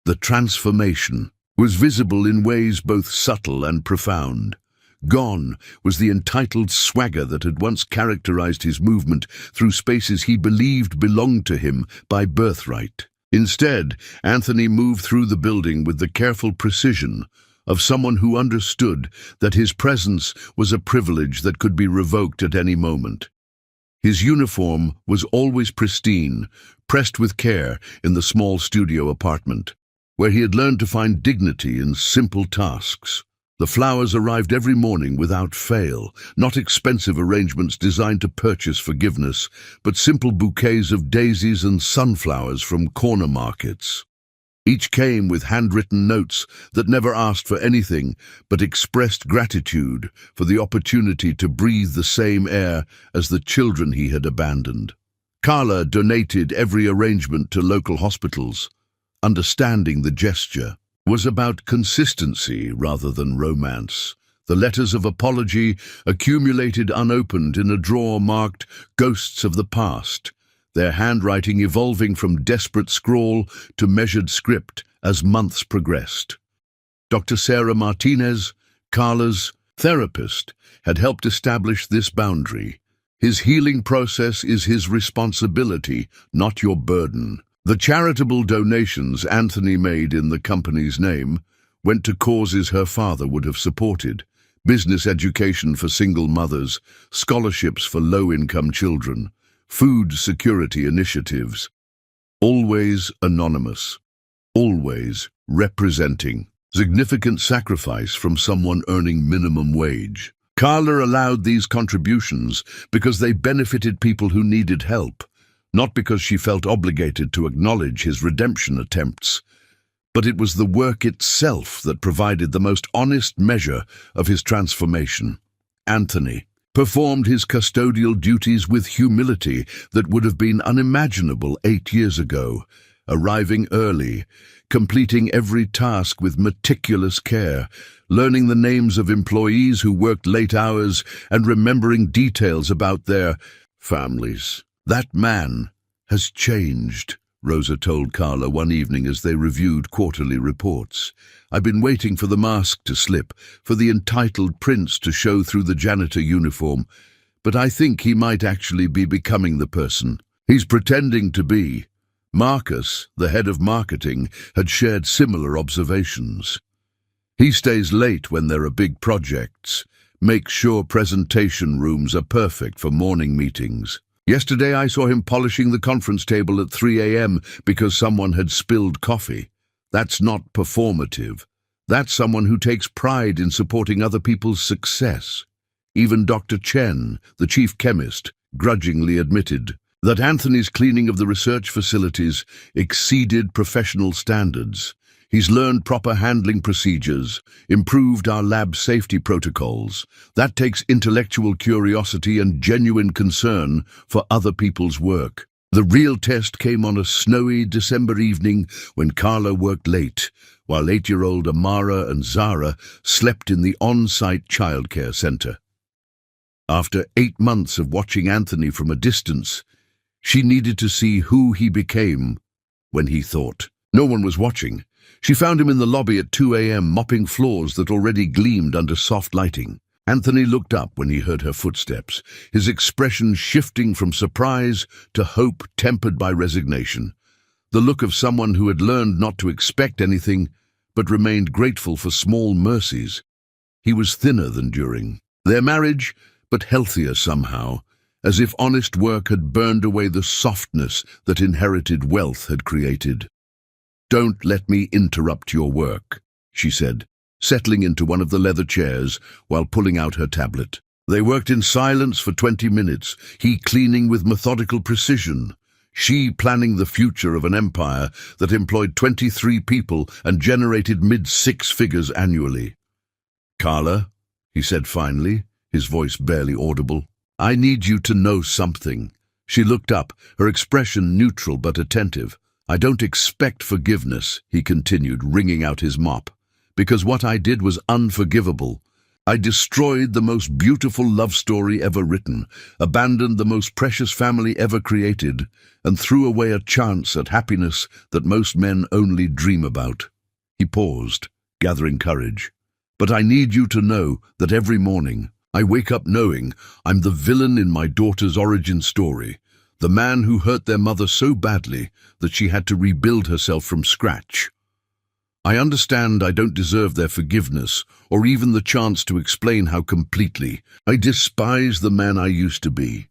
The transformation was visible in ways both subtle and profound. Gone was the entitled swagger that had once characterized his movement through spaces he believed belonged to him by birthright. Instead, Anthony moved through the building with the careful precision of someone who understood that his presence was a privilege that could be revoked at any moment. His uniform was always pristine, pressed with care in the small studio apartment, where he had learned to find dignity in simple tasks. The flowers arrived every morning without fail, not expensive arrangements designed to purchase forgiveness, but simple bouquets of daisies and sunflowers from corner markets. Each came with handwritten notes that never asked for anything but expressed gratitude for the opportunity to breathe the same air as the children he had abandoned. Carla donated every arrangement to local hospitals. Understanding the gesture was about consistency rather than romance. The letters of apology accumulated unopened in a drawer marked "Ghosts of the Past," their handwriting evolving from desperate scrawl to measured script as months progressed. Dr. Sarah Martinez, Carla's therapist, had helped establish this boundary. His healing process is his responsibility, not your burden. The charitable donations Anthony made in the company's name went to causes her father would have supported: business education for single mothers, scholarships for low-income children, food security initiatives. Always anonymous, always representing significant sacrifice from someone earning minimum wage. Carla allowed these contributions because they benefited people who needed help, not because she felt obligated to acknowledge his redemption attempts. But it was the work itself that provided the most honest measure of his transformation. Anthony performed his custodial duties with humility that would have been unimaginable 8 years ago, arriving early, completing every task with meticulous care, learning the names of employees who worked late hours, and remembering details about their families. "That man has changed," Rosa told Carla one evening as they reviewed quarterly reports. "I've been waiting for the mask to slip, for the entitled prince to show through the janitor uniform, but I think he might actually be becoming the person he's pretending to be." Marcus, the head of marketing, had shared similar observations. "He stays late when there are big projects, makes sure presentation rooms are perfect for morning meetings. Yesterday I saw him polishing the conference table at 3 a.m. because someone had spilled coffee. That's not performative. That's someone who takes pride in supporting other people's success." Even Dr. Chen, the chief chemist, grudgingly admitted that Anthony's cleaning of the research facilities exceeded professional standards. "He's learned proper handling procedures, improved our lab safety protocols. That takes intellectual curiosity and genuine concern for other people's work." The real test came on a snowy December evening when Carla worked late, while 8-year-old Amara and Zara slept in the on-site childcare center. After 8 months of watching Anthony from a distance, she needed to see who he became when he thought. No one was watching. She found him in the lobby at 2 a.m. mopping floors that already gleamed under soft lighting. Anthony looked up when he heard her footsteps, his expression shifting from surprise to hope tempered by resignation. The look of someone who had learned not to expect anything, but remained grateful for small mercies. He was thinner than during their marriage, but healthier somehow, as if honest work had burned away the softness that inherited wealth had created. "Don't let me interrupt your work," she said, settling into one of the leather chairs while pulling out her tablet. They worked in silence for 20 minutes, he cleaning with methodical precision, she planning the future of an empire that employed 23 people and generated mid-6 figures annually. "Carla," he said finally, his voice barely audible, "I need you to know something." She looked up, her expression neutral but attentive. "I don't expect forgiveness," he continued, wringing out his mop, "because what I did was unforgivable. I destroyed the most beautiful love story ever written, abandoned the most precious family ever created, and threw away a chance at happiness that most men only dream about." He paused, gathering courage. "But I need you to know that every morning I wake up knowing I'm the villain in my daughter's origin story, the man who hurt their mother so badly that she had to rebuild herself from scratch. I understand I don't deserve their forgiveness or even the chance to explain how completely I despise the man I used to be."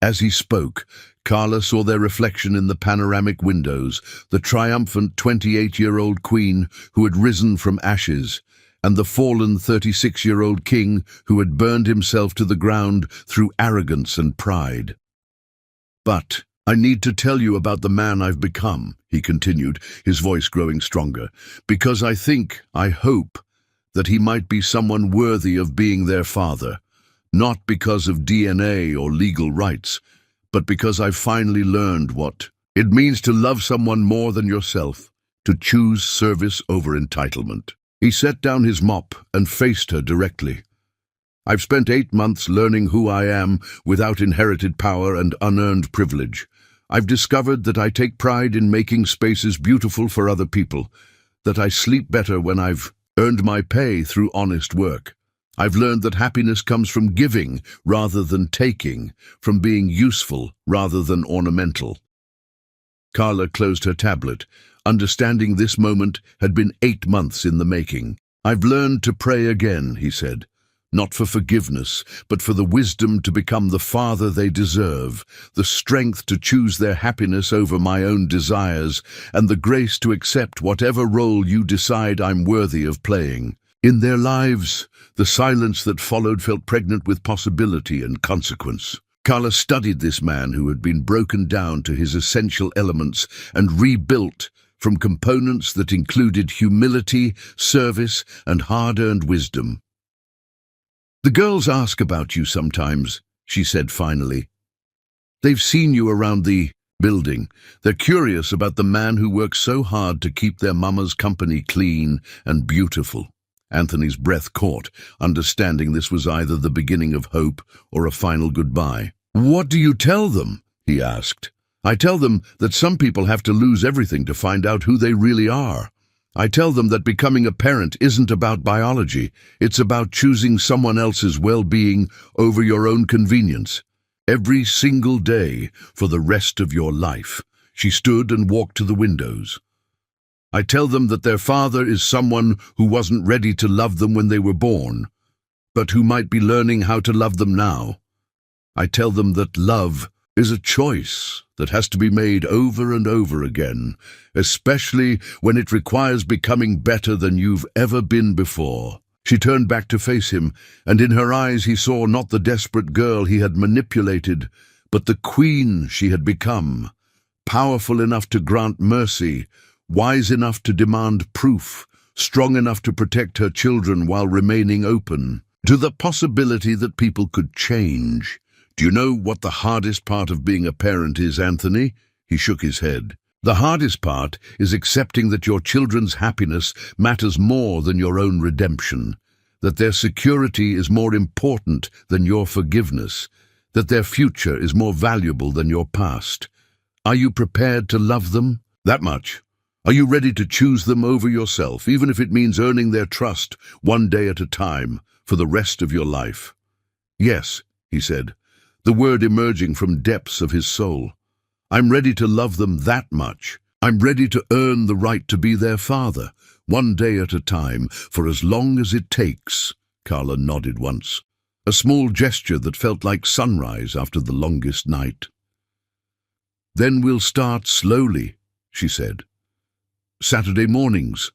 As he spoke, Carla saw their reflection in the panoramic windows, the triumphant 28-year-old queen who had risen from ashes, and the fallen 36-year-old king who had burned himself to the ground through arrogance and pride. But I need to tell you about the man I've become, he continued, his voice growing stronger, because I hope, that he might be someone worthy of being their father, not because of DNA or legal rights, but because I've finally learned what it means to love someone more than yourself, to choose service over entitlement. He set down his mop and faced her directly. I've spent 8 months learning who I am without inherited power and unearned privilege. I've discovered that I take pride in making spaces beautiful for other people, that I sleep better when I've earned my pay through honest work. I've learned that happiness comes from giving rather than taking, from being useful rather than ornamental. Carla closed her tablet. Understanding this moment had been 8 months in the making. I've learned to pray again, he said. Not for forgiveness, but for the wisdom to become the father they deserve, the strength to choose their happiness over my own desires, and the grace to accept whatever role you decide I'm worthy of playing. In their lives, the silence that followed felt pregnant with possibility and consequence. Carla studied this man who had been broken down to his essential elements and rebuilt from components that included humility, service, and hard-earned wisdom. The girls ask about you sometimes, she said finally. They've seen you around the building. They're curious about the man who works so hard to keep their mama's company clean and beautiful. Anthony's breath caught, understanding this was either the beginning of hope or a final goodbye. What do you tell them? He asked. I tell them that some people have to lose everything to find out who they really are. I tell them that becoming a parent isn't about biology. It's about choosing someone else's well-being over your own convenience. Every single day for the rest of your life. She stood and walked to the windows. I tell them that their father is someone who wasn't ready to love them when they were born, but who might be learning how to love them now. I tell them that love is a choice that has to be made over and over again, especially when it requires becoming better than you've ever been before. She turned back to face him, and in her eyes he saw not the desperate girl he had manipulated, but the queen she had become, powerful enough to grant mercy, wise enough to demand proof, strong enough to protect her children while remaining open to the possibility that people could change. Do you know what the hardest part of being a parent is, Anthony? He shook his head. The hardest part is accepting that your children's happiness matters more than your own redemption, that their security is more important than your forgiveness, that their future is more valuable than your past. Are you prepared to love them? That much. Are you ready to choose them over yourself, even if it means earning their trust one day at a time for the rest of your life? Yes, he said, the word emerging from depths of his soul. I'm ready to love them that much. I'm ready to earn the right to be their father, one day at a time, for as long as it takes. Carla nodded once, a small gesture that felt like sunrise after the longest night. Then we'll start slowly, she said. Saturday mornings,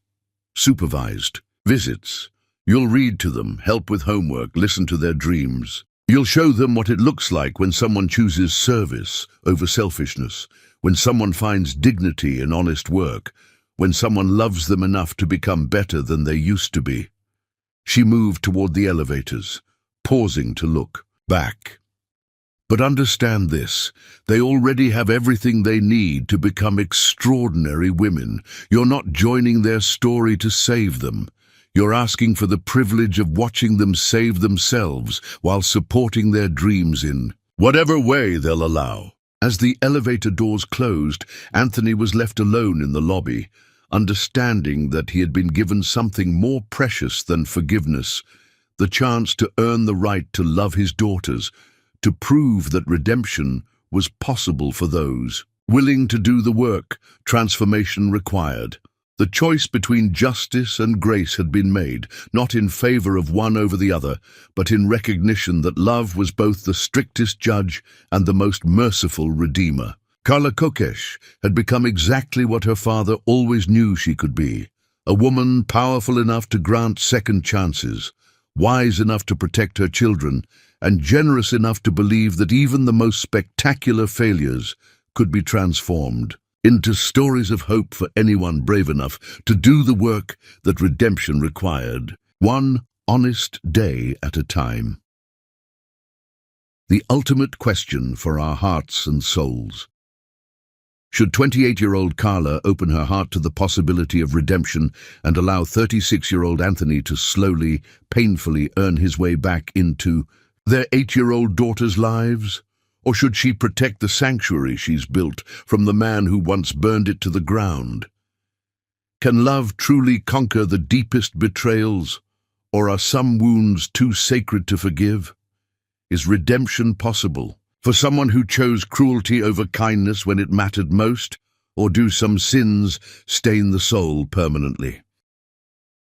supervised, visits. You'll read to them, help with homework, listen to their dreams. You'll show them what it looks like when someone chooses service over selfishness, when someone finds dignity in honest work, when someone loves them enough to become better than they used to be. She moved toward the elevators, pausing to look back. But understand this, they already have everything they need to become extraordinary women. You're not joining their story to save them. You're asking for the privilege of watching them save themselves while supporting their dreams in whatever way they'll allow. As the elevator doors closed, Anthony was left alone in the lobby, understanding that he had been given something more precious than forgiveness, the chance to earn the right to love his daughters, to prove that redemption was possible for those willing to do the work transformation required. The choice between justice and grace had been made, not in favor of one over the other, but in recognition that love was both the strictest judge and the most merciful redeemer. Carla Kokesh had become exactly what her father always knew she could be, a woman powerful enough to grant second chances, wise enough to protect her children, and generous enough to believe that even the most spectacular failures could be transformed into stories of hope for anyone brave enough to do the work that redemption required, one honest day at a time. The ultimate question for our hearts and souls. Should 28-year-old Carla open her heart to the possibility of redemption and allow 36-year-old Anthony to slowly, painfully earn his way back into their 8-year-old daughter's lives? Or should she protect the sanctuary she's built from the man who once burned it to the ground? Can love truly conquer the deepest betrayals, or are some wounds too sacred to forgive? Is redemption possible for someone who chose cruelty over kindness when it mattered most, or do some sins stain the soul permanently?